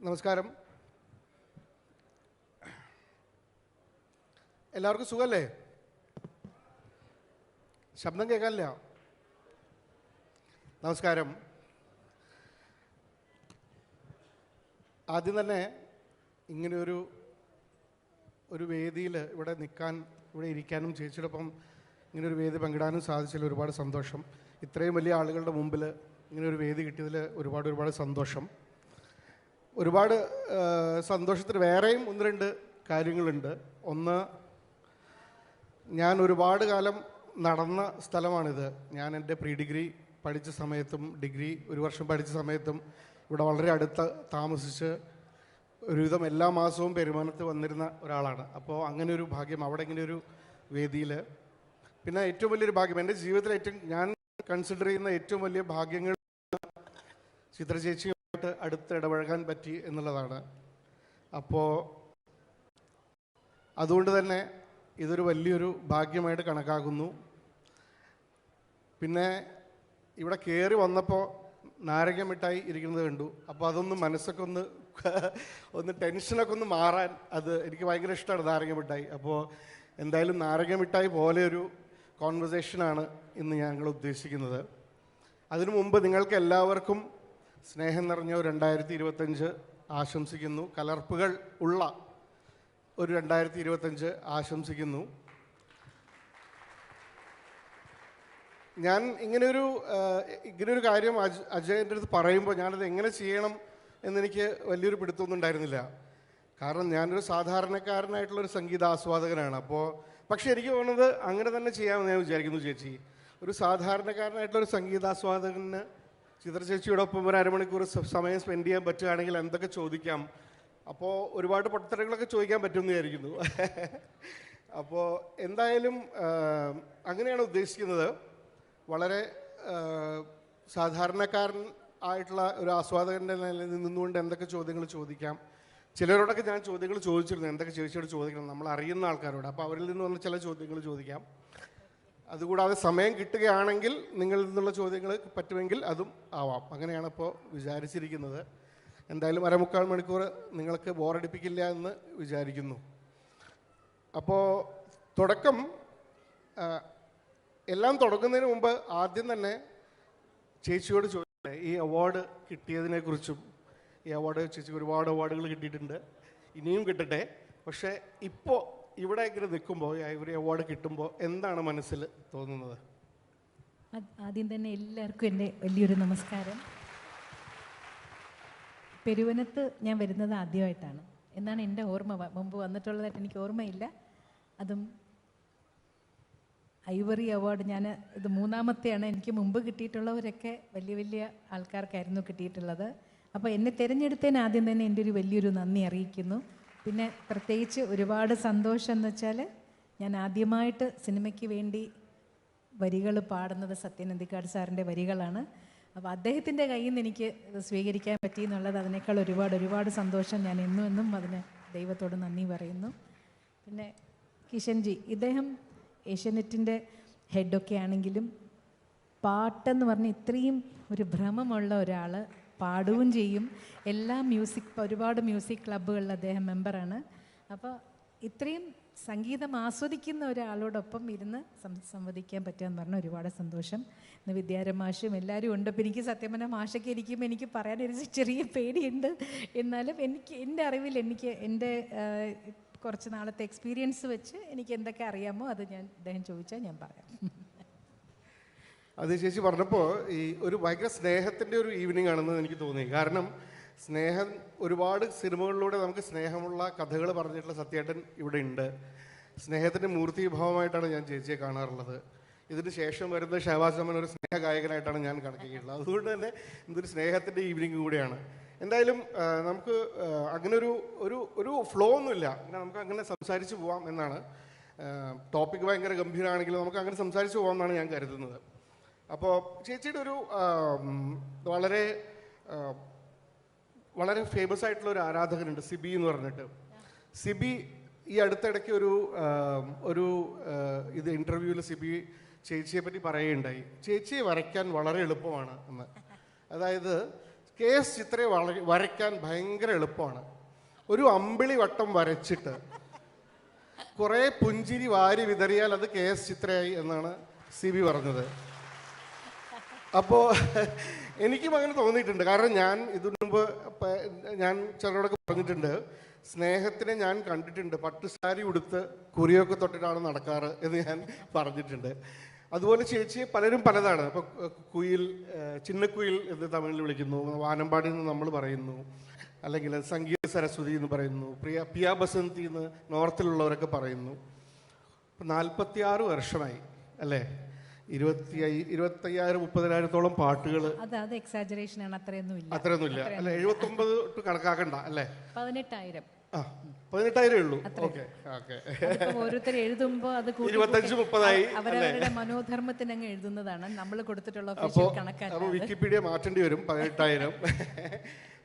നമസ്കാരം. എല്ലാവർക്കും സുഖല്ലേ? ശബ്ദം കേൾക്കാനില്ല. നമസ്കാരം. ആദ്യം തന്നെ ഇങ്ങനെ ഒരു വേദിയിൽ ഇവിടെ നിൽക്കാൻ, ഇവിടെ ഇരിക്കാനും ചേച്ചിയോടൊപ്പം ഇങ്ങനെ ഒരു വേദി പങ്കിടാനും സാധിച്ചതിൽ ഒരുപാട് സന്തോഷം. ഇത്രയും വലിയ ആളുകളുടെ മുമ്പിൽ ഇങ്ങനെ ഒരു വേദി കിട്ടിയതിൽ ഒരുപാട് സന്തോഷം. ഒരുപാട് സന്തോഷത്തിന് വേറെയും ഒന്ന് രണ്ട് കാര്യങ്ങളുണ്ട്. ഒന്ന്, ഞാൻ ഒരുപാട് കാലം നടന്ന സ്ഥലമാണിത്. ഞാൻ എൻ്റെ പ്രീ ഡിഗ്രി പഠിച്ച സമയത്തും ഡിഗ്രി ഒരു വർഷം പഠിച്ച സമയത്തും ഇവിടെ വളരെ അടുത്ത് താമസിച്ച് ഒരുവിധം എല്ലാ മാസവും പെരുമാനത്ത് വന്നിരുന്ന ഒരാളാണ്. അപ്പോൾ അങ്ങനെ ഒരു ഭാഗ്യം അവിടെ ഇങ്ങനെ ഒരു വേദിയിൽ, പിന്നെ ഏറ്റവും വലിയൊരു ഭാഗ്യം എൻ്റെ ജീവിതത്തിൽ ഞാൻ കൺസിഡർ ചെയ്യുന്ന ഏറ്റവും വലിയ ഭാഗ്യങ്ങൾ ചിത്ര ചേച്ചിയുമായിട്ട് അടുത്ത് ഇടപഴകാൻ പറ്റി എന്നുള്ളതാണ്. അപ്പോൾ അതുകൊണ്ട് തന്നെ ഇതൊരു വലിയൊരു ഭാഗ്യമായിട്ട് കണക്കാക്കുന്നു. പിന്നെ ഇവിടെ കയറി വന്നപ്പോൾ നാരങ്ങ മിഠായി ഇരിക്കുന്നത് കണ്ടു. അപ്പോൾ അതൊന്ന് മനസ്സൊക്കെ ഒന്ന് ടെൻഷനൊക്കെ ഒന്ന് മാറാൻ അത് എനിക്ക് ഭയങ്കര ഇഷ്ടമാണ് നാരങ്ങ മിഠായി. അപ്പോൾ എന്തായാലും നാരങ്ങ മിഠായി പോലെ ഒരു കോൺവെർസേഷനാണ് ഇന്ന് ഞങ്ങൾ ഉദ്ദേശിക്കുന്നത്. അതിനു മുമ്പ് നിങ്ങൾക്ക് എല്ലാവർക്കും സ്നേഹം നിറഞ്ഞ ഒരു 2025 ആശംസിക്കുന്നു. കലർപ്പുകൾ ഉള്ള ഒരു 2025 ആശംസിക്കുന്നു. ഞാൻ ഇങ്ങനെയൊരു കാര്യം അജയൻ്റെ അടുത്ത് പറയുമ്പോൾ ഞാനത് എങ്ങനെ ചെയ്യണം എന്നെനിക്ക് വലിയൊരു പിടുത്തമൊന്നും ഉണ്ടായിരുന്നില്ല. കാരണം ഞാനൊരു സാധാരണക്കാരനായിട്ടുള്ളൊരു സംഗീതാസ്വാദകനാണ്. പക്ഷേ എനിക്ക് തോന്നുന്നത് അങ്ങനെ തന്നെ ചെയ്യാമെന്ന് ഞാൻ വിചാരിക്കുന്നു. ചേച്ചി ഒരു സാധാരണക്കാരനായിട്ടുള്ളൊരു സംഗീതാസ്വാദകന് ചിത്ര ചേച്ചിയോടൊപ്പം ഒരു അരമണിക്കൂർ സമയം സ്പെൻഡ് ചെയ്യാൻ പറ്റുകയാണെങ്കിൽ എന്തൊക്കെ ചോദിക്കാം. അപ്പോൾ ഒരുപാട് പൊട്ടത്തരങ്ങളൊക്കെ ചോദിക്കാൻ പറ്റുമെന്ന് വിചാരിക്കുന്നു. അപ്പോൾ എന്തായാലും അങ്ങനെയാണ് ഉദ്ദേശിക്കുന്നത്. വളരെ സാധാരണക്കാരൻ ആയിട്ടുള്ള ഒരു ആസ്വാദകൻ്റെ നിലയിൽ നിന്നുകൊണ്ട് എന്തൊക്കെ ചോദ്യങ്ങൾ ചോദിക്കാം. ചിലരോടൊക്കെ ഞാൻ ചോദ്യങ്ങൾ ചോദിച്ചിരുന്നു, എന്തൊക്കെ ചേച്ചിയോട് ചോദിക്കണം, നമ്മൾ അറിയുന്ന ആൾക്കാരോട്. അപ്പോൾ അവരിൽ നിന്ന് വന്ന ചില ചോദ്യങ്ങൾ ചോദിക്കാം. അതുകൂടാതെ സമയം കിട്ടുകയാണെങ്കിൽ നിങ്ങളിൽ നിന്നുള്ള ചോദ്യങ്ങൾ പറ്റുമെങ്കിൽ അതും ആവാം. അങ്ങനെയാണ് ഇപ്പോൾ വിചാരിച്ചിരിക്കുന്നത്. എന്തായാലും 1/4 മണിക്കൂർ നിങ്ങൾക്ക് ബോറടിപ്പിക്കില്ല എന്ന് വിചാരിക്കുന്നു. അപ്പോൾ എല്ലാം തുടങ്ങുന്നതിന് മുമ്പ് ആദ്യം തന്നെ ചേച്ചിയോട് ചോദിക്കട്ടെ, ഈ അവാർഡ് കിട്ടിയതിനെക്കുറിച്ചും. ഈ അവാർഡ് ചേച്ചിക്ക് ഒരുപാട് അവാർഡുകൾ കിട്ടിയിട്ടുണ്ട്, ഇനിയും കിട്ടട്ടെ. പക്ഷേ ഇപ്പോൾ ഇവിടെ ഇങ്ങനെ നിൽക്കുമ്പോൾ ഒരു അവാർഡ് കിട്ടുമ്പോൾ എന്താണ് മനസ്സിൽ തോന്നുന്നത്? ആദ്യം തന്നെ എല്ലാവർക്കും എൻ്റെ വലിയൊരു നമസ്കാരം. പെരുവനത്ത് ഞാൻ വരുന്നത് ആദ്യമായിട്ടാണ് എന്നാണ് എൻ്റെ ഓർമ്മ. മുമ്പ് വന്നിട്ടുള്ളതായിട്ട് എനിക്ക് ഓർമ്മയില്ല. അതും ഐവറി അവാർഡ് ഇത് 3ാമത്തെയാണ്. എനിക്ക് മുമ്പ് കിട്ടിയിട്ടുള്ളവരൊക്കെ വലിയ ആൾക്കാർക്കായിരുന്നു കിട്ടിയിട്ടുള്ളത്. അപ്പോൾ എന്നെ തിരഞ്ഞെടുത്തതിന് ആദ്യം തന്നെ എൻ്റെ ഒരു വലിയൊരു നന്ദി അറിയിക്കുന്നു. പിന്നെ പ്രത്യേകിച്ച് ഒരുപാട് സന്തോഷം എന്ന് വെച്ചാൽ ഞാൻ ആദ്യമായിട്ട് സിനിമയ്ക്ക് വേണ്ടി വരികൾ പാടുന്നത് സത്യൻ അന്തിക്കാട് സാറിൻ്റെ വരികളാണ്. അപ്പോൾ അദ്ദേഹത്തിൻ്റെ കയ്യിൽ നിന്ന് എനിക്ക് ഇത് സ്വീകരിക്കാൻ പറ്റി എന്നുള്ളത് അതിനേക്കാൾ ഒരുപാട് സന്തോഷം. ഞാൻ എന്നും അതിന് ദൈവത്തോട് നന്ദി പറയുന്നു. പിന്നെ കിഷൻജി, ഇദ്ദേഹം ഏഷ്യാനെറ്റിൻ്റെ ഹെഡൊക്കെ ആണെങ്കിലും പാട്ടെന്ന് പറഞ്ഞ് ഇത്രയും ഒരു ഭ്രമമുള്ള ഒരാൾ പാടുകയും ചെയ്യും. ഒരുപാട് മ്യൂസിക് ക്ലബ്ബുകളിൽ അദ്ദേഹം മെമ്പറാണ്. അപ്പോൾ ഇത്രയും സംഗീതം ആസ്വദിക്കുന്ന ഒരാളോടൊപ്പം ഇരുന്ന് സംവദിക്കാൻ പറ്റുകയെന്ന് പറഞ്ഞാൽ ഒരുപാട് സന്തോഷം. ഇന്ന് വിദ്യാരമാഷും എല്ലാവരും ഉണ്ട്. അപ്പോൾ എനിക്ക് സത്യം പറഞ്ഞാൽ മാഷൊക്കെ ഇരിക്കുമ്പോൾ എനിക്ക് പറയാനൊരു ചെറിയ പേടിയുണ്ട്. എന്നാലും എൻ്റെ അറിവിൽ എൻ്റെ കുറച്ച് നാളത്തെ എക്സ്പീരിയൻസ് വെച്ച് എനിക്ക് എന്തൊക്കെ അറിയാമോ അത് അദ്ദേഹം ചോദിച്ചാൽ ഞാൻ പറയാം. അത് ചേച്ചി പറഞ്ഞപ്പോൾ ഒരു ഭയങ്കര സ്നേഹത്തിൻ്റെ ഒരു ഈവനിങ് ആണെന്ന് എനിക്ക് തോന്നി. കാരണം സ്നേഹം ഒരുപാട് സിനിമകളിലൂടെ നമുക്ക് സ്നേഹമുള്ള കഥകൾ പറഞ്ഞിട്ടുള്ള സത്യേട്ടൻ ഇവിടെ ഉണ്ട്. സ്നേഹത്തിൻ്റെ മൂർത്തിഭാവമായിട്ടാണ് ഞാൻ ചേച്ചിയെ കാണാറുള്ളത്. ഇതിന് ശേഷം വരുന്ന ഷഹബാസ് അമൻ ഒരു സ്നേഹ ഗായകനായിട്ടാണ് ഞാൻ കണക്കാക്കിയിട്ടുള്ളത്. അതുകൊണ്ട് തന്നെ ഇതൊരു സ്നേഹത്തിൻ്റെ ഈവനിങ് കൂടെയാണ്. എന്തായാലും നമുക്ക് അങ്ങനെ ഒരു ഫ്ലോ ഒന്നുമില്ല, നമുക്ക് അങ്ങനെ സംസാരിച്ച് പോവാം എന്നാണ്. ടോപ്പിക് ഭയങ്കര ഗംഭീരമാണെങ്കിലും നമുക്ക് അങ്ങനെ സംസാരിച്ച് പോകാം എന്നാണ് ഞാൻ കരുതുന്നത്. അപ്പോൾ ചേച്ചിയുടെ വളരെ ഫേമസ് ആയിട്ടുള്ള ഒരു ആരാധകനുണ്ട്, സിബി എന്ന് പറഞ്ഞിട്ട്. സിബി ഈ അടുത്തിടയ്ക്ക് ഒരു ഇൻ്റർവ്യൂവിൽ സിബി ചേച്ചിയെ പറ്റി പറയുകയുണ്ടായി. ചേച്ചിയെ വരയ്ക്കാൻ വളരെ എളുപ്പമാണ് എന്ന്. അതായത് KS ചിത്രയെ വരയ്ക്കാൻ ഭയങ്കര എളുപ്പമാണ്. ഒരു അമ്പിളി വട്ടം വരച്ചിട്ട് കുറേ പുഞ്ചിരി വാരി വിതറിയാൽ അത് KS ചിത്രയായി എന്നാണ് CB പറഞ്ഞത്. അപ്പോൾ എനിക്കും അങ്ങനെ തോന്നിയിട്ടുണ്ട്. കാരണം ഞാൻ ഇതിനു മുമ്പ് ഞാൻ ചിലരോടൊക്കെ പറഞ്ഞിട്ടുണ്ട്, സ്നേഹത്തിനെ ഞാൻ കണ്ടിട്ടുണ്ട് പട്ടുസാരി ഉടുത്ത് കുറിയൊക്കെ തൊട്ടിട്ടാണ് നടക്കാറ് എന്ന് ഞാൻ പറഞ്ഞിട്ടുണ്ട്. അതുപോലെ ചേച്ചിയെ പലരും പലതാണ്. അപ്പോൾ കുയിൽ, ചിന്നക്കുയിൽ എന്ന് തമിഴിൽ വിളിക്കുന്നു, വാനമ്പാടി എന്ന് നമ്മൾ പറയുന്നു, അല്ലെങ്കിൽ സംഗീത സരസ്വതി എന്ന് പറയുന്നു, പിയ ബസന്തി എന്ന് നോർത്തിലുള്ളവരൊക്കെ പറയുന്നു. 46 വർഷമായി അല്ലേ? 25,000-30,000 പാട്ടുകൾ. അത് എക്സാജറേഷൻ ആണ്, അത്രയൊന്നുമില്ല അല്ലെ? 79 കണക്കാക്കണ്ട അല്ലേ? 18,000. 18,000 ഉള്ളൂ. ഓക്കെ. ഓരോരുത്തർ എഴുതുമ്പോ അത് 25-30 അവരവരുടെ മനോധർമ്മത്തിന് അങ്ങ് എഴുതുന്നതാണ്. നമ്മൾ കൊടുത്തിട്ടുള്ള അപ്പോൾ വിക്കിപീഡിയ മാറ്റേണ്ടി വരും. 18,000.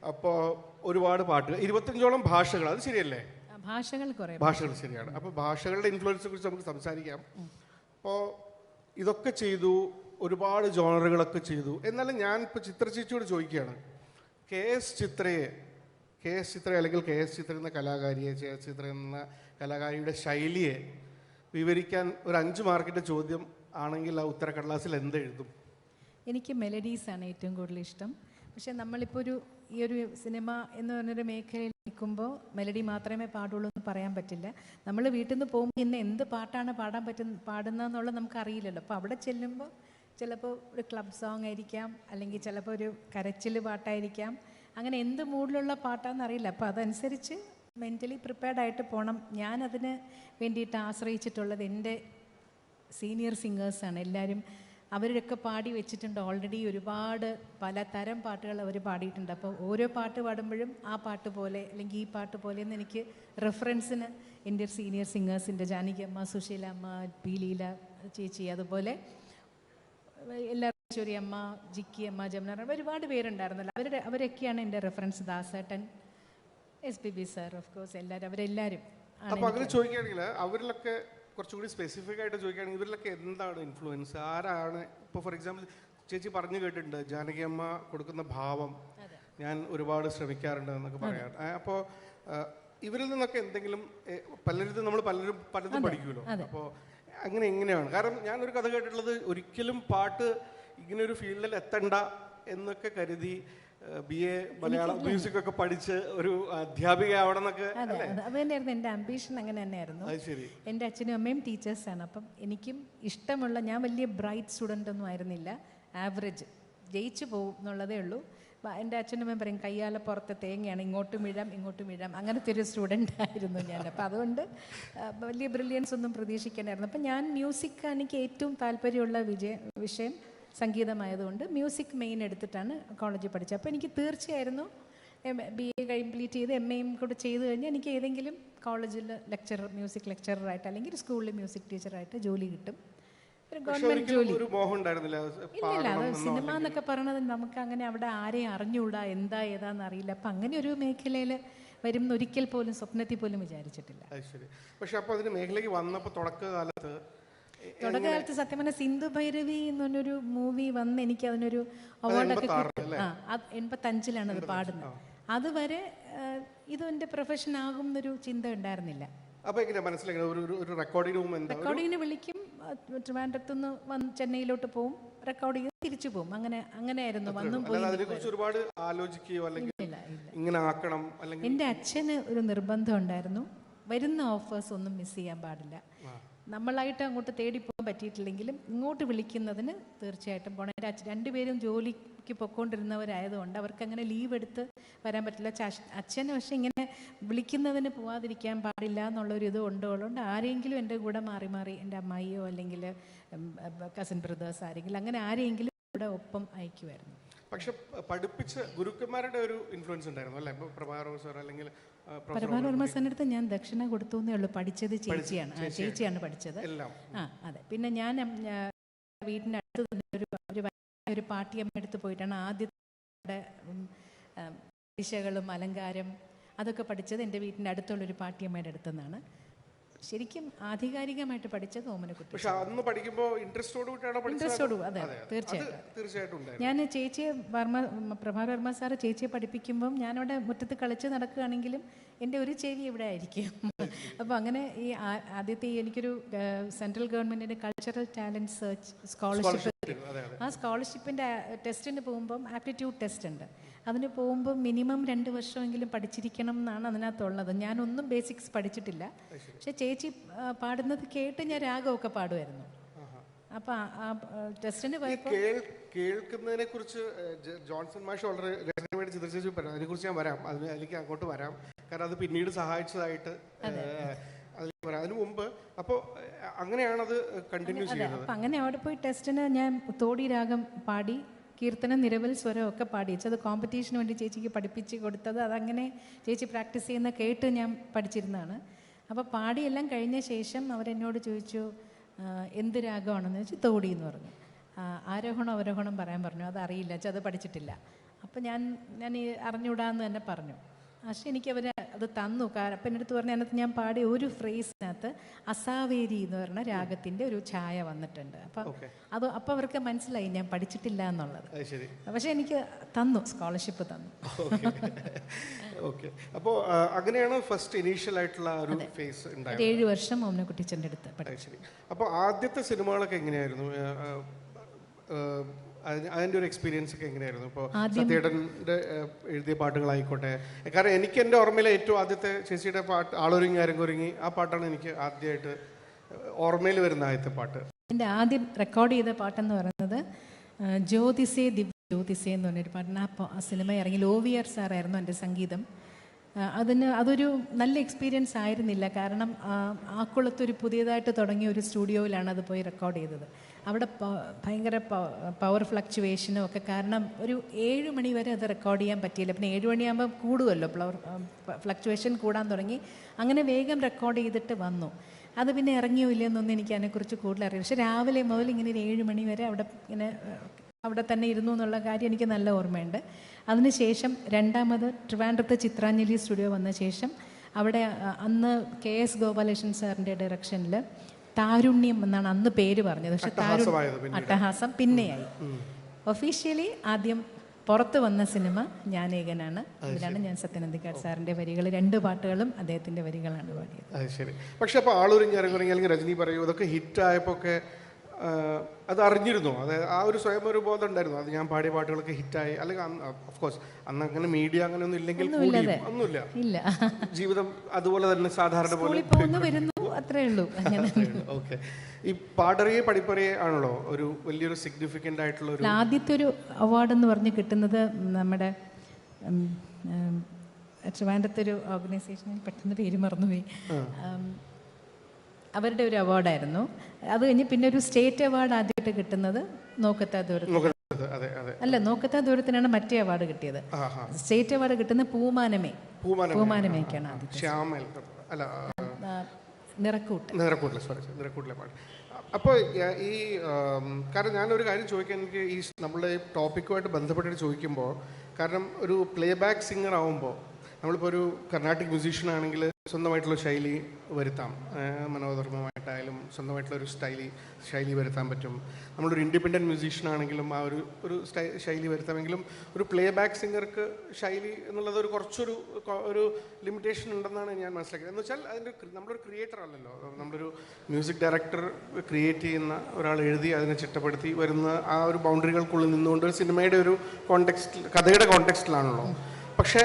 അപ്പോൾ ഒരുപാട് പാട്ടുകൾ, 25ഓളം ഭാഷകൾ. അത് ശരിയല്ലേ? ഭാഷകൾ ശരിയാണ്. അപ്പോൾ ഭാഷകളുടെ ഇൻഫ്ലുവൻസിനെ കുറിച്ച് നമുക്ക് സംസാരിക്കാം. അപ്പോൾ ഇതൊക്കെ ചെയ്തു, ഒരുപാട് ജോണറുകളൊക്കെ ചെയ്തു. എന്നാലും ഞാൻ ഇപ്പോൾ ചിത്രചേച്ചിയോട് ചോദിക്കുകയാണ്, KS ചിത്ര അല്ലെങ്കിൽ KS ചിത്ര എന്ന കലാകാരിയെ, KS ചിത്ര എന്ന കലാകാരിയുടെ ശൈലിയെ വിവരിക്കാൻ ഒരു 5 മാർക്കിൻ്റെ ചോദ്യം ആണെങ്കിൽ ആ ഉത്തരക്കടലാസിൽ എന്തെഴുതും? എനിക്ക് മെലഡീസാണ് ഏറ്റവും കൂടുതൽ ഇഷ്ടം. പക്ഷെ നമ്മളിപ്പോൾ ഈ ഒരു സിനിമ എന്ന് പറഞ്ഞൊരു മേഖലയിൽ നിൽക്കുമ്പോൾ മെലഡി മാത്രമേ പാടുള്ളൂ എന്ന് പറയാൻ പറ്റില്ല. നമ്മൾ വീട്ടിൽ നിന്ന് പോകുമ്പോൾ ഇന്ന് എന്ത് പാട്ടാണ് പാടുന്നതെന്നുള്ളത് നമുക്കറിയില്ലല്ലോ. അപ്പോൾ അവിടെ ചെല്ലുമ്പോൾ ചിലപ്പോൾ ഒരു ക്ലബ് സോങ് ആയിരിക്കാം, അല്ലെങ്കിൽ ചിലപ്പോൾ ഒരു കരച്ചിൽ പാട്ടായിരിക്കാം. അങ്ങനെ എന്ത് മൂഡിലുള്ള പാട്ടാണെന്ന് അറിയില്ല. അപ്പോൾ അതനുസരിച്ച് മെൻ്റലി പ്രിപ്പയർഡ് ആയിട്ട് പോകണം. ഞാനതിന് വേണ്ടിയിട്ട് ആശ്രയിച്ചിട്ടുള്ളത് എൻ്റെ സീനിയർ സിംഗേഴ്സാണ്. എല്ലാവരും അവരൊക്കെ പാടി വെച്ചിട്ടുണ്ട് ഓൾറെഡി. ഒരുപാട് പലതരം പാട്ടുകൾ അവർ പാടിയിട്ടുണ്ട്. അപ്പോൾ ഓരോ പാട്ട് പാടുമ്പോഴും ആ പാട്ട് പോലെ അല്ലെങ്കിൽ ഈ പാട്ട് പോലെ എന്ന് എനിക്ക് റെഫറൻസിന് എൻ്റെ സീനിയർ സിംഗേഴ്സിൻ്റെ ജാനകി അമ്മ, സുശീല അമ്മ, പി ലീല ചേച്ചി, അതുപോലെ എല്ലാ ഈശ്വരി അമ്മ, ജിക്കി അമ്മ, ജമുന, ഒരുപാട് പേരുണ്ടായിരുന്നല്ലോ. അവരൊക്കെയാണ് എൻ്റെ reference. Dasettan, SPB sir, of course എല്ലാവരും, അവരെല്ലാവരും. അപ്പോൾ അങ്ങനെ ചോദിക്കുകയാണെങ്കിൽ അവരിലൊക്കെ കുറച്ചുകൂടി സ്പെസിഫിക് ആയിട്ട് ചോദിക്കുകയാണെങ്കിൽ ഇവരിലൊക്കെ എന്താണ് ഇൻഫ്ലുവൻസ്? ആരാണ്? ഇപ്പോൾ ഫോർ എക്സാമ്പിൾ ചേച്ചി പറഞ്ഞു കേട്ടിട്ടുണ്ട് ജാനകി അമ്മ കൊടുക്കുന്ന ഭാവം ഞാൻ ഒരുപാട് ശ്രമിക്കാറുണ്ട് എന്നൊക്കെ പറയാറ്. അപ്പോൾ ഇവരിൽ നിന്നൊക്കെ എന്തെങ്കിലും നമ്മൾ പലതും പഠിക്കുമല്ലോ. അപ്പോൾ എങ്ങനെയാണ്? കാരണം ഞാനൊരു കഥ കേട്ടിട്ടുള്ളത്, ഒരിക്കലും പാട്ട് ഇങ്ങനെ ഒരു ഫീൽഡിൽ എത്തണ്ട എന്നൊക്കെ കരുതി BA മലയാളം മ്യൂസിക് ഒക്കെ പഠിച്ച് ഒരു അധ്യാപിക ആവണം എന്നൊക്കെ. അത് തന്നെയായിരുന്നു എൻ്റെ ആംബിഷൻ. അങ്ങനെ തന്നെയായിരുന്നു. എൻ്റെ അച്ഛനും അമ്മയും ടീച്ചേഴ്സാണ്. അപ്പം എനിക്കും ഇഷ്ടമുള്ള, ഞാൻ വലിയ ബ്രൈറ്റ് സ്റ്റുഡൻ്റ് ഒന്നും ആയിരുന്നില്ല, ആവറേജ്, ജയിച്ചു പോകും എന്നുള്ളതേ ഉള്ളൂ. എൻ്റെ അച്ഛനും അമ്മയും പറയും കയ്യാല പുറത്തെ തേങ്ങയാണ്, ഇങ്ങോട്ടും വീഴാം അങ്ങനത്തെ ഒരു സ്റ്റുഡൻ്റ് ആയിരുന്നു ഞാൻ. അപ്പം അതുകൊണ്ട് വലിയ ബ്രില്യൻസ് ഒന്നും പ്രതീക്ഷിക്കാനായിരുന്നു. അപ്പം ഞാൻ മ്യൂസിക്, എനിക്ക് ഏറ്റവും താല്പര്യമുള്ള വിഷയം സംഗീതമായതുകൊണ്ട് മ്യൂസിക് മെയിൻ എടുത്തിട്ടാണ് കോളേജിൽ പഠിച്ചത്. അപ്പോൾ എനിക്ക് തീർച്ചയായിരുന്നു BA കംപ്ലീറ്റ് ചെയ്ത് MAയും കൂടെ ചെയ്ത് കഴിഞ്ഞാൽ എനിക്ക് ഏതെങ്കിലും കോളേജിൽ മ്യൂസിക് ലെക്ചററായിട്ട് അല്ലെങ്കിൽ സ്കൂളിൽ മ്യൂസിക് ടീച്ചറായിട്ട് ജോലി കിട്ടും, ഒരു ഗവൺമെൻറ് ജോലി. ഇല്ല, അത് സിനിമ എന്നൊക്കെ പറയണത് നമുക്ക് അങ്ങനെ അവിടെ ആരെയും അറിഞ്ഞുകൂടാ, ഏതാന്ന് അറിയില്ല. അപ്പം അങ്ങനെ ഒരു മേഖലയിൽ വരുമെന്ന് ഒരിക്കൽ പോലും സ്വപ്നത്തിൽ പോലും വിചാരിച്ചിട്ടില്ല. പക്ഷെ അപ്പോൾ അതിന് മേഖലയ്ക്ക് വന്നപ്പോൾ തുടക്കകാലത്ത് സത്യം പറഞ്ഞാൽ സിന്ധു ഭൈരവി എന്നൊരു മൂവി വന്ന് എനിക്ക് അതിനൊരു അവാർഡൊക്കെ കിട്ടി. 85-ലാണ് അത് പാടുന്നത്. അതുവരെ ഇതും എൻ്റെ പ്രൊഫഷൻ ആകും എന്നൊരു ചിന്ത ഉണ്ടായിരുന്നില്ല. റെക്കോർഡിങ്ങിന് വിളിക്കും, ട്രിവാൻഡ്രത്തുനിന്ന് വന്ന് ചെന്നൈയിലോട്ട് പോവും, റെക്കോർഡ് ചെയ്ത് തിരിച്ചു പോകും. അങ്ങനെയായിരുന്നു വന്നും പോയി. എൻ്റെ അച്ഛന് ഒരു നിർബന്ധം ഉണ്ടായിരുന്നു, വരുന്ന ഓഫേഴ്സ് ഒന്നും മിസ് ചെയ്യാൻ പാടില്ല. നമ്മളായിട്ട് അങ്ങോട്ട് തേടി പോകാൻ പറ്റിയിട്ടില്ലെങ്കിലും ഇങ്ങോട്ട് വിളിക്കുന്നതിന് തീർച്ചയായിട്ടും പോകണം. എൻ്റെ രണ്ടുപേരും ജോലിക്ക് പൊയ്ക്കൊണ്ടിരുന്നവരായതുകൊണ്ട് അവർക്ക് അങ്ങനെ ലീവ് എടുത്ത് വരാൻ പറ്റില്ല. അച്ഛന് പക്ഷെ ഇങ്ങനെ വിളിക്കുന്നതിന് പോവാതിരിക്കാൻ പാടില്ല എന്നുള്ളൊരു ഇത് ഉള്ളതുകൊണ്ട് ആരെങ്കിലും എൻ്റെ കൂടെ മാറി എൻ്റെ അമ്മായിയോ അല്ലെങ്കിൽ കസിൻ ബ്രദേഴ്സ് ആരെങ്കിലും അങ്ങനെ ആരെങ്കിലും ഇവിടെ ഒപ്പം അയക്കുമായിരുന്നു. പക്ഷെ പഠിപ്പിച്ച ഗുരുക്കന്മാരുടെ ഒരു ഇൻഫ്ലുവൻസ് ഉണ്ടായിരുന്നു അല്ലേ? പ്രഭാകർ സാർ അല്ലെങ്കിൽ പരമാവർമ്മ സാറിനടുത്ത് ഞാൻ ദക്ഷിണ കൊടുത്തേ ഉള്ളൂ. പഠിച്ചത് ചേച്ചിയാണ് പഠിച്ചത്. അതെ. പിന്നെ ഞാൻ വീടിൻ്റെ അടുത്ത് തന്നെ ഒരു പാട്ടിയമ്മ എടുത്ത് പോയിട്ടാണ് ആദ്യത്തെ ദിശകളും അലങ്കാരം അതൊക്കെ പഠിച്ചത് എൻ്റെ വീട്ടിൻ്റെ അടുത്തുള്ളൊരു പാട്ടിയമ്മയുടെ അടുത്തു നിന്നാണ്. ശരിക്കും ആധികാരികമായിട്ട് പഠിച്ചത് ഓമനക്കുട്ടി. പക്ഷെ അന്ന് പഠിക്കുമ്പോൾ ഇൻട്രസ്റ്റോട് കൂട്ടിയാണോ പഠിച്ചത്? ഇൻട്രസ്റ്റോട്, അതെ തീർച്ചയായിട്ടും. തീർച്ചയായിട്ടും ഉണ്ടായിരുന്നു. ഞാൻ ചേച്ചിയെ പ്രഭാകർ വർമ്മ സാറ് ചേച്ചിയെ പഠിപ്പിക്കുമ്പം ഞാനവിടെ മുറ്റത്ത് കളിച്ച് നടക്കുകയാണെങ്കിലും എൻ്റെ ഒരു ചെവി ഇവിടെ ആയിരിക്കും. അപ്പോൾ അങ്ങനെ ഈ ആദ്യത്തെ എനിക്കൊരു സെൻട്രൽ ഗവൺമെൻറ്റിൻ്റെ കൾച്ചറൽ ടാലൻറ്റ് സെർച്ച് സ്കോളർഷിപ്പ്, ആ സ്കോളർഷിപ്പിൻ്റെ ടെസ്റ്റിന് പോകുമ്പം ആപ്റ്റിറ്റ്യൂഡ് ടെസ്റ്റ് ഉണ്ട്. അതിന് പോകുമ്പോൾ മിനിമം 2 വർഷമെങ്കിലും പഠിച്ചിരിക്കണം എന്നാണ് അതിനകത്തുള്ളത്. ഞാനൊന്നും ബേസിക്സ് പഠിച്ചിട്ടില്ല. പക്ഷെ ചേച്ചി പാടുന്നത് കേട്ട് ഞാൻ രാഗമൊക്കെ പാടുമായിരുന്നു. അപ്പം ആ ടെസ്റ്റിന് പോയപ്പോൾ കേൾക്കുന്നതിനെ കുറിച്ച് ജോൺസൺ മാഷ് വളരെ രസകരമായിട്ട് ചിത്രീകരിച്ചു പറഞ്ഞു. അതിനെക്കുറിച്ച് ഞാൻ വരാം, അതിലേക്ക് അങ്ങോട്ട് വരാം. കാരണം അത് പിന്നീട് സഹായിച്ചതായിട്ട് അതിന് മുമ്പ്. അപ്പോൾ അങ്ങനെയാണത് കണ്ടിന്യൂ ചെയ്യുന്നത്. അപ്പം അങ്ങനെ അവിടെ പോയി ടെസ്റ്റിന് ഞാൻ തോടി രാഗം പാടി, കീർത്തനം, നിരവൽ, സ്വരം ഒക്കെ പാടിച്ചത് കോമ്പറ്റീഷന് വേണ്ടി ചേച്ചിക്ക് പഠിപ്പിച്ച് കൊടുത്തത്. അതങ്ങനെ ചേച്ചി പ്രാക്ടീസ് ചെയ്യുന്ന കേട്ട് ഞാൻ പഠിച്ചിരുന്നതാണ്. അപ്പോൾ പാടിയെല്ലാം കഴിഞ്ഞ ശേഷം അവരെന്നോട് ചോദിച്ചു എന്ത് രാഗമാണെന്ന് ചോദിച്ചു. തോടി എന്ന് പറഞ്ഞു. ആരോഹണം അവരോഹണം പറയാൻ പറഞ്ഞു. അതറിയില്ല, അത് പഠിച്ചിട്ടില്ല. അപ്പോൾ ഞാൻ ഈ അറിഞ്ഞുകൂടാന്ന് തന്നെ പറഞ്ഞു. പക്ഷെ എനിക്ക് അവർ അത് തന്നു. അപ്പം എൻ്റെ അടുത്ത് പറഞ്ഞ അതിനകത്ത് ഞാൻ പാടിയ ഒരു ഫ്രേസിനകത്ത് അസാവേരി എന്ന് പറഞ്ഞ രാഗത്തിൻ്റെ ഒരു ഛായ വന്നിട്ടുണ്ട്. അപ്പം അപ്പോൾ അവർക്ക് മനസ്സിലായി ഞാൻ പഠിച്ചിട്ടില്ല എന്നുള്ളത്. പക്ഷെ എനിക്ക് തന്നു, സ്കോളർഷിപ്പ് തന്നു. അപ്പോൾ അങ്ങനെയാണ് ഫസ്റ്റ് ഇനീഷ്യൽ ആയിട്ടുള്ള ഒരു ഫേസ് ഉണ്ടായത്. 7 വർഷം ഓമനക്കുട്ടി ടീച്ചറിൻ്റെ അടുത്ത് പഠിച്ചു. അപ്പോൾ ആദ്യത്തെ സിനിമകളൊക്കെ എങ്ങനെയായിരുന്നു? അതിൻ്റെ ഒരു എക്സ്പീരിയൻസ് ഒക്കെ എങ്ങനെയായിരുന്നു? ഇപ്പോൾ സത്യേട്ടൻ്റെ എഴുതിയ പാട്ടുകളായിക്കോട്ടെ. കാരണം എനിക്ക് എൻ്റെ ഓർമ്മയിലെ ഏറ്റവും ആദ്യത്തെ ചേച്ചിയുടെ പാട്ട് ആളൊരുങ്ങി അരങ്ങൊരുങ്ങി, ആ പാട്ടാണ് എനിക്ക് ആദ്യമായിട്ട് ഓർമ്മയിൽ വരുന്ന ആദ്യത്തെ പാട്ട്. എൻ്റെ ആദ്യം റെക്കോർഡ് ചെയ്ത പാട്ടെന്ന് പറയുന്നത് ജ്യോതിസേ ദിവ്യ ജ്യോതിസേ എന്ന് പറഞ്ഞൊരു പാട്ടാണ്. ആ സിനിമ ഇറങ്ങി OVR സാറായിരുന്നു എൻ്റെ സംഗീതം. അതൊരു നല്ല എക്സ്പീരിയൻസ് ആയിരുന്നില്ല. കാരണം ആക്കുളത്തൊരു പുതിയതായിട്ട് തുടങ്ങിയ ഒരു സ്റ്റുഡിയോയിലാണ് അത് പോയി റെക്കോർഡ് ചെയ്തത്. അവിടെ ഭയങ്കര പവർ ഫ്ലക്ച്വേഷനും ഒക്കെ കാരണം ഒരു 7 മണി വരെ അത് റെക്കോർഡ് ചെയ്യാൻ പറ്റിയില്ല. പിന്നെ 7 മണിയാകുമ്പോൾ കൂടുമല്ലോ, ഫ്ലക്ച്വേഷൻ കൂടാൻ തുടങ്ങി. അങ്ങനെ വേഗം റെക്കോർഡ് ചെയ്തിട്ട് വന്നു. അത് പിന്നെ ഇറങ്ങിയോ ഇല്ലയെന്നൊന്നും എനിക്ക് അതിനെക്കുറിച്ച് കൂടുതൽ അറിയാം. പക്ഷെ രാവിലെ മുതൽ ഇങ്ങനെ 7 മണി വരെ അവിടെ തന്നെ ഇരുന്നു എന്നുള്ള കാര്യം എനിക്ക് നല്ല ഓർമ്മയുണ്ട്. അതിനുശേഷം രണ്ടാമത് ട്രിവാൻഡ്രത്ത് ചിത്രാഞ്ജലി സ്റ്റുഡിയോ വന്ന ശേഷം അവിടെ അന്ന് KS ഗോപാലകൃഷ്ണൻ സാറിൻ്റെ ഡയറക്ഷനിൽ താരുണ്യം എന്നാണ് അന്ന് പേര് പറഞ്ഞത്. പക്ഷെ അട്ടഹാസം പിന്നെയായി. ഒഫീഷ്യലി ആദ്യം പുറത്ത് വന്ന സിനിമ ഞാനേകനാണ്. അതിലാണ് ഞാൻ സത്യനന്ദിക്കാട് സാറിൻ്റെ വരികൾ, 2 പാട്ടുകളും അദ്ദേഹത്തിൻ്റെ വരികളാണ് പാടിയത്. അത് ശരി. പക്ഷെ അപ്പോൾ ആളൊരുങ്ങി അരങ്ങൊരുങ്ങി അല്ലെങ്കിൽ രജനി പറയൂ ഇതൊക്കെ ഹിറ്റായപ്പോൾ ഒക്കെ അത് അറിഞ്ഞിരുന്നോ? അതായത് ആ ഒരു സ്വയം ഒരു ബോധം ഉണ്ടായിരുന്നു അത് ഞാൻ പാടിയ പാട്ടുകളൊക്കെ ഹിറ്റായി? അല്ലെങ്കിൽ ഓഫ്കോഴ്സ് അന്ന് അങ്ങനെ മീഡിയ അങ്ങനെ ഒന്നും ഇല്ലെങ്കിൽ ഒന്നുമില്ല, ജീവിതം അതുപോലെ തന്നെ സാധാരണ പോലെ അത്രേ ഉള്ളൂ. ഓക്കെ. ഈ പാടറിയെ പഠിപ്പറിയെ ആണല്ലോ ഒരു വലിയൊരു സിഗ്നിഫിക്കൻ്റ് ആയിട്ടുള്ള ഒരു ആദ്യത്തെ ഒരു അവാർഡ് എന്ന് പറഞ്ഞ് കിട്ടുന്നത് നമ്മുടെ ട്രിവാൻഡ്രത്തെ ഒരു ഓർഗനൈസേഷനിൽ പെട്ടെന്ന് പേര് മറന്നുപോയി, അവരുടെ ഒരു അവാർഡായിരുന്നു. അത് കഴിഞ്ഞ് പിന്നെ ഒരു സ്റ്റേറ്റ് അവാർഡ് ആദ്യമായിട്ട് കിട്ടുന്നത് നോക്കത്താ ദൂരത്ത് അല്ല, നോക്കത്താ ദൂരത്തിനാണ് മറ്റേ അവാർഡ് കിട്ടിയത്. സ്റ്റേറ്റ് അവാർഡ് കിട്ടുന്ന പൂമാനമേക്കാണ് ആദ്യം. നിറക്കൂട്ടിലെ പാട്ട്. അപ്പോൾ ഈ കാരണം ഞാനൊരു കാര്യം ചോദിക്കാൻ, എനിക്ക് ഈ നമ്മളുടെ ടോപ്പിക്കുമായിട്ട് ബന്ധപ്പെട്ടിട്ട് ചോദിക്കുമ്പോൾ, കാരണം ഒരു പ്ലേ ബാക്ക് സിംഗർ ആവുമ്പോൾ നമ്മളിപ്പോൾ ഒരു കർണാട്ടിക് മ്യൂസീഷ്യൻ ആണെങ്കിൽ സ്വന്തമായിട്ടുള്ള ശൈലി വരുത്താം, മനോധർമ്മമായിട്ടായാലും സ്വന്തമായിട്ടുള്ളൊരു ശൈലി വരുത്താൻ പറ്റും. നമ്മളൊരു ഇൻഡിപെൻഡൻറ്റ് മ്യൂസീഷ്യൻ ആണെങ്കിലും ആ ഒരു ശൈലി വരുത്താമെങ്കിലും ഒരു പ്ലേ ബാക്ക് സിംഗർക്ക് ശൈലി എന്നുള്ളത് കുറച്ചൊരു ലിമിറ്റേഷൻ ഉണ്ടെന്നാണ് ഞാൻ മനസ്സിലാക്കിയത്. എന്ന് വെച്ചാൽ അതിൻ്റെ നമ്മളൊരു ക്രിയേറ്റർ അല്ലല്ലോ, നമ്മളൊരു മ്യൂസിക് ഡയറക്ടർ ക്രിയേറ്റ് ചെയ്യുന്ന ഒരാൾ എഴുതി അതിനെ ചിട്ടപ്പെടുത്തി വരുന്ന ആ ഒരു ബൗണ്ടറികൾക്കുള്ളിൽ നിന്നുകൊണ്ട് സിനിമയുടെ ഒരു കോണ്ടെക്സ്റ്റിൽ, കഥയുടെ കോണ്ടെക്സ്റ്റിലാണല്ലോ. പക്ഷേ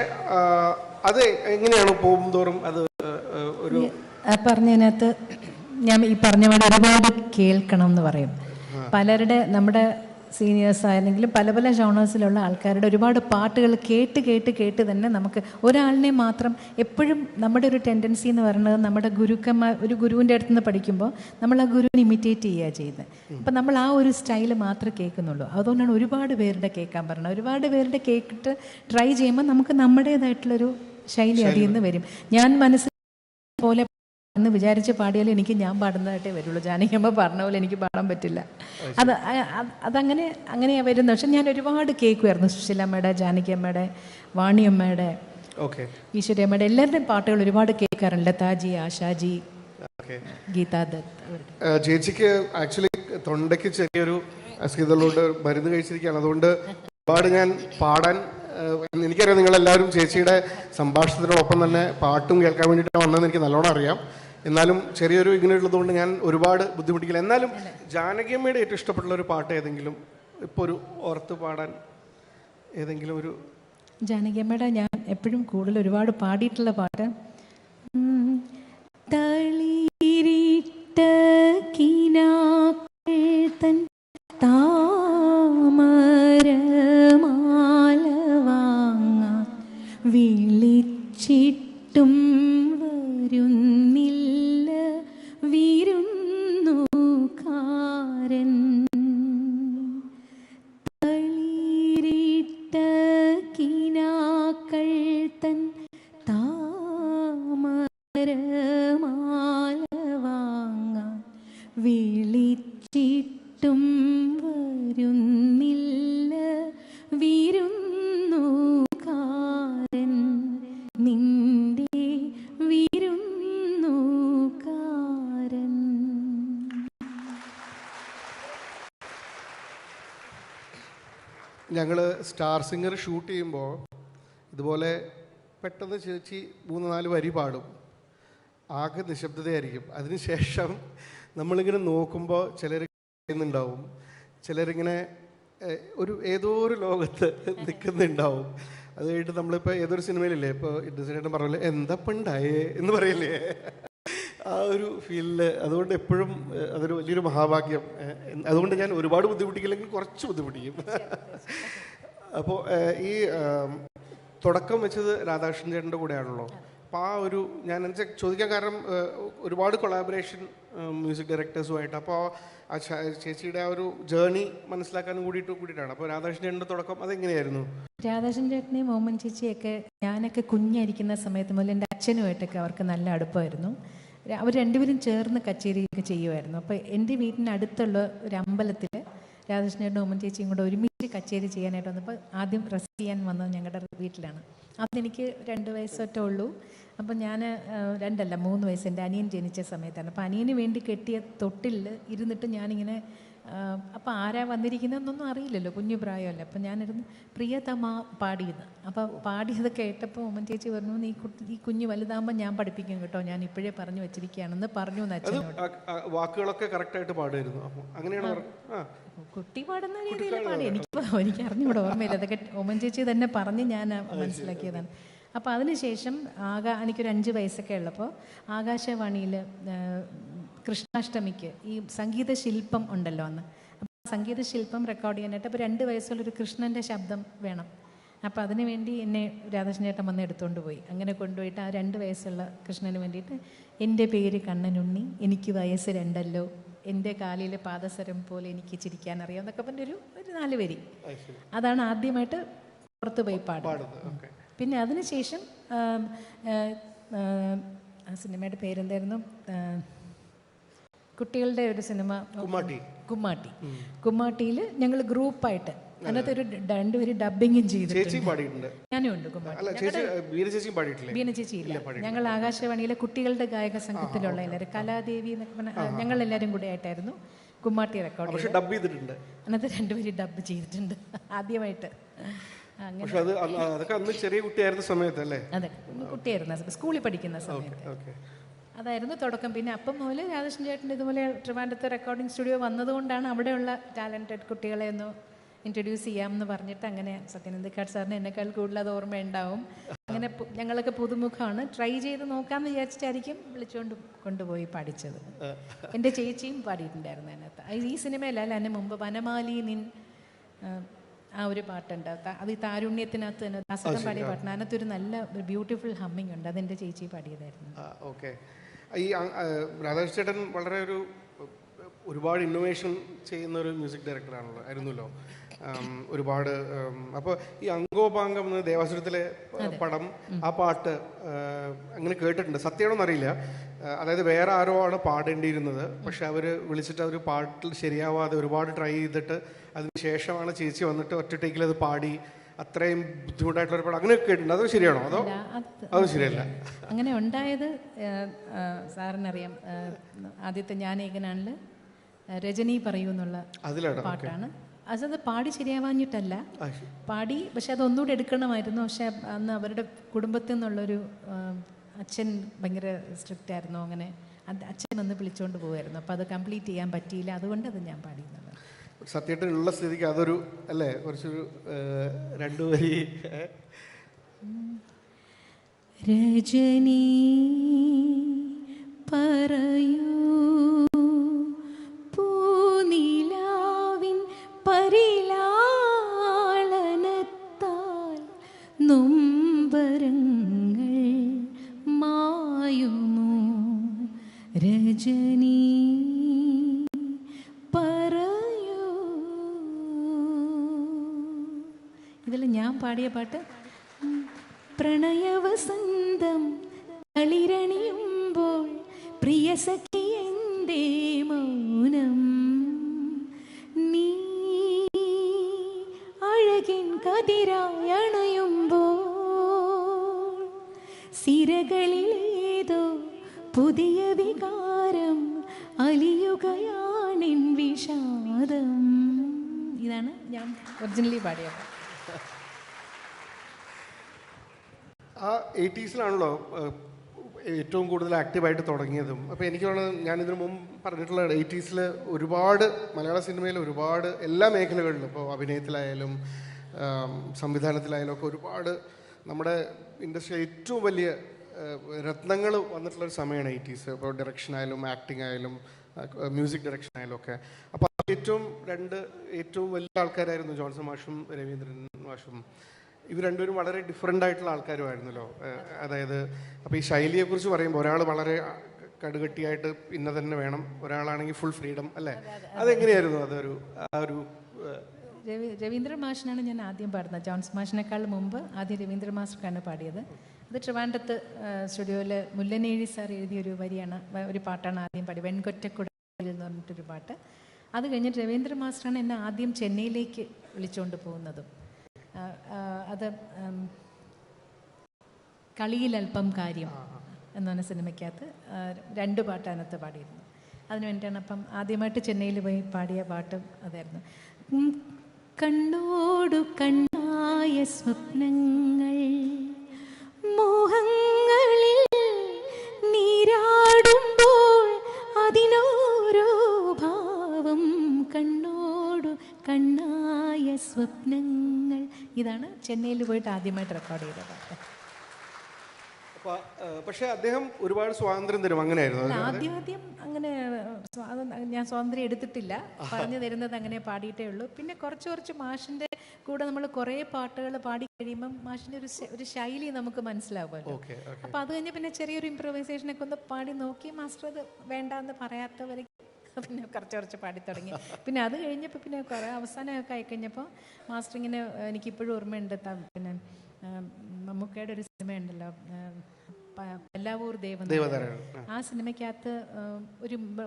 അത് എങ്ങനെയാണ് പോകുന്തോറും അത് ഒരു പറഞ്ഞതിനകത്ത് ഞാൻ ഈ പറഞ്ഞ പോലെ ഒരുപാട് കേൾക്കണം എന്ന് പറയും. പലരുടെ നമ്മുടെ സീനിയേഴ്സ് ആയിരുന്നെങ്കിലും പല പല ജോണേഴ്സിലുള്ള ആൾക്കാരുടെ ഒരുപാട് പാട്ടുകൾ കേട്ട് തന്നെ നമുക്ക് ഒരാളിനെ മാത്രം എപ്പോഴും നമ്മുടെ ഒരു ടെൻഡൻസി എന്ന് പറയുന്നത് നമ്മുടെ ഒരു ഗുരുവിൻ്റെ അടുത്ത് നിന്ന് പഠിക്കുമ്പോൾ നമ്മൾ ആ ഗുരുവിനെ ഇമിറ്റേറ്റ് ചെയ്യുക ചെയ്യുന്നത്. അപ്പം നമ്മൾ ആ ഒരു സ്റ്റൈല് മാത്രമേ കേൾക്കുന്നുള്ളൂ. അതുകൊണ്ടാണ് ഒരുപാട് പേരുടെ കേൾക്കാൻ പറയുന്നത്. ഒരുപാട് പേരുടെ കേട്ടിട്ട് ട്രൈ ചെയ്യുമ്പോൾ നമുക്ക് നമ്മുടേതായിട്ടുള്ളൊരു ശൈലി അതിൽ നിന്ന് വരും. ഞാൻ മനസ്സിൽ പോലെ എന്ന് വിചാരിച്ച് പാടിയാലും എനിക്ക് ഞാൻ പാടുന്നതായിട്ടേ വരുള്ളൂ. ജാനകിയമ്മ പറഞ്ഞ പോലെ എനിക്ക് പാടാൻ പറ്റില്ല. അങ്ങനെയാണ് വരുന്നത്. പക്ഷെ ഞാൻ ഒരുപാട് കേൾക്കുമായിരുന്നു. സുശീലമ്മയുടെ, ജാനകിയമ്മയുടെ, വാണിയമ്മയുടെ, ഈശ്വരിയമ്മയുടെ എല്ലാവരുടെയും പാട്ടുകൾ ഒരുപാട് കേൾക്കാറുണ്ട്. ലതാജി, ആശാജി, ഗീതാ ദത്ത് അവരുടെ. ചേച്ചിക്ക് ആക്ച്വലി തൊണ്ടയ്ക്ക് ചെറിയൊരു അസുഖതകളോട് മരുന്ന് കഴിച്ചിരിക്കുകയാണ്. അതുകൊണ്ട് ഒരുപാട് ഞാൻ പാടാൻ എനിക്കറിയാം. നിങ്ങളെല്ലാവരും ചേച്ചിയുടെ സംഭാഷണത്തിനോടൊപ്പം തന്നെ പാട്ടും കേൾക്കാൻ വേണ്ടിയിട്ടാണ് വന്നതെന്ന് എനിക്ക് നല്ലോണം അറിയാം. എന്നാലും ചെറിയൊരു ഇങ്ങനെയുള്ളതുകൊണ്ട് ഞാൻ ഒരുപാട് ബുദ്ധിമുട്ടിക്കില്ല. എന്നാലും ജാനകിയമ്മയുടെ ഏറ്റവും ഇഷ്ടപ്പെട്ടുള്ള ഒരു പാട്ട് ഏതെങ്കിലും ഇപ്പോൾ ഒരു ഓർത്ത് പാടാൻ ഏതെങ്കിലും ഒരു? ജാനകിയമ്മയുടെ ഞാൻ എപ്പോഴും കൂടുതൽ ഒരുപാട് പാടിയിട്ടുള്ള പാട്ട് തളിരിട്ട കിനാക്കൾ തൻ താമരമാല വാങ്ങാൻ വിളിച്ചിട്ടും വരുന്നില്ല വിരുന്നുകാരൻ. തളിരിട്ട കിനാക്കൾ തൻ താമരമാല വാങ്ങാൻ വിളിച്ചിട്ടും വരുന്നില്ല വിരുന്നുകാരൻ. നിന്റെ വിരുന്നുകാരൻ. ഞങ്ങൾ സ്റ്റാർ സിംഗർ ഷൂട്ട് ചെയ്യുമ്പോൾ ഇതുപോലെ പെട്ടെന്ന് ചേച്ചി 3-4 വരി പാടും. ആകെ നിശബ്ദതയായിരിക്കും. അതിനുശേഷം നമ്മളിങ്ങനെ നോക്കുമ്പോൾ ചിലർ ചെയ്യുന്നുണ്ടാവും, ചിലരിങ്ങനെ ഏതോ ഒരു ലോകത്ത് നിൽക്കുന്നുണ്ടാവും. അത് കഴിഞ്ഞിട്ട് നമ്മളിപ്പോൾ ഏതൊരു സിനിമയിലില്ലേ, ഇപ്പോൾ ഇന്നസെൻ്റ് പറഞ്ഞല്ലേ എന്താപ്പണ്ടായേ എന്ന് പറയില്ലേ, ആ ഒരു ഫീലില്. അതുകൊണ്ട് എപ്പോഴും അതൊരു വലിയൊരു മഹാഭാഗ്യം. അതുകൊണ്ട് ഞാൻ ഒരുപാട് ബുദ്ധിമുട്ടിക്കില്ലെങ്കിൽ കുറച്ച് ബുദ്ധിമുട്ടിക്കും. അപ്പോൾ ഈ തുടക്കം വെച്ചത് രാധാകൃഷ്ണൻ ചേട്ടൻ്റെ കൂടെയാണല്ലോ. അപ്പോൾ ആ ഒരു ഞാൻ ചോദിക്കാൻ കാരണം ഒരുപാട് കൊളാബറേഷൻ മ്യൂസിക് ഡയറക്ടേഴ്സുമായിട്ട്. അപ്പോൾ ആ ചേച്ചിയുടെ ആ ഒരു ജേർണി മനസ്സിലാക്കാനും കൂടിയിട്ടാണ്. അപ്പോൾ രാധാകൃഷ്ണൻ ചേട്ടൻ്റെ തുടക്കം അതെങ്ങനെയായിരുന്നു? രാധാകൃഷ്ണൻ ചേട്ടനെയും മോമൻ ചേച്ചിയൊക്കെ ഞാനൊക്കെ കുഞ്ഞായിരിക്കുന്ന സമയത്ത് മുതൽ എൻ്റെ അച്ഛനുമായിട്ടൊക്കെ അവർക്ക് നല്ല അടുപ്പമായിരുന്നു. അവർ രണ്ടുപേരും ചേർന്ന് കച്ചേരിയൊക്കെ ചെയ്യുമായിരുന്നു. അപ്പോൾ എൻ്റെ വീടിനടുത്തുള്ള ഒരു അമ്പലത്തിൽ രാധാകൃഷ്ണൻ മോമൻ ചേച്ചിയും കൂടെ ഒരുമിച്ച് കച്ചേരി ചെയ്യാനായിട്ട് വന്നപ്പോൾ ആദ്യം റെസ്റ്റ് ചെയ്യാൻ വന്നത് ഞങ്ങളുടെ വീട്ടിലാണ്. അതെനിക്ക് 2 വയസ്സൊറ്റേ ഉള്ളൂ. അപ്പം ഞാൻ 3 വയസ്സ് എൻ്റെ അനിയൻ ജനിച്ച സമയത്താണ്. അപ്പോൾ അനിയന് വേണ്ടി കെട്ടിയ തൊട്ടിൽ ഇരുന്നിട്ട് ഞാനിങ്ങനെ അപ്പോൾ ആരാ വന്നിരിക്കുന്നതെന്നൊന്നും അറിയില്ലല്ലോ, കുഞ്ഞു പ്രായമല്ല. അപ്പം ഞാനിരുന്ന് പ്രിയതമ പാടിയത്. അപ്പോൾ പാടിയത് കേട്ടപ്പോൾ ഉമ്മൻ ചേച്ചി പറഞ്ഞു, ഈ കുഞ്ഞ് വലുതാകുമ്പോൾ ഞാൻ പഠിപ്പിക്കും കേട്ടോ, ഞാൻ ഇപ്പോഴേ പറഞ്ഞു വെച്ചിരിക്കുകയാണെന്ന് പറഞ്ഞു അച്ഛനോട്. വാക്കുകളൊക്കെ കറക്റ്റായിട്ട് പാടുമായിരുന്നു. അങ്ങനെയാണ് കുട്ടി പാടുന്ന രീതിയിൽ പാടി. എനിക്ക് അറിഞ്ഞൂടെ, ഓർമ്മയില്ല. അതൊക്കെ ഉമ്മൻ ചേച്ചി തന്നെ പറഞ്ഞ് ഞാൻ മനസ്സിലാക്കിയതാണ്. അപ്പോൾ അതിനുശേഷം എനിക്കൊരു 5 വയസ്സൊക്കെ ഉള്ളപ്പോൾ ആകാശവാണിയിൽ കൃഷ്ണാഷ്ടമിക്ക് ഈ സംഗീത ശില്പം ഉണ്ടല്ലോ അന്ന്. അപ്പോൾ സംഗീത ശില്പം റെക്കോർഡ് ചെയ്യാനായിട്ട് അപ്പോൾ 2 വയസ്സുള്ളൊരു കൃഷ്ണൻ്റെ ശബ്ദം വേണം. അപ്പോൾ അതിന് വേണ്ടി എന്നെ രാധാകൃഷ്ണൻ ചേട്ടൻ വന്ന് എടുത്തുകൊണ്ട് പോയി. അങ്ങനെ കൊണ്ടുപോയിട്ട് ആ 2 വയസ്സുള്ള കൃഷ്ണന് വേണ്ടിയിട്ട് എൻ്റെ പേര് കണ്ണനുണ്ണി, എനിക്ക് വയസ്സ് 2 എൻ്റെ കാലിലെ പാദസരം പോലെ എനിക്ക് ചിരിക്കാൻ അറിയാം എന്നൊക്കെ പറഞ്ഞ ഒരു 4 വരി. അതാണ് ആദ്യമായിട്ട് പുറത്ത് പോയി പാടുന്നത്. പിന്നെ അതിനുശേഷം ആ സിനിമയുടെ പേരെന്തായിരുന്നു, കുട്ടികളുടെ ഒരു സിനിമ കുമ്മാട്ടിയിൽ ഞങ്ങൾ ഗ്രൂപ്പായിട്ട് അതിനകത്ത് ഒരു 2 പേര് ഡബിങ്ങും ചെയ്തിട്ടുണ്ട്. ഞാനും ഉണ്ട് ബീന ചേച്ചി ഇല്ല. ഞങ്ങൾ ആകാശവാണിയിലെ കുട്ടികളുടെ ഗായക സംഘത്തിലുള്ള എല്ലാവരും കലാദേവി എന്നൊക്കെ പറഞ്ഞ ഞങ്ങളെല്ലാവരും കൂടെ ആയിട്ടായിരുന്നു കുമ്മാട്ടി റെക്കോർഡ് ചെയ്തിട്ടുണ്ട്. അതിനകത്ത് 2 പേര് ഡബ് ചെയ്തിട്ടുണ്ട് ആദ്യമായിട്ട്. ചെറിയ കുട്ടിയായിരുന്ന സമയത്തല്ലേ? അതെ, കുട്ടിയായിരുന്ന സ്കൂളിൽ പഠിക്കുന്ന സമയത്ത് അതായിരുന്നു തുടക്കം. പിന്നെ അപ്പം മുതൽ രാധാകൃഷ്ണൻ ചേട്ടൻ്റെ ഇതുപോലെ ട്രിവാൻഡ്രത്തെ റെക്കോർഡിംഗ് സ്റ്റുഡിയോ വന്നതുകൊണ്ടാണ് അവിടെയുള്ള ടാലൻറ്റഡ് കുട്ടികളെ ഒന്ന് ഇൻട്രൊഡ്യൂസ് ചെയ്യാമെന്ന് പറഞ്ഞിട്ട് അങ്ങനെ സത്യനന്ദിക്കാട് സാറിന് എന്നെക്കാൾ കൂടുതൽ അത് ഓർമ്മയുണ്ടാവും. അങ്ങനെ ഞങ്ങളൊക്കെ പുതുമുഖമാണ്, ട്രൈ ചെയ്ത് നോക്കാമെന്ന് വിചാരിച്ചിട്ടായിരിക്കും വിളിച്ചുകൊണ്ട് കൊണ്ടുപോയി പഠിച്ചത്. എൻ്റെ ചേച്ചിയും പാടിയിട്ടുണ്ടായിരുന്നു അതിനകത്ത്. ഈ സിനിമയിലല്ല, അതിന് മുമ്പ് വനമാലി നിൻ ആ ഒരു പാട്ടുണ്ട്. അത് ഈ താരുണ്യത്തിനകത്ത് തന്നെ ദാസൻ പാടിയ പാട്ടുണ്ട്. അതിനകത്തൊരു നല്ല ബ്യൂട്ടിഫുൾ ഹമ്മിങ് ഉണ്ട്. അതെൻ്റെ ചേച്ചി പാടിയതായിരുന്നു. ഓക്കെ. ഈ രാധാകൃഷ്ണൻ ചേട്ടൻ വളരെ ഒരുപാട് ഇന്നോവേഷൻ ചെയ്യുന്ന ഒരു മ്യൂസിക് ആയിരുന്നല്ലോ. ഒരുപാട്. അപ്പോൾ ഈ അംഗോപാംഗം എന്ന ദേവാസുരത്തിലെ പടം, ആ പാട്ട് അങ്ങനെ കേട്ടിട്ടുണ്ട്. സത്യമാണോന്ന് അറിയില്ല. അതായത് വേറെ ആരോ ആണ് പാടേണ്ടിയിരുന്നത്, പക്ഷെ അവർ വിളിച്ചിട്ട് അവർ പാട്ടിൽ ശരിയാവാതെ ഒരുപാട് ട്രൈ ചെയ്തിട്ട് അതിന് ശേഷമാണ് ചേച്ചി വന്നിട്ട് ഒറ്റ ടേക്കിൽ അത് പാടി അത്രയും ബുദ്ധിമുട്ടായിട്ടുള്ള ഒരു പടം അങ്ങനെയൊക്കെ കേട്ടിട്ടുണ്ട്. അത് ശരിയാണോ? അതോ അത് ശരിയല്ല? അങ്ങനെ ഉണ്ടായത് സാറിനറിയാം, ആദ്യത്തെ ഞാനേകനാണിൽ രജനി പറയൂ എന്നുള്ള പാട്ടാണ്. അത് പാടി ശരിയാവാഞ്ഞിട്ടല്ല, പാടി, പക്ഷെ അതൊന്നുകൂടെ എടുക്കണമായിരുന്നു. പക്ഷെ അന്ന് അവരുടെ കുടുംബത്തിൽ നിന്നുള്ളൊരു അച്ഛൻ ഭയങ്കര സ്ട്രിക്റ്റ് ആയിരുന്നു. അങ്ങനെ അച്ഛൻ വന്ന് വിളിച്ചുകൊണ്ട് പോകുമായിരുന്നു. അപ്പോൾ അത് കംപ്ലീറ്റ് ചെയ്യാൻ പറ്റിയില്ല. അതുകൊണ്ട് അത് ഞാൻ പാടിയെന്നുള്ളത്. സത്യമായിട്ടുള്ള സ്ഥിതിക്ക് അതൊരു അല്ലേ കുറച്ചൊരു രണ്ടു വരി. രജനി പറയൂ പൂനിലാവിൻ പരിലാളനത്താൽ നൊമ്പരങ്ങൾ മായുമോ രജനി പറയൂ. ഇതിൽ ഞാൻ പാടിയ പാട്ട് പ്രണയവസന്തം കളിരണിയുമ്പോൾ പ്രിയ സഖി എന്തേ മൗനം, നീ അഴകിൻ കതിരായണയുമ്പോൾ സിരകളിലേതോ പുതിയ വികാരം അലിയുകയാണിൻ വിഷാദം. ഇതാണ് ഞാൻ ഒറിജിനലി പാടിയത്. ആ 80s ഏറ്റവും കൂടുതൽ ആക്റ്റീവായിട്ട് തുടങ്ങിയതും. അപ്പോൾ എനിക്ക് തോന്നുന്നത് ഞാൻ ഇതിനു മുമ്പ് പറഞ്ഞിട്ടുള്ള 80s ഒരുപാട് മലയാള സിനിമയിൽ ഒരുപാട് എല്ലാ മേഖലകളിലും, ഇപ്പോൾ അഭിനയത്തിലായാലും സംവിധാനത്തിലായാലും ഒക്കെ ഒരുപാട് നമ്മുടെ ഇൻഡസ്ട്രി ഏറ്റവും വലിയ രത്നങ്ങൾ വന്നിട്ടുള്ളൊരു സമയമാണ് 80s. ഇപ്പോൾ ഡയറക്ഷൻ ആയാലും ആക്ടിങ് ആയാലും മ്യൂസിക് ഡയറക്ഷൻ ആയാലും ഒക്കെ. അപ്പോൾ ഏറ്റവും വലിയ ആൾക്കാരായിരുന്നു ജോൺസൺ മാഷും രവീന്ദ്രൻ മാഷും. ഇവർ രണ്ടുപേരും വളരെ ഡിഫറെൻ്റ് ആയിട്ടുള്ള ആൾക്കാരുമായിരുന്നല്ലോ. അതായത് അപ്പോൾ ഈ ശൈലിയെക്കുറിച്ച് പറയുമ്പോൾ ഒരാൾ വളരെ കടുകട്ടിയായിട്ട് ഇന്ന തന്നെ വേണം, ഒരാളാണെങ്കിൽ ഫുൾ ഫ്രീഡം അല്ലേ? അതെങ്ങനെയായിരുന്നു അതൊരു രവീന്ദ്ര മാഷിനാണ് ഞാൻ ആദ്യം പാടുന്നത്. ജോൺസ് മാഷിനേക്കാൾ മുമ്പ് ആദ്യം രവീന്ദ്ര മാസ്റ്റർക്കാണ് പാടിയത്. അത് ട്രിവാൻഡ്രത്ത് സ്റ്റുഡിയോയിൽ മുല്ലനേഴി സാർ എഴുതിയൊരു ഒരു പാട്ടാണ് ആദ്യം പാടി, വെൺകൊറ്റക്കുടയിൽ എന്ന് പറഞ്ഞിട്ടൊരു പാട്ട്. അത് കഴിഞ്ഞിട്ട് രവീന്ദ്ര മാസ്റ്ററാണ് എന്നെ ആദ്യം ചെന്നൈയിലേക്ക് വിളിച്ചുകൊണ്ട് പോകുന്നതും. അത് കളിയിൽ അല്പം കാര്യം എന്ന് പറഞ്ഞ സിനിമയ്ക്കകത്ത് 2 പാട്ട് അതിനകത്ത് പാടിയിരുന്നു. അതിന് വേണ്ടിയാണ് അപ്പം ആദ്യമായിട്ട് ചെന്നൈയിൽ പോയി പാടിയ പാട്ടും അതായിരുന്നു. കണ്ണോടു കണ്ണായ സ്വപ്നങ്ങൾ മോഹങ്ങളിൽ നീരാടുമ്പോൾ അതിനോരോ ഭാവം, കണ്ണോടു കണ്ണായ സ്വപ്നങ്ങൾ. ഇതാണ് ചെന്നൈയിൽ പോയിട്ട് ആദ്യമായിട്ട് റെക്കോർഡ് ചെയ്ത പാട്ട്. പക്ഷേ അദ്ദേഹം ഒരുപാട് സ്വാതന്ത്ര്യം തരും, അങ്ങനെയായിരുന്നു ആദ്യം അങ്ങനെ ഞാൻ സ്വാതന്ത്ര്യം എടുത്തിട്ടില്ല. പറഞ്ഞു തരുന്നത് അങ്ങനെ പാടിയിട്ടേ ഉള്ളൂ. പിന്നെ കുറച്ച് മാഷിൻ്റെ കൂടെ നമ്മൾ കുറേ പാട്ടുകൾ പാടി കഴിയുമ്പം മാഷിൻ്റെ ഒരു ശൈലി നമുക്ക് മനസ്സിലാവുമല്ലോ. അപ്പം അത് കഴിഞ്ഞ് പിന്നെ ചെറിയൊരു ഇംപ്രവൈസേഷനൊക്കെ ഒന്ന് പാടി നോക്കി മാസ്റ്റർ അത് വേണ്ടാന്ന് പറയാത്തവരെ പിന്നെ കുറച്ച് പാടി തുടങ്ങി. പിന്നെ അത് കഴിഞ്ഞപ്പോൾ പിന്നെ കുറേ അവസാനമൊക്കെ ആയിക്കഴിഞ്ഞപ്പോൾ മാസ്റ്റർ ഇങ്ങനെ, എനിക്കിപ്പോഴും ഓർമ്മയുണ്ട്, പിന്നെ മമ്മൂക്കയുടെ ഒരു സിനിമയുണ്ടല്ലോ പല്ലാവൂർ ദേവതാരം. ആ സിനിമയ്ക്കകത്ത്